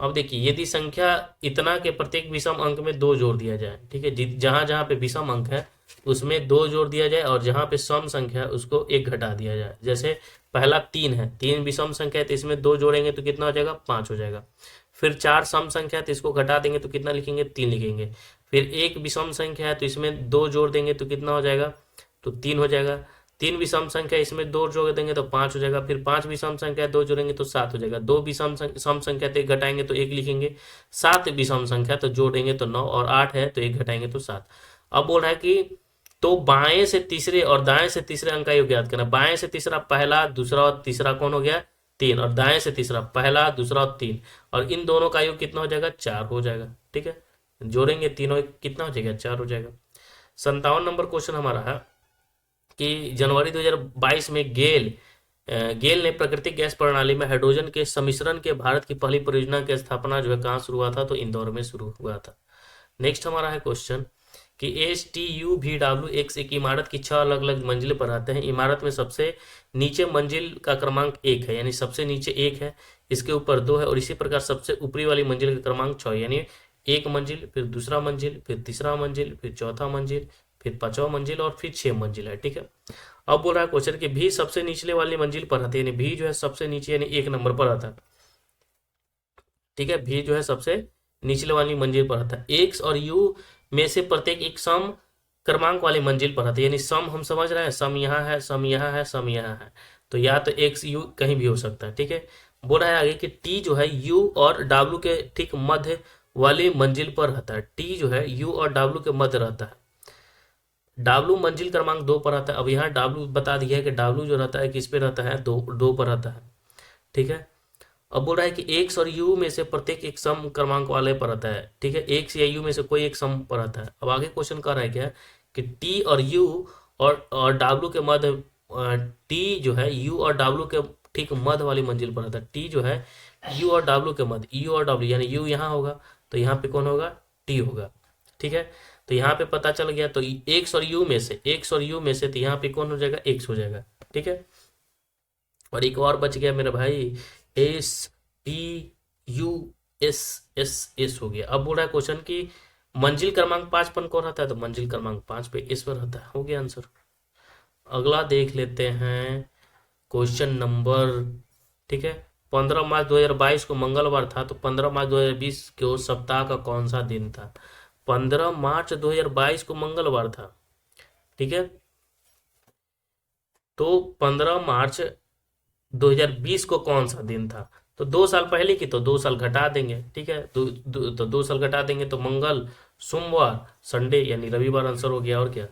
अब देखिए, यदि संख्या इतना के प्रत्येक विषम अंक में 2 जोड़ दिया जाए। ठीक है, जहां जहां पे विषम अंक है उसमें 2 जोड़ दिया जाए, और जहां पे सम संख्या है उसको 1 घटा दिया जाए। जैसे पहला 3 है, 3 विषम संख्या है तो इसमें 2 जोड़ेंगे तो कितना हो जाएगा, 5 हो जाएगा। फिर 4 सम संख्या है तो इसको घटा देंगे तो कितना लिखेंगे, 3 लिखेंगे। फिर 1 विषम संख्या है तो इसमें 2 जोड़ देंगे तो कितना हो जाएगा, तो 3 हो जाएगा। 3 विषम संख्या इसमें 2 जोड़ देंगे तो 5 हो जाएगा। फिर 5 विषम संख्या 2 जोड़ेंगे तो 7 हो जाएगा। 2 विषम सम संख्या तो 1 घटाएंगे तो 1 लिखेंगे। 7 विषम संख्या तो जोड़ेंगे तो 9, और 8 है तो 1 घटाएंगे तो 7। अब बोल रहा है कि तो बाएं से तीसरे और दाएं से तीसरे अंक का योग याद करना। बाएं से तीसरा पहला, दूसरा और तीसरा कौन हो गया, 3, और दाएं से तीसरा पहला, दूसरा और 3, और इन दोनों का योग कितना हो जाएगा, 4 हो जाएगा। ठीक है, जोड़ेंगे तीनों कितना हो जाएगा, 4 हो जाएगा। 57 नंबर क्वेश्चन हमारा है कि जनवरी 2022 में गेल ने प्राकृतिक गैस प्रणाली में हाइड्रोजन के सम्मिश्रण के भारत की पहली परियोजना की स्थापना जो है कहाँ शुरू हुआ था, तो इंदौर में शुरू हुआ था। नेक्स्ट हमारा है क्वेश्चन कि STUVW एक इमारत की 6 अलग अलग मंजिल पर आते हैं। इमारत में सबसे नीचे मंजिल का क्रमांक 1 है, यानी सबसे नीचे 1 है, इसके ऊपर 2 है, और इसी प्रकार सबसे ऊपरी वाली मंजिल का क्रमांक 6, यानी 1 मंजिल, फिर दूसरा मंजिल, फिर तीसरा मंजिल, फिर चौथा मंजिल, फिर 5वां मंजिल और फिर 6 मंजिल है, ठीक है। अब बोल रहा है क्वेश्चन कि भी सबसे निचले वाली मंजिल पर रहती है, यानी भी जो है सबसे नीचे यानी 1 नंबर पर रहता है, ठीक है। भी जो है सबसे निचले वाली मंजिल पर रहता है। एक्स और यू में से प्रत्येक एक सम क्रमांक वाली मंजिल पर रहता है, यानी सम हम समझ रहे हैं, सम यहाँ है, सम यहाँ है, सम यहाँ है, तो या तो एक्स यू कहीं भी हो सकता है, ठीक है। बोल रहा है आगे कि टी जो है यू और डब्ल्यू के ठीक मध्य वाली मंजिल पर रहता है। टी जो है यू और डब्ल्यू के मध्य रहता है। डब्ल्यू मंजिल क्रमांक 2 पर रहता है। अब यहाँ डब्ल्यू बता दिया है कि डब्ल्यू जो रहता है किस पे रहता है, 2 पर रहता है, ठीक है। अब बोल रहा है कि एक्स और यू में से प्रत्येक एक सम क्रमांक वाले पर रहता है, ठीक है। एक्स या यू में से कोई एक सम पर रहता है। अब आगे क्वेश्चन कर रहा है क्या कि टी और यू और डब्ल्यू के मध्य, टी जो है यू और डब्ल्यू के ठीक मध्य वाली मंजिल पर रहता है। टी जो है यू और डब्ल्यू के मध्य, यू और डब्ल्यू यानी यू यहाँ होगा तो यहाँ पे कौन होगा, टी होगा, ठीक है। तो यहाँ पे पता चल गया, तो एक्स और यू में से, एक्स और यू में से तो यहाँ पे कौन हो जाएगा, एक्स हो जाएगा, ठीक है। और एक और बच गया मेरे भाई, S T U S S S हो गया। अब बोल रहा है क्वेश्चन की मंजिल क्रमांक 5 पर कौन रहता है, तो मंजिल क्रमांक 5 पे इस पर रहता है। हो गया आंसर। अगला देख लेते हैं क्वेश्चन नंबर, ठीक है। 15 मार्च 2022 को मंगलवार था, तो 15 मार्च 2020 के सप्ताह का कौन सा दिन था। 15 मार्च 2022 को मंगलवार था, ठीक है। तो 15 मार्च 2020 को कौन सा दिन था, तो 2 साल पहले की, तो 2 साल घटा देंगे, ठीक है। तो 2 साल घटा देंगे तो मंगल, सोमवार, संडे यानी रविवार आंसर हो गया। और क्या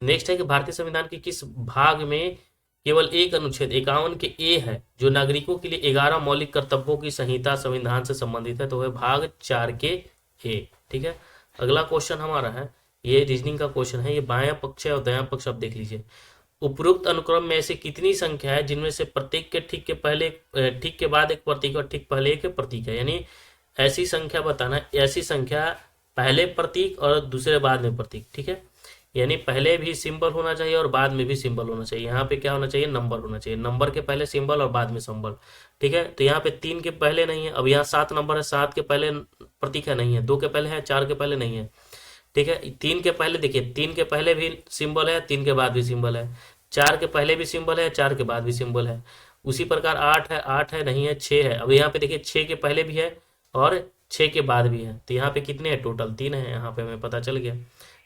नेक्स्ट है कि भारतीय संविधान के किस भाग में केवल एक अनुच्छेद 51 के ए है जो नागरिकों के लिए 11 मौलिक कर्तव्यों की संहिता संविधान से संबंधित है, तो वह भाग 4 के ए, ठीक है। अगला क्वेश्चन हमारा है, ये रीजनिंग का क्वेश्चन है, ये बायां पक्ष है और दायां पक्ष आप देख लीजिए। उपरोक्त अनुक्रम में ऐसी कितनी संख्या है जिनमें से प्रत्येक के ठीक के पहले, ठीक के बाद एक प्रतीक और ठीक पहले एक प्रतीक है, यानी ऐसी संख्या बताना, ऐसी संख्या पहले प्रतीक और दूसरे बाद में प्रतीक, ठीक है। यानी पहले भी सिंबल होना चाहिए और बाद में भी सिंबल होना चाहिए। यहाँ पे क्या होना चाहिए, नंबर होना चाहिए, नंबर के पहले सिंबल और बाद में सिंबल, ठीक है। तो यहाँ पे 3 के पहले नहीं है, अब यहाँ 7 नंबर है, 7 के पहले प्रतीक है नहीं है, 2 के पहले है, 4 के पहले नहीं है, ठीक है। 3 के पहले देखिए, 3 के पहले भी सिंबल है, 3 के बाद भी सिंबल है, 4 के पहले भी सिंबल है, 4 के बाद भी सिंबल है। उसी प्रकार 8 है नहीं है, 6 है। अब यहाँ पे देखिए 6 के पहले भी है और 6 के बाद भी है, तो यहाँ पे कितने हैं, टोटल 3 है, यहाँ पे हमें पता चल गया।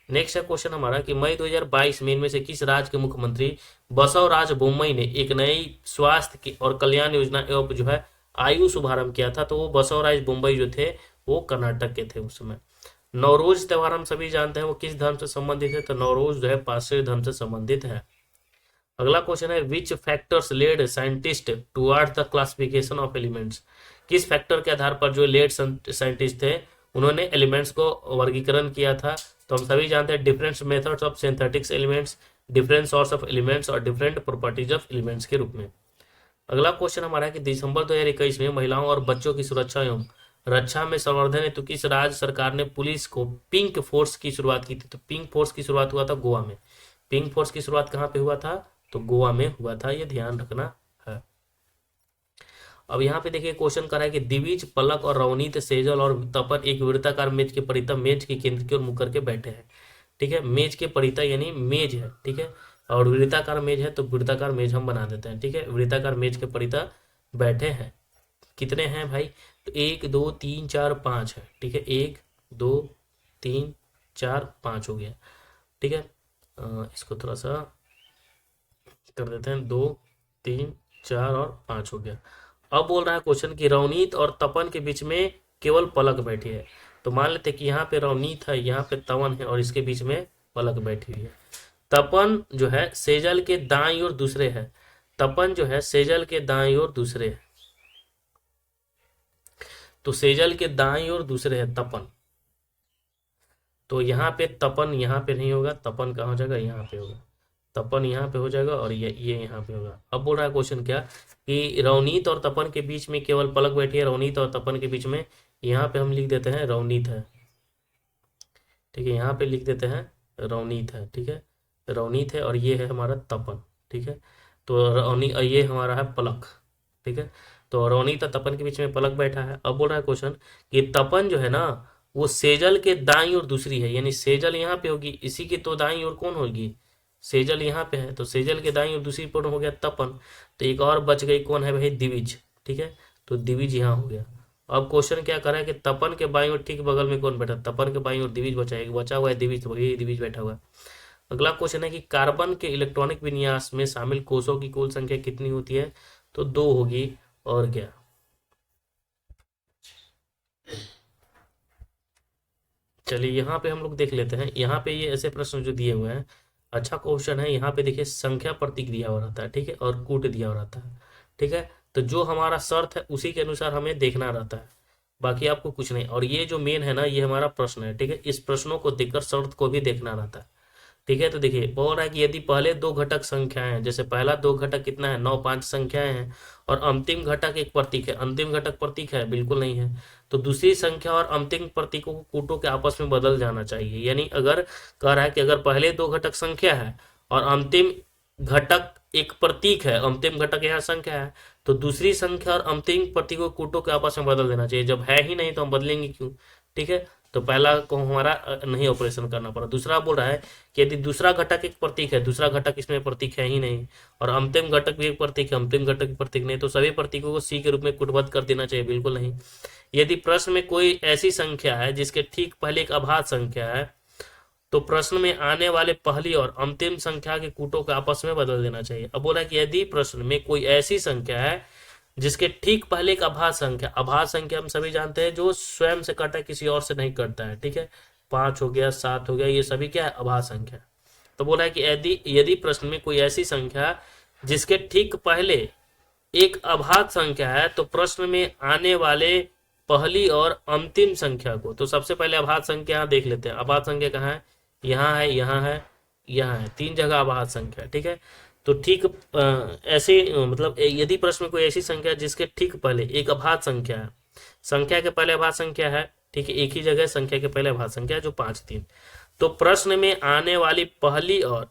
नेक्स्ट है क्वेश्चन हमारा कि मई 2022 में इनमें से किस राज्य के मुख्यमंत्री बसवराज बोम्मई ने एक नई स्वास्थ्य और कल्याण योजना एवं जो है आयु शुभारंभ किया था, तो वो बसवराज बोम्मई जो थे वो कर्नाटक के थे उस समय। नवरोज त्योहार हम सभी जानते हैं वो किस धर्म से संबंधित है, तो नवरोज जो है पारसी धर्म से संबंधित है। अगला क्वेश्चन है which factors led scientist towards the classification of elements. किस फैक्टर के आधार पर जो लेड साइंटिस्ट थे उन्होंने एलिमेंट्स को वर्गीकरण किया था, तो हम सभी जानते हैं different methods of synthetics elements, different source of elements और डिफरेंट प्रॉपर्टीज ऑफ एलिमेंट्स के रूप में। अगला क्वेश्चन हमारा है कि दिसंबर 2021 में महिलाओं और बच्चों की सुरक्षा एवं रक्षा में संवर्धन हेतु किस राज्य सरकार ने पुलिस को पिंक फोर्स की शुरुआत की थी, तो पिंक फोर्स की शुरुआत हुआ था गोवा में। पिंक फोर्स की शुरुआत कहाँ पे हुआ था, तो गोवा में हुआ था, ये ध्यान रखना है। अब यहाँ पे देखिए क्वेश्चन कर रहा है कि दिविज, पलक और रवनीत, सेजल और तपन एक वृत्ताकार मेज के परितः मेज के केंद्र की ओर मुख करके बैठे हैं, ठीक है। मेज के परितः यानी मेज है, ठीक है, और वृत्ताकार मेज है तो वृत्ताकार मेज हम बना देते हैं, ठीक है। वृत्ताकार मेज के परितः बैठे हैं, कितने हैं भाई, तो 1 2 3 4 5 है, ठीक है। 1 2 3 4 5 हो गया, ठीक है। इसको थोड़ा सा कर देते हैं, 2 3 4 और 5 हो गया। अब बोल रहा है क्वेश्चन कि रवनीत और तपन के बीच में केवल पलक बैठी है, तो मान लेते कि यहाँ पे रवनीत है, यहाँ पे तवन है और इसके बीच में पलक बैठी हुई है। तपन जो है सेजल के दाईं ओर दूसरे है, तपन जो है सेजल के दाईं ओर दूसरे है, तो सेजल के दाईं ओर दूसरे है तपन, तो यहाँ पे तपन यहाँ पे नहीं होगा, तपन कहाँ हो जाएगा, यहाँ पे होगा, तपन यहाँ पे हो जाएगा और ये यहाँ पे होगा। अब बोल रहा है क्वेश्चन क्या कि रवनीत और तपन के बीच में केवल पलक बैठी है, रवनीत और तपन के बीच में, यहाँ पे हम लिख देते हैं रवनीत है, ठीक है। यहाँ पे लिख देते हैं रवनीत है, ठीक है, रवनीत है और ये है हमारा तपन, ठीक है। तो रवनी ये हमारा है पलक, ठीक है। तो रवनीत और तपन के बीच में पलक बैठा है। अब बोल रहा है क्वेश्चन कि तपन जो है ना वो सेजल के दाईं ओर दूसरी है, यानी सेजल यहाँ पे होगी, इसी की तो दाईं ओर कौन होगी, सेजल यहाँ पे है, तो सेजल के दाईं ओर दूसरी पर हो गया तपन। तो एक और बच गई, कौन है भाई, दिविज। ठीक है, तो दिविज यहाँ हो गया। अब क्वेश्चन क्या कर रहा है कि तपन के बाईं ओर ठीक बगल में कौन बैठा, तपन के बाईं ओर दिविज बचा है, बचा हुआ है दिविज, तो वही दिविज बैठा हुआ है। अगला क्वेश्चन है कि कार्बन के इलेक्ट्रॉनिक विन्यास में शामिल कोषों की कुल संख्या कितनी होती है, तो 2 होगी, और क्या। चलिए यहाँ पे हम लोग देख लेते हैं, यहाँ पे ये ऐसे प्रश्न जो दिए हुए हैं, अच्छा क्वेश्चन है। यहाँ पे देखिए संख्या प्रतीक दिया हुआ रहता है, ठीक है, और कूट दिया हुआ रहता है, ठीक है। तो जो हमारा शर्त है उसी के अनुसार हमें देखना रहता है, बाकी आपको कुछ नहीं। और ये जो मेन है ना, ये हमारा प्रश्न है, ठीक है, इस प्रश्नों को देखकर शर्त को भी देखना रहता है, ठीक है। तो देखिए बोल रहा है कि यदि पहले दो घटक संख्याएं हैं, जैसे पहला दो घटक कितना है, 9 5 संख्याएं हैं, और अंतिम घटक एक प्रतीक है, अंतिम घटक प्रतीक है, बिल्कुल नहीं है, तो दूसरी संख्या और अंतिम प्रतीकों को कूटों के आपस में बदल जाना चाहिए। यानी अगर कह रहा है कि अगर पहले दो घटक संख्या है और अंतिम घटक एक प्रतीक है, अंतिम घटक यहाँ संख्या है, तो दूसरी संख्या और अंतिम प्रतीकों को कूटों के आपस में बदल देना चाहिए। जब है ही नहीं तो हम बदलेंगे क्यों, ठीक है। तो पहला को हमारा नहीं ऑपरेशन करना पड़ा। दूसरा बोल रहा है कि यदि दूसरा घटक एक प्रतीक है, दूसरा घटक इसमें प्रतीक है ही नहीं, और अंतिम घटक भी एक प्रतीक है, अंतिम घटक भी प्रतीक नहीं, तो सभी प्रतीकों को सी के रूप में कूटबद्ध कर देना चाहिए, बिल्कुल नहीं। यदि प्रश्न में कोई ऐसी संख्या है जिसके ठीक पहले एक अभाज्य संख्या है, तो प्रश्न में आने वाले पहली और अंतिम संख्या के कूटों को आपस में बदल देना चाहिए। अब बोला कि यदि प्रश्न में कोई ऐसी संख्या है जिसके ठीक पहले एक अभाज्य संख्या, अभाज्य संख्या हम सभी जानते हैं जो स्वयं से कटा है, किसी और से नहीं कटता है, ठीक है, 5 हो गया, 7 हो गया, ये सभी क्या है, अभाज्य संख्या। तो बोला है कि यदि यदि प्रश्न में कोई ऐसी संख्या जिसके ठीक पहले एक अभाज्य संख्या है, तो प्रश्न में आने वाले पहली और अंतिम संख्या को, तो सबसे पहले अभाज्य संख्या यहाँ देख लेते हैं। अभाज्य संख्या कहाँ है, यहाँ है, यहाँ है, यहाँ है, 3 जगह अभाज्य संख्या, ठीक है। तो ठीक ऐसे मतलब यदि प्रश्न में कोई ऐसी संख्या जिसके ठीक पहले एक अभाज्य संख्या है, संख्या के पहले अभाज्य संख्या है, ठीक है, एक ही जगह संख्या के पहले अभाज्य संख्या है जो 5 3, तो प्रश्न में आने वाली पहली और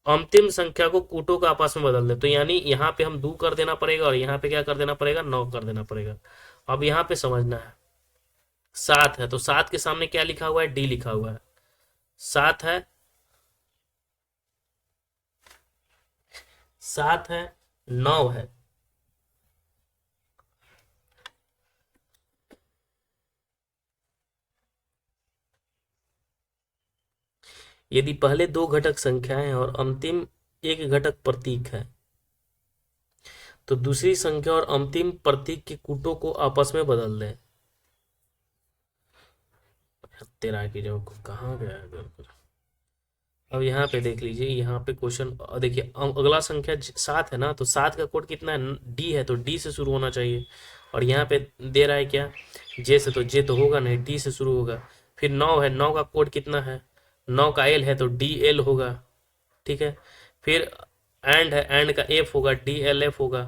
अंतिम संख्या को कूटों का आपस में बदल दे। तो यानी यहाँ पे हम 2 कर देना पड़ेगा, और यहाँ पे क्या कर देना पड़ेगा, 9 कर देना पड़ेगा। अब यहाँ पे समझना है, 7 है तो 7 के सामने क्या लिखा हुआ है, डी लिखा हुआ है, 7 है, 7 है, 9 है। यदि पहले दो घटक संख्याएं हैं और अंतिम एक घटक प्रतीक है, तो दूसरी संख्या और अंतिम प्रतीक के कूटों को आपस में बदल दें। तेरह की जगह कहाँ गया है। अब यहाँ पे देख लीजिए, यहाँ पे क्वेश्चन देखिए, अगला संख्या 7 है ना, तो 7 का कोड कितना है, डी है, तो डी से शुरू होना चाहिए। और यहाँ पे दे रहा है क्या, जे से, तो जे तो होगा नहीं, डी से शुरू होगा। फिर 9 है, 9 का कोड कितना है, 9 का एल है, तो डी एल होगा, ठीक है। फिर एंड है, एंड का एफ होगा, डी एल एफ होगा।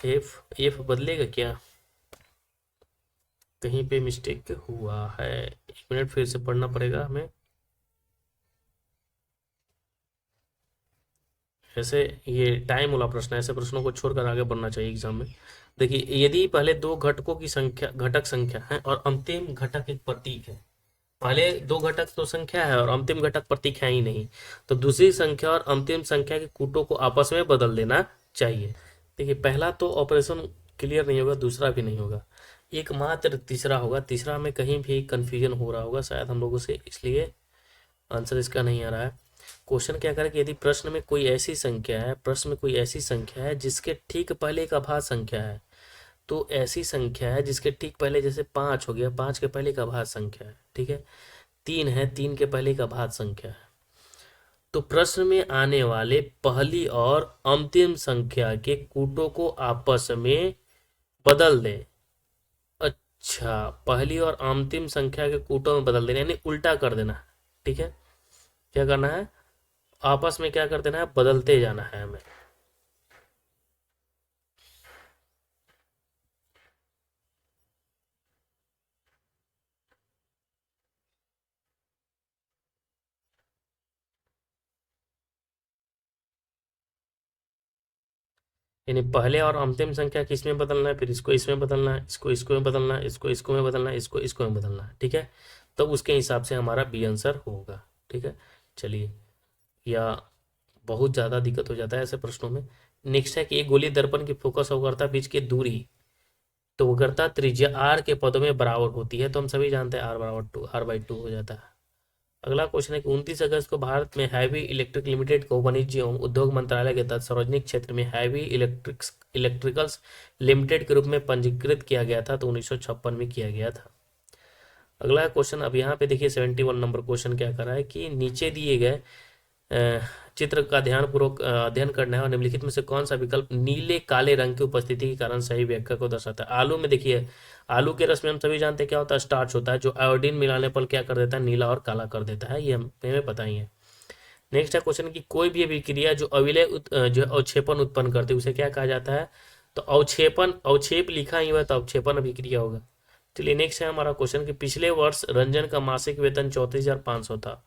एफ एफ बदलेगा क्या, कहीं पे मिस्टेक हुआ है, 1 मिनट फिर से पढ़ना पड़ेगा हमें। ऐसे ये टाइम वाला प्रश्न है, ऐसे प्रश्नों को छोड़कर आगे बढ़ना चाहिए एग्जाम में। देखिए यदि पहले दो घटकों की संख्या घटक संख्या है और अंतिम घटक एक प्रतीक है, पहले दो घटक तो संख्या है और अंतिम घटक प्रतीक है ही नहीं, तो दूसरी संख्या और अंतिम संख्या के कूटों को आपस में बदल देना चाहिए। देखिए पहला तो ऑपरेशन क्लियर नहीं होगा, दूसरा भी नहीं होगा, एकमात्र तीसरा होगा। तीसरा में कहीं भी कंफ्यूजन हो रहा होगा शायद हम लोगों से, इसलिए आंसर इसका नहीं आ रहा है। क्वेश्चन क्या करें कि यदि प्रश्न में कोई ऐसी संख्या है, प्रश्न में कोई ऐसी संख्या है जिसके ठीक पहले एक अभाज्य संख्या है, तो ऐसी संख्या है जिसके ठीक पहले, जैसे 5 हो गया, 5 के पहले एक अभाज्य संख्या है, ठीक है, 3 है, 3 के पहले एक अभाज्य संख्या है, तो प्रश्न में आने वाले पहली और अंतिम संख्या के कूटों को आपस में बदल दें। अच्छा, पहली और अंतिम संख्या के कूटों में बदल देना यानी उल्टा कर देना, ठीक है। क्या करना है, आपस में क्या कर देना है, बदलते जाना है हमें। यानी पहले और अंतिम संख्या किस में बदलना है, फिर इसको इसमें बदलना है, इसको इसको में बदलना है, इसको इसको में बदलना है, इसको इसको में बदलना है, ठीक है। तो उसके हिसाब से हमारा बी आंसर होगा, ठीक है। चलिए, या बहुत ज़्यादा दिक्कत हो जाता है ऐसे प्रश्नों में। नेक्स्ट है कि एक गोलीय दर्पण की फोकस और वक्रता बीच की दूरी, तो वक्रता त्रिज्या आर के पदों में बराबर होती है, तो हम सभी जानते हैं आर बराबर 2, r/2 हो जाता है। अगला क्वेश्चन है कि 29 अगस्त को भारत में हैवी इलेक्ट्रिक लिमिटेड को वाणिज्य एवं उद्योग मंत्रालय के तहत सार्वजनिक क्षेत्र में हैवी इलेक्ट्रिकल्स लिमिटेड के रूप में पंजीकृत किया गया था, तो 1956 में किया गया था। अगला क्वेश्चन, अब यहाँ पे देखिए 71 नंबर क्वेश्चन क्या कर रहा है कि नीचे दिए गए चित्र का ध्यानपूर्वक अध्ययन करना है और निम्नलिखित में से कौन सा विकल्प नीले काले रंग की उपस्थिति के कारण सही व्याख्या को दर्शाता है। आलू में देखिए, आलू के रस में हम सभी जानते हैं क्या होता है, स्टार्च होता है, जो आयोडीन मिलाने पर क्या कर देता है, नीला और काला कर देता है, ये हमें पता ही है। नेक्स्ट है क्वेश्चन कि कोई भी अभिक्रिया जो अविलय जो अवक्षेपण उत्पन्न करती है उसे क्या कहा जाता है, तो अवक्षेपण, अवक्षेप लिखा ही हुआ है तो अवक्षेपण अभिक्रिया होगा। चलिए नेक्स्ट है हमारा क्वेश्चन कि पिछले वर्ष रंजन का मासिक वेतन 34,500 था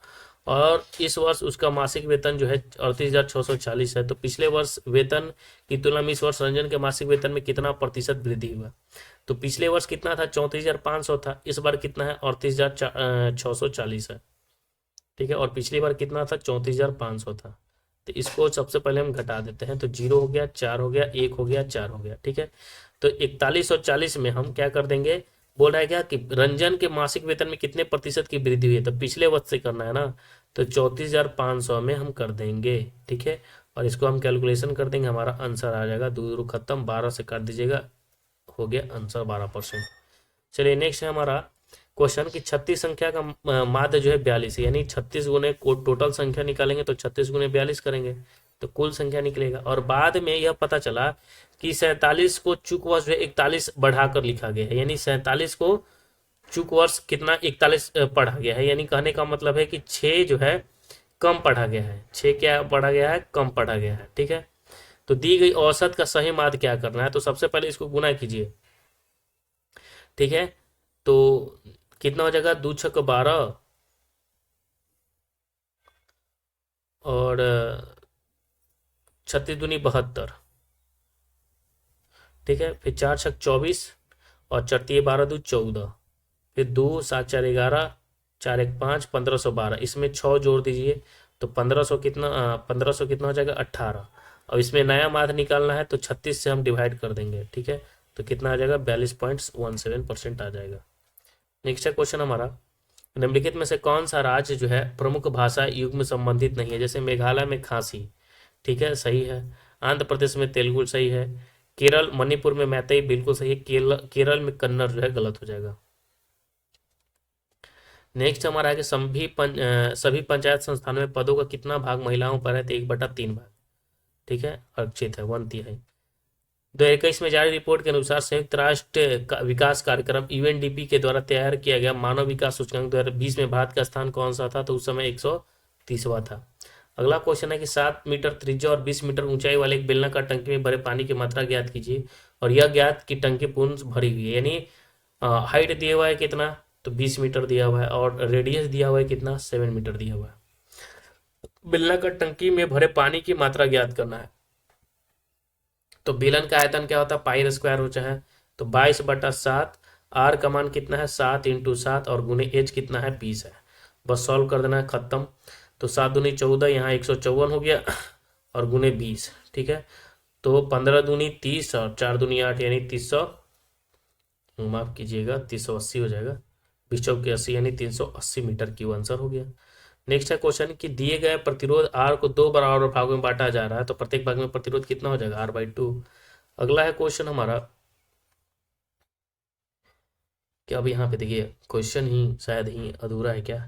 और इस वर्ष उसका मासिक वेतन जो है 38,640 है, तो पिछले वर्ष वेतन की तुलना में इस वर्ष रंजन के मासिक वेतन में कितना प्रतिशत वृद्धि हुआ। तो पिछले वर्ष कितना था, 34,500 था, इस बार कितना है, 38,640 है, ठीक है। और पिछली बार कितना था, 34,500 था, तो इसको सबसे पहले हम घटा देते हैं, तो 0 हो गया, 4 हो गया, 1 हो गया, 4 हो गया, ठीक है। तो 4140 में हम क्या कर देंगे, बोल रहा है क्या कि रंजन के मासिक वेतन में कितने प्रतिशत की वृद्धि हुई है, तो पिछले वर्ष से करना है ना, तो 34,500 में हम कर देंगे, ठीक है। और इसको हम कैलकुलेशन कर देंगे, हमारा आंसर आ जाएगा, दूर खत्म, 12 से काट दीजिएगा, हो गया आंसर 12%। चलिए नेक्स्ट है हमारा क्वेश्चन कि 36 संख्या का माध्य जो है 42 है, यानी 36 गुने टोटल संख्या निकालेंगे तो 36 गुने 42 करेंगे तो कुल संख्या निकलेगा। और बाद में यह पता चला कि 47 को चूक वर्ष जो है 41 बढ़ाकर लिखा गया है, यानी 47 को चूक वर्ष कितना 41 पढ़ा गया है, यानी कहने का मतलब है कि 6 जो है कम पढ़ा गया है, 6 क्या पढ़ा गया है, कम पढ़ा गया है, ठीक है। तो दी गई औसत का सही माध्य क्या करना है, तो सबसे पहले इसको गुना कीजिए, ठीक है। तो कितना हो जाएगा, 2 छक्के 12 और 36 दूनी 72, ठीक है। फिर 4 छक 24 और चरती 12 दू 14, फिर 2 7 4 11, 4 1 5, 1512, इसमें 6 जोड़ दीजिए तो 1500 कितना 1500 कितना हो जाएगा 18। और इसमें नया माध्य निकालना है तो 36 से हम डिवाइड कर देंगे, ठीक है। तो कितना आ जाएगा, 42.17% आ जाएगा। नेक्स्ट है क्वेश्चन हमारा, निम्नलिखित में से कौन सा राज्य जो है प्रमुख भाषा युग्म संबंधित नहीं है, जैसे मेघालय में खासी, ठीक है, सही है। आंध्र प्रदेश में तेलुगु सही है। केरल मणिपुर में मैतेई बिल्कुल सही है। केरल में कन्नड़ जो है गलत हो जाएगा। नेक्स्ट हमारा है कि सभी पंचायत संस्थानों में पदों का कितना भाग महिलाओं पर है, तो 1/3 भाग, ठीक है, अर्चित है 1/3। 2021 में जारी रिपोर्ट के अनुसार संयुक्त राष्ट्र विकास कार्यक्रम यूएनडीपी के द्वारा तैयार किया गया मानव विकास सूचकांक 2020 में भारत का स्थान कौन सा था, तो उस समय 130वां था। अगला क्वेश्चन है कि 7 मीटर त्रिज्या और 20 मीटर ऊंचाई वाले एक बेलनाकार टंकी में भरे पानी की मात्रा ज्ञात कीजिए और यह ज्ञात की टंकी पूर्ण भरी हुई है, यानी हाइट दिया हुआ है कितना, तो 20 मीटर दिया हुआ है और रेडियस दिया हुआ है कितना, 7 मीटर दिया हुआ है। बेलनाकार टंकी में भरे पानी की मात्रा ज्ञात करना है, तो बेलन का आयतन क्या होता है, पाई स्क्वायर होता है, तो 22/7, आर का मान कितना है 7 × 7 और गुने एच कितना है 20 है। बस सॉल्व कर देना है, खत्म। तो 7 दूनी 14, यहाँ 154 हो गया और गुने 20, ठीक है। तो 15 दूनी 30 और 4 दूनी 8, यानी 300, माफ कीजिएगा 380 हो जाएगा, 20 चौके 80, यानी 380 मीटर क्यूब आंसर हो गया। नेक्स्ट है क्वेश्चन कि दिए गए प्रतिरोध आर को 2 बराबर भागों में बांटा जा रहा है, तो प्रत्येक भाग में प्रतिरोध कितना हो जाएगा, r/2। अगला है क्वेश्चन हमारा कि अब यहाँ पे देखिए क्वेश्चन ही शायद ही अधूरा है क्या।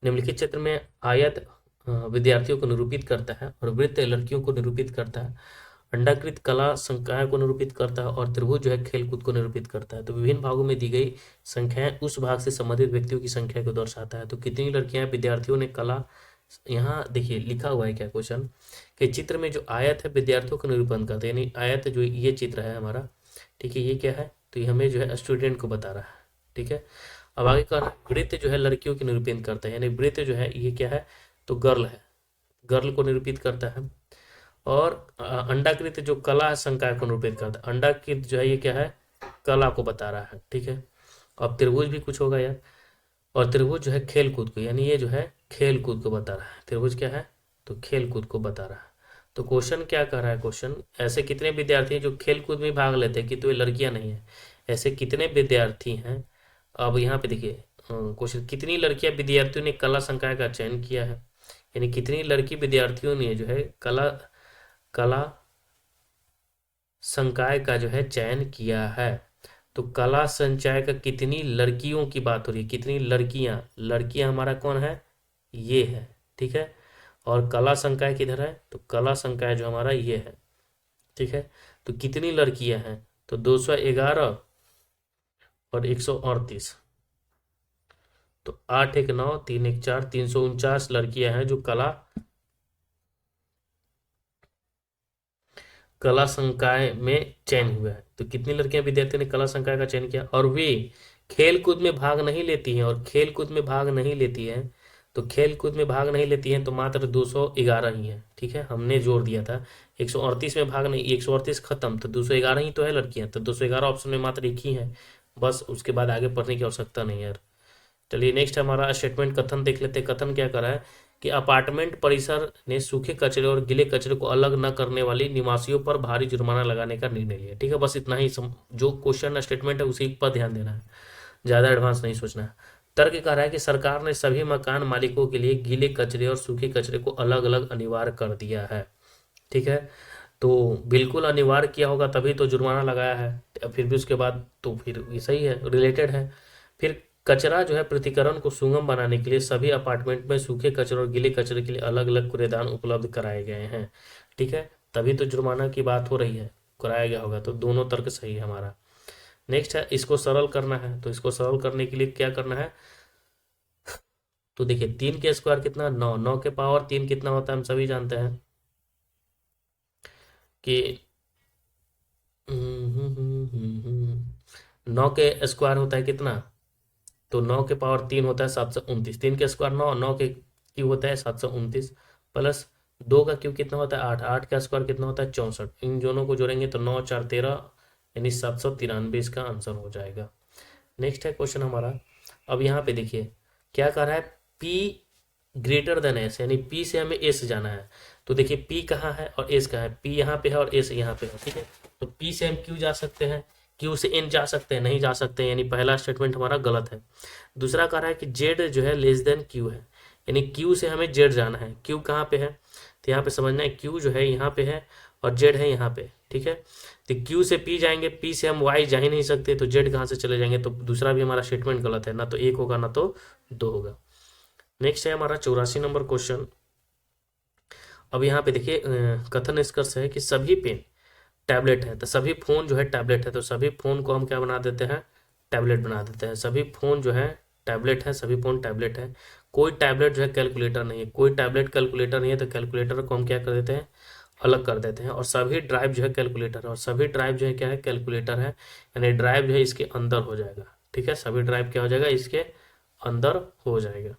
निम्नलिखित चित्र में आयत विद्यार्थियों को निरूपित करता है और वृत्त लड़कियों को निरूपित करता है, अंडाकृत कला संख्याएं को निरूपित करता है और त्रिभुज जो है खेलकूद को निरूपित करता है। तो विभिन्न भागों में दी गई संख्याएं उस भाग से संबंधित व्यक्तियों की संख्या को दर्शाता है। तो कितनी लड़कियां विद्यार्थियों ने कला, यहाँ देखिए लिखा हुआ है क्या क्वेश्चन कि चित्र में जो आयत है विद्यार्थियों को निरूपण करता है, यानी आयत जो ये चित्र है हमारा, ठीक है, ये क्या है, तो ये हमें जो है स्टूडेंट को बता रहा है, ठीक है। अब आगे का वृत्त जो है लड़कियों की निरूपण करता है, यानी वृत्त जो है ये क्या है, तो गर्ल है, गर्ल को निरूपित करता है। और अंडाकृत जो कला संकाय को निरूपित करता है। अंडाकृत जो है ये क्या है, कला को बता रहा है, ठीक है। अब त्रिभुज भी कुछ होगा यार, और त्रिभुज जो है खेल कूद को, यानी ये जो है खेल कूद को बता रहा है। त्रिभुज क्या है, तो खेल कूद को बता रहा है। तो क्वेश्चन क्या कर रहा है, क्वेश्चन ऐसे कितने विद्यार्थी हैं जो खेल कूद में भाग लेते हैं, कि तो ये लड़कियां नहीं है, ऐसे कितने विद्यार्थी हैं। अब यहाँ पे देखिए क्वेश्चन, कितनी लड़कियां विद्यार्थियों ने कला संकाय का चयन किया है, यानी कितनी लड़की विद्यार्थियों ने जो है कला कला संकाय का जो है चयन किया है। तो कला संचय का कितनी लड़कियों की बात हो रही है, कितनी लड़कियां, लड़कियां हमारा कौन है, ये है, ठीक है। और कला संकाय किधर है, तो कला संकाय जो हमारा ये है, ठीक है। तो कितनी लड़कियां हैं, तो 211 और 138, तो 8 1 9 3 1 4 349 लड़कियां हैं जो कला संकाय में चयन हुआ है। तो कितनी लड़कियां विद्यार्थियों ने कला संकाय का चयन किया, और वे खेल कूद में भाग नहीं लेती हैं, और खेल कूद में भाग नहीं लेती हैं, तो खेल कूद में भाग नहीं लेती हैं तो मात्र 211 ही है, ठीक है। हमने जोड़ दिया था 138 में भाग नहीं, 138 खत्म, तो 211 ही तो है लड़कियां, तो 211 ऑप्शन में मात्र एक ही है, बस उसके बाद आगे पढ़ने की आवश्यकता नहीं है यार। चलिए नेक्स्ट हमारा स्टेटमेंट कथन देख लेते हैं। कथन क्या करा है कि अपार्टमेंट परिसर ने सूखे कचरे और गीले कचरे को अलग न करने वाली निवासियों पर भारी जुर्माना लगाने का निर्णय लिया, ठीक है। बस इतना ही जो क्वेश्चन स्टेटमेंट है उसी पर ध्यान देना है, ज़्यादा एडवांस नहीं सोचना है। तर्क कह रहा है कि सरकार ने सभी मकान मालिकों के लिए गीले कचरे और सूखे कचरे को अलग अलग अनिवार्य कर दिया है, ठीक है। तो बिल्कुल अनिवार्य किया होगा तभी तो जुर्माना लगाया है, फिर भी उसके बाद तो फिर ये सही है, रिलेटेड है। फिर कचरा जो है पृथक्करण को सुगम बनाने के लिए सभी अपार्टमेंट में सूखे कचरे और गीले कचरे के लिए अलग अलग कूड़ेदान उपलब्ध कराए गए हैं, ठीक है। तभी तो जुर्माना की बात हो रही है, कराया गया होगा, तो दोनों तर्क सही है हमारा। नेक्स्ट है, इसको सरल करना है, तो इसको सरल करने के लिए क्या करना है, तो देखिए 3 के स्क्वायर कितना, 9, 9 के पावर 3 कितना होता है, हम सभी जानते हैं कि 9 के स्क्वायर होता है कितना, तो 9 के पावर 3 होता है 729, 3 के स्क्वायर 9, 9 के क्यू होता है 729, प्लस 2 का क्यू कितना होता है 8, 8 का स्क्वायर कितना होता है 64, इन दोनों को जोड़ेंगे तो 9 4 13, यानी 793 इसका आंसर हो जाएगा। नेक्स्ट है क्वेश्चन हमारा, अब यहाँ पे देखिए क्या कर रहा है, P ग्रेटर देन एस, यानी P से हमें एस जाना है। तो देखिए P कहाँ है और एस कहाँ है, P यहाँ पे है और एस यहाँ पे है, ठीक है। तो P से हम Q जा सकते हैं, Q से N जा सकते हैं, नहीं जा सकते हैं, यानी पहला स्टेटमेंट हमारा गलत है। दूसरा कह रहा है कि Z जो है लेस देन Q है, यानी Q से हमें Z जाना है। Q कहाँ पे है, तो यहाँ पे समझना है Q जो है यहाँ पे है और Z है यहाँ पे, ठीक है। तो Q से P जाएंगे, P से हम Y जा ही नहीं सकते, तो Z कहाँ से चले जाएंगे, तो दूसरा भी हमारा स्टेटमेंट गलत है, ना तो 1 होगा ना तो 2 होगा। नेक्स्ट है हमारा 84 नंबर क्वेश्चन। अब यहाँ पे देखिए कथन निष्कर्ष है कि सभी पेन टैबलेट है, तो सभी फोन जो है टैबलेट है, तो सभी फोन को हम क्या बना देते हैं, टैबलेट बना देते हैं। सभी फोन जो है टैबलेट है, सभी फोन टैबलेट है। कोई टैबलेट जो है कैलकुलेटर नहीं है, कोई टैबलेट कैलकुलेटर नहीं है, तो कैलकुलेटर को हम क्या कर देते हैं, अलग कर देते हैं। और सभी ड्राइव जो है कैलकुलेटर है, और सभी ड्राइव जो है क्या है, कैलकुलेटर है, यानी ड्राइव जो है इसके अंदर हो जाएगा, ठीक है। सभी ड्राइव क्या हो जाएगा, इसके अंदर हो जाएगा।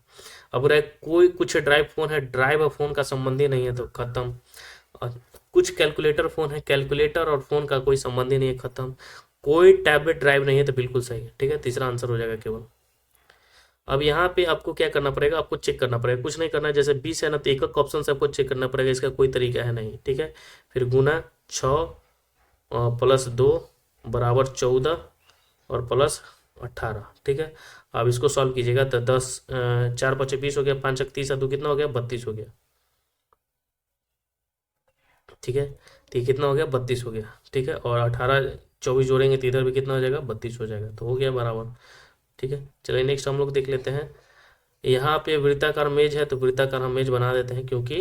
अब रहे कोई कुछ ड्राइव फोन है, ड्राइव और फोन का संबंध ही नहीं है, तो खत्म। और कुछ कैलकुलेटर फोन है, कैलकुलेटर और फोन का कोई संबंध ही नहीं है, खत्म। कोई टैबलेट ड्राइव नहीं है, तो बिल्कुल सही है, ठीक है। तीसरा आंसर हो जाएगा केवल। अब यहाँ पे आपको क्या करना पड़ेगा, आपको चेक करना पड़ेगा, कुछ नहीं करना है। जैसे 20 है ना, तो एक एक ऑप्शन से आपको चेक करना पड़ेगा, इसका कोई तरीका है नहीं, ठीक है। फिर गुना 6 प्लस 2 बराबर 14 और प्लस 18, ठीक है। अब इसको सॉल्व कीजिएगा तो 10 4 5 20 हो गया, 5 30 2 कितना हो गया, 32 हो गया, ठीक है। तो ये कितना हो गया, 32 हो गया, ठीक है। और 18 24 जोड़ेंगे तो इधर भी कितना हो जाएगा, 32 हो जाएगा, तो हो गया बराबर, ठीक है। चलिए नेक्स्ट हम लोग देख लेते हैं। यहाँ पे वृत्ताकार मेज है, तो वृत्ताकार हम मेज बना देते हैं, क्योंकि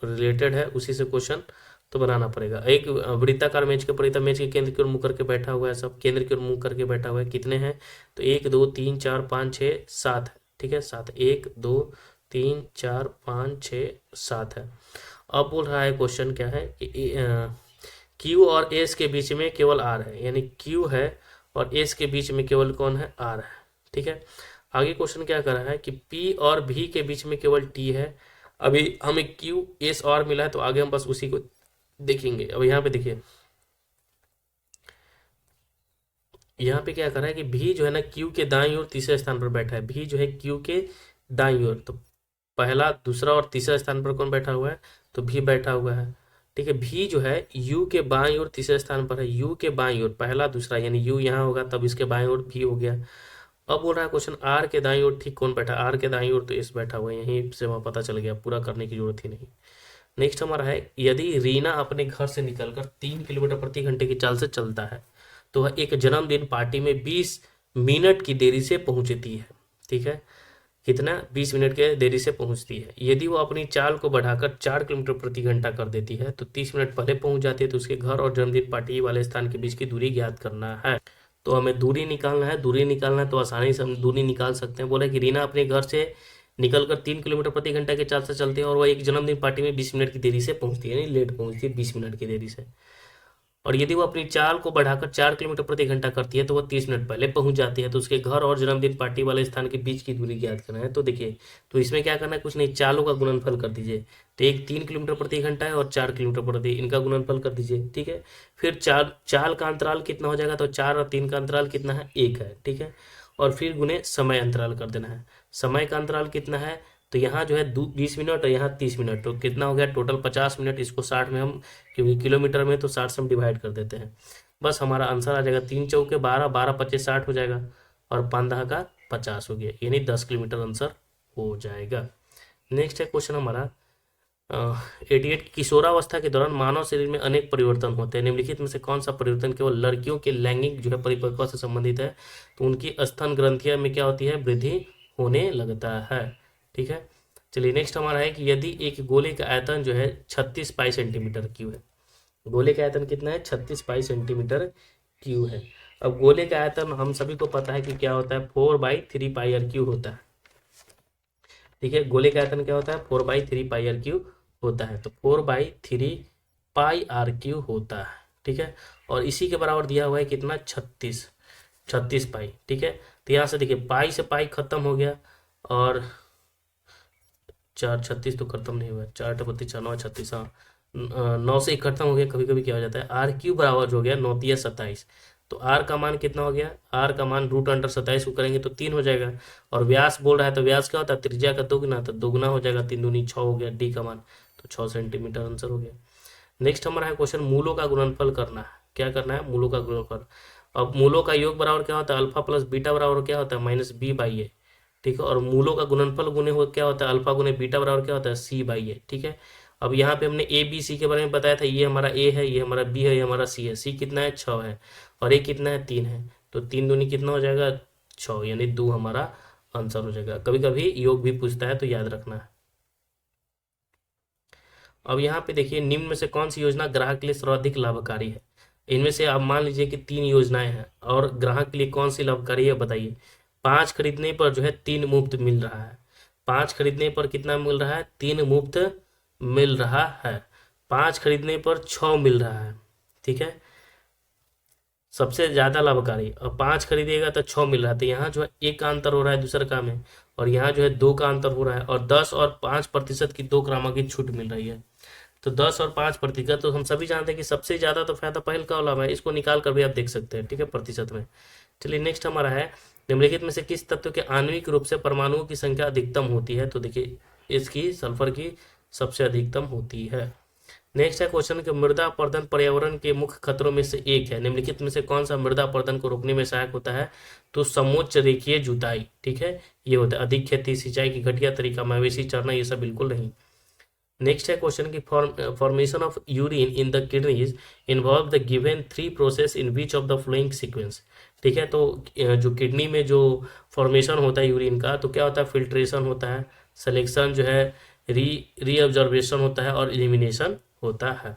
रिलेटेड है उसी से क्वेश्चन तो बनाना पड़ेगा। एक वृत्ताकार मेज के परिता मेज के केंद्र की ओर मुंह करके बैठा हुआ है, सब केंद्र की ओर मुंह करके बैठा हुआ है। कितने हैं, तो 1 2 3 4 5 6 7 है, ठीक है। 7, 1 2 3 4 5 6 7 है। अब बोल रहा है क्वेश्चन क्या है कि क्यू और एस के बीच में केवल आर है, यानी क्यू है और एस के बीच में केवल कौन है, आर है, ठीक है। आगे क्वेश्चन क्या कर रहा है कि पी और भी के बीच में केवल टी है। अभी हमें क्यू एस और मिला है, तो आगे हम बस उसी को देखेंगे। अब यहाँ पे देखिए, यहाँ पे क्या कर रहा है कि भी जो है ना क्यू के दाईं ओर तीसरे स्थान पर बैठा है। भी जो है क्यू के दाईं ओर, तो पहला, दूसरा और तीसरा स्थान पर कौन बैठा हुआ है? तो भी बैठा हुआ है। ठीक है, भी जो है यू के बाईं ओर तीसरे स्थान पर है। यू के बाईं ओर पहला दूसरा, यानी यू यहाँ होगा तब इसके बाईं ओर भी हो गया। अब बोल रहा है क्वेश्चन आर के दाईं ओर ठीक कौन बैठा? आर के दाईं ओर तो इस बैठा हुआ है, यहीं से वहाँ पता चल गया, पूरा करने की जरूरत ही नहीं। नेक्स्ट हमारा है, यदि रीना अपने घर से निकलकर 3 किलोमीटर प्रति घंटे की चाल से चलता है तो वह एक जन्मदिन पार्टी में 20 मिनट की देरी से पहुंचती है। ठीक है, कितना? 20 मिनट के देरी से पहुंचती है। यदि वो अपनी चाल को बढ़ाकर 4 किलोमीटर प्रति घंटा कर देती है तो 30 मिनट पहले पहुंच जाती है, तो उसके घर और जन्मदिन पार्टी वाले स्थान के बीच की दूरी ज्ञात करना है। तो हमें दूरी निकालना है। दूरी निकालना है तो आसानी से हम दूरी निकाल सकते हैं। बोला कि रीना अपने घर से निकलकर 3 किलोमीटर प्रति घंटा के चाल से चलती है और वह एक जन्मदिन पार्टी में 20 मिनट की देरी से पहुंचती है, यानी लेट पहुंचती है 20 मिनट की देरी से। और यदि वो अपनी चाल को बढ़ाकर 4 किलोमीटर प्रति घंटा करती है तो वह 30 मिनट पहले पहुंच जाती है, तो उसके घर और जन्मदिन पार्टी वाले स्थान के बीच की दूरी ज्ञात करना है। तो देखिए, तो इसमें क्या करना है? कुछ नहीं, चालों का गुणनफल कर दीजिए। तो एक 3 किलोमीटर प्रति घंटा है और 4 किलोमीटर प्रति, इनका गुणनफल कर दीजिए। ठीक है, फिर चाल का अंतराल कितना हो जाएगा? तो 4 और 3 का अंतराल कितना है? 1 है। ठीक है, और फिर गुने समय अंतराल कर देना है। समय का अंतराल कितना है? तो यहाँ जो है 20 मिनट और यहाँ 30 मिनट, तो कितना हो गया टोटल? 50 मिनट। इसको 60 में हम, क्योंकि किलोमीटर में तो 60 से हम डिवाइड कर देते हैं। बस हमारा आंसर आ जाएगा 3 चौके 12, 12 पच्चीस 60 हो जाएगा, और 15 का 50 हो गया, यानी 10 किलोमीटर आंसर हो जाएगा। नेक्स्ट है क्वेश्चन हमारा 88, किशोरावस्था के दौरान मानव शरीर में अनेक परिवर्तन होते हैं। निम्नलिखित में से कौन सा परिवर्तन केवल लड़कियों के लैंगिक जो है परिपक्वता से संबंधित है? तो उनकी स्तन ग्रंथियां में क्या होती है? वृद्धि होने लगता है। ठीक है, चलिए नेक्स्ट हमारा है कि यदि एक गोले का आयतन जो है 36 पाई सेंटीमीटर क्यूब है। गोले का आयतन कितना है? 36 पाई सेंटीमीटर क्यूब है। अब गोले का आयतन हम सभी को पता है कि क्या होता है? 4/3 पाई आर क्यूब होता है। ठीक है, गोले का आयतन क्या होता है? 4/3 पाई आर क्यूब होता है। तो 4/3 पाई आर क्यूब होता है। ठीक है, और इसी के बराबर दिया हुआ है कितना? 36 पाई। ठीक है, तो यहाँ से देखिए पाई से पाई खत्म हो गया, और 4 36 तो खत्म नहीं हुआ, 4 × 4 = 9 36, हाँ 9 से एक खत्म हो गया। कभी कभी क्या हो जाता है, आर क्यूब बराबर जो हो गया 9×27। तो आर का मान कितना हो गया? आर का मान √27 को करेंगे तो 3 हो जाएगा। और व्यास बोल रहा है तो व्यास क्या होता है? त्रिज्या का दोगुना, तो दोगुना हो जाएगा, 3 दूनी 6 हो गया। डी का मान तो 6 सेंटीमीटर आंसर हो गया। नेक्स्ट हमारा है क्वेश्चन, मूलों का गुणनफल करना है। क्या करना है? मूलों का गुणनफल। अब मूलों का योग बराबर क्या होता है? अल्फा प्लस बीटा बराबर क्या होता है? -b/a। ठीक है, और मूलों का गुणनफल गुने हो क्या होता है? अल्फा गुने बीटा बराबर क्या होता है? c/a। ठीक है, अब यहाँ पे हमने ए बी सी के बारे में बताया था। ये हमारा ए है, ये हमारा बी है, ये हमारा सी है। सी कितना है? 6 है, और ए कितना है? 3 है। तो 3 दूनी कितना हो जाएगा? 6, यानी 2 हमारा आंसर हो जाएगा। कभी कभी योग भी पूछता है तो याद रखना है। अब यहाँ पे देखिए, निम्न में से कौन सी योजना ग्राहक के लिए सर्वाधिक लाभकारी है? इनमें से आप मान लीजिए कि 3 योजनाएं हैं, और ग्राहक के लिए कौन सी लाभकारी है बताइए। 5 खरीदने पर जो है 3 मुफ्त मिल रहा है। 5 खरीदने पर कितना मिल रहा है? 3 मुफ्त मिल रहा है। 5 खरीदने पर 6 मिल रहा है। ठीक है, सबसे ज्यादा लाभकारी। और 5 खरीदिएगा तो 6 मिल रहा है, तो यहाँ जो है 1 का अंतर हो रहा है दूसरे का में, और यहाँ जो है 2 का अंतर हो रहा है, और 10 और 5% की 2 क्रमांक की छूट मिल रही है। तो 10 और 5%, तो हम सभी जानते हैं कि सबसे ज्यादा तो फायदा पहल का वाला है, इसको निकाल कर भी आप देख सकते हैं। ठीक है, प्रतिशत में। चलिए नेक्स्ट हमारा है, निम्नलिखित में से किस तत्व के आणविक रूप से परमाणुओं की संख्या अधिकतम होती है? तो देखिए, इसकी सल्फर की सबसे अधिकतम होती है। नेक्स्ट है क्वेश्चन कि मृदा अपरदन पर्यावरण के मुख्य खतरों में से एक है। निम्नलिखित में से कौन सा मृदा अपरदन को रोकने में सहायक होता है? तो समोच्च रेखीय जुताई। ठीक है, ये होता है। अधिक खेती, सिंचाई की घटिया तरीका, मवेशी चरना, ये सब बिल्कुल नहीं। नेक्स्ट है क्वेश्चन की formation of urine in the kidneys involve the given 3 process in which of the flowing sequence. ठीक है, तो जो किडनी में जो फॉर्मेशन होता है यूरिन का, तो क्या होता है? फिल्ट्रेशन होता है, सिलेक्शन जो है, रीअब्जॉर्बेशन होता है, और एलिमिनेशन होता है।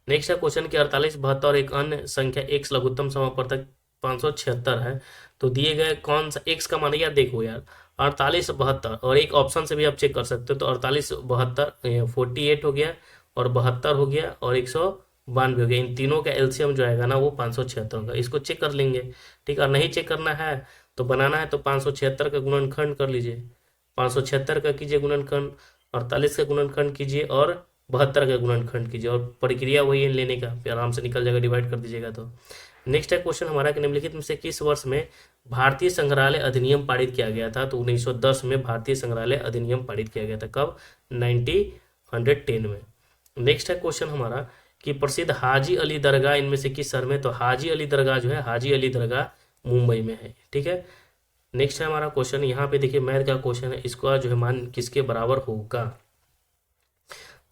नेक्स्ट है क्वेश्चन कि 48, 72 और एक अन्य संख्या x लघुत्तम समापवर्तक 576 है, तो दिए गए कौन सा x का मान? यार देखो यार, 48 72, और एक ऑप्शन से भी आप चेक कर सकते हो। तो 48 72 48 हो गया, और 72 हो गया, और 192 हो गया। इन तीनों का एलसीएम जो आएगा ना वो 576 होगा। इसको चेक कर लेंगे। ठीक है, और नहीं चेक करना है तो बनाना है तो 576 का गुणनखंड कर लीजिए, 576 का कीजिए गुणनखंड, 48 का गुणनखंड कीजिए, और 72 का गुणनखंड कीजिए और प्रक्रिया वही है लेने का, फिर आराम से निकल जाएगा, डिवाइड कर दीजिएगा तो। नेक्स्ट है क्वेश्चन हमारा कि निम्नलिखित में से किस वर्ष में भारतीय संग्रहालय अधिनियम पारित किया गया था? तो 1910 में भारतीय संग्रहालय अधिनियम पारित किया गया था। कब? 1910 में। नेक्स्ट है क्वेश्चन हमारा कि प्रसिद्ध हाजी अली दरगाह इनमें से किस शहर में? तो हाजी अली दरगाह जो है, हाजी अली दरगाह मुंबई में है। ठीक है। नेक्स्ट है हमारा क्वेश्चन, यहाँ पे देखिए मैथ का क्वेश्चन है, इसका जो है मान किसके बराबर होगा?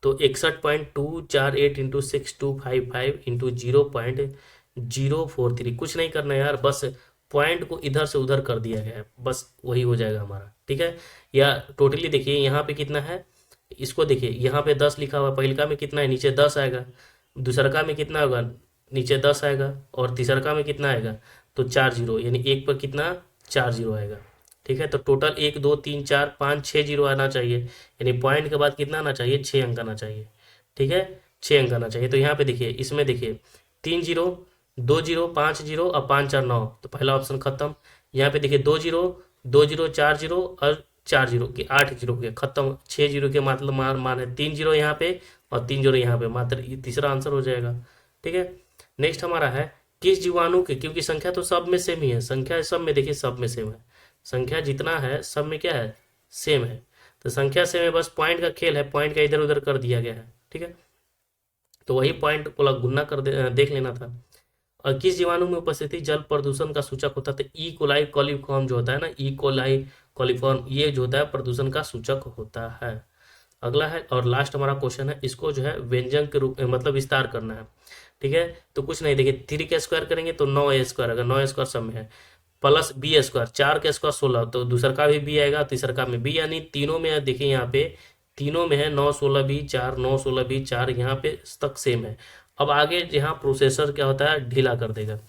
तो 61.248 इंटू 6255 इंटू 0.043। कुछ नहीं करना है यार, बस पॉइंट को इधर से उधर कर दिया गया है, बस वही हो जाएगा हमारा। ठीक है। या टोटली देखिए यहाँ पे कितना है, इसको देखिए यहाँ पे 10 लिखा हुआ, पहिलका में कितना है, नीचे 10 आएगा, दूसरका में कितना होगा, नीचे 10 आएगा, और तीसरका में कितना आएगा, तो 4 जीरो, यानी एक पर कितना, 4 जीरो आएगा। ठीक है। तो टोटल 1 2 3 4 5 6 जीरो आना चाहिए, यानी पॉइंट के बाद कितना आना चाहिए, 6 अंक आना चाहिए। ठीक है, 6 अंक आना चाहिए। तो यहाँ पे देखिए, इसमें देखिए 3 जीरो, 2 जीरो, 5 जीरो और 5 4 9, तो पहला ऑप्शन खत्म। यहाँ पे देखिए 2 जीरो, 2 जीरो, 4 जीरो और 4 जीरो के 8 जीरो के खत्म। 6 जीरो के मतलब मान है 3 जीरो यहाँ पे और 3 जीरो यहाँ पे, मात्र ये तीसरा आंसर हो जाएगा। ठीक है। नेक्स्ट हमारा है किस जीवाणु के, क्योंकि संख्या तो सब में सेम ही है, संख्या सब में देखिए सब में सेम है, संख्या जितना है सब में क्या है, सेम है। तो संख्या सेम है, बस पॉइंट का खेल है, पॉइंट का इधर उधर कर दिया गया है। ठीक है। तो वही पॉइंट को गुना कर देख लेना था। और किस जीवाणु में उपस्थिति जल प्रदूषण का सूचक होता है? ई कोलाई कॉलीफॉर्म जो होता है ना, ई कोलाई कॉलीफॉर्म, ये जो होता है प्रदूषण का सूचक होता है। अगला है और लास्ट हमारा क्वेश्चन है, इसको जो है व्यंजन के रूप में मतलब विस्तार करना है। ठीक है। तो कुछ नहीं, देखिए 3 का स्क्वायर करेंगे तो 9a² अगर 9 स्क्वायर सब में है, प्लस b², 4 का स्क्वायर 16, तो दूसर का भी b आएगा, तीसर का में b, यानी तीनों में है। देखिए यहाँ पे तीनों में है 9 16 b 4, 9 16 b 4, यहाँ पे तक सेम है। अब आगे यहाँ प्रोसेसर क्या होता है, ढीला कर देगा।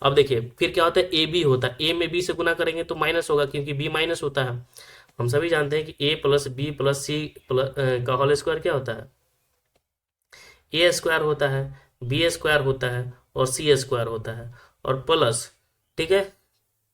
अब देखिए फिर क्या होता है, ए बी होता है, ए में बी से गुना करेंगे तो माइनस होगा, क्योंकि बी माइनस होता है। हम सभी जानते हैं कि ए प्लस बी प्लस सी का होल स्क्वायर क्या होता है, a² होता है, b² होता है और c² होता है, और प्लस, ठीक है,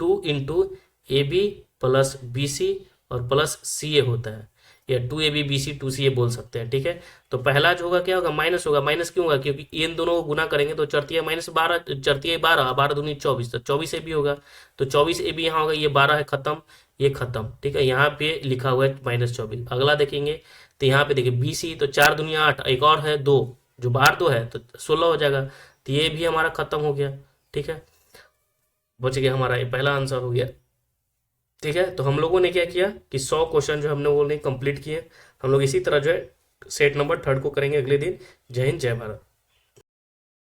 2 into A B plus B C और प्लस सी ए होता है, या 2ab bc 2ca बोल सकते हैं। ठीक है। तो पहला जो होगा क्या होगा, माइनस होगा। माइनस क्यों होगा, क्योंकि इन दोनों को गुना करेंगे तो चरतिया -12, चरतिया 12, 12 दूनी 24, तो 24ab होगा। तो 24ab यहाँ होगा, ये 12 है, खत्म, ये खत्म। ठीक है। यहाँ पे लिखा हुआ है -24। अगला देखेंगे तो यहाँ पे देखिए bc, तो 4 दूनी 8, एक और है 2, जो बाहर 2 है तो 16 हो जाएगा, तो ये भी हमारा खत्म हो गया। ठीक है। बच गया हमारा, ये पहला आंसर हो गया। ठीक है। तो हम लोगों ने क्या किया कि 100 क्वेश्चन जो हमने वो नहीं कंप्लीट किए। हम लोग इसी तरह जो है सेट नंबर 3 को करेंगे अगले दिन। जय हिंद, जय भारत।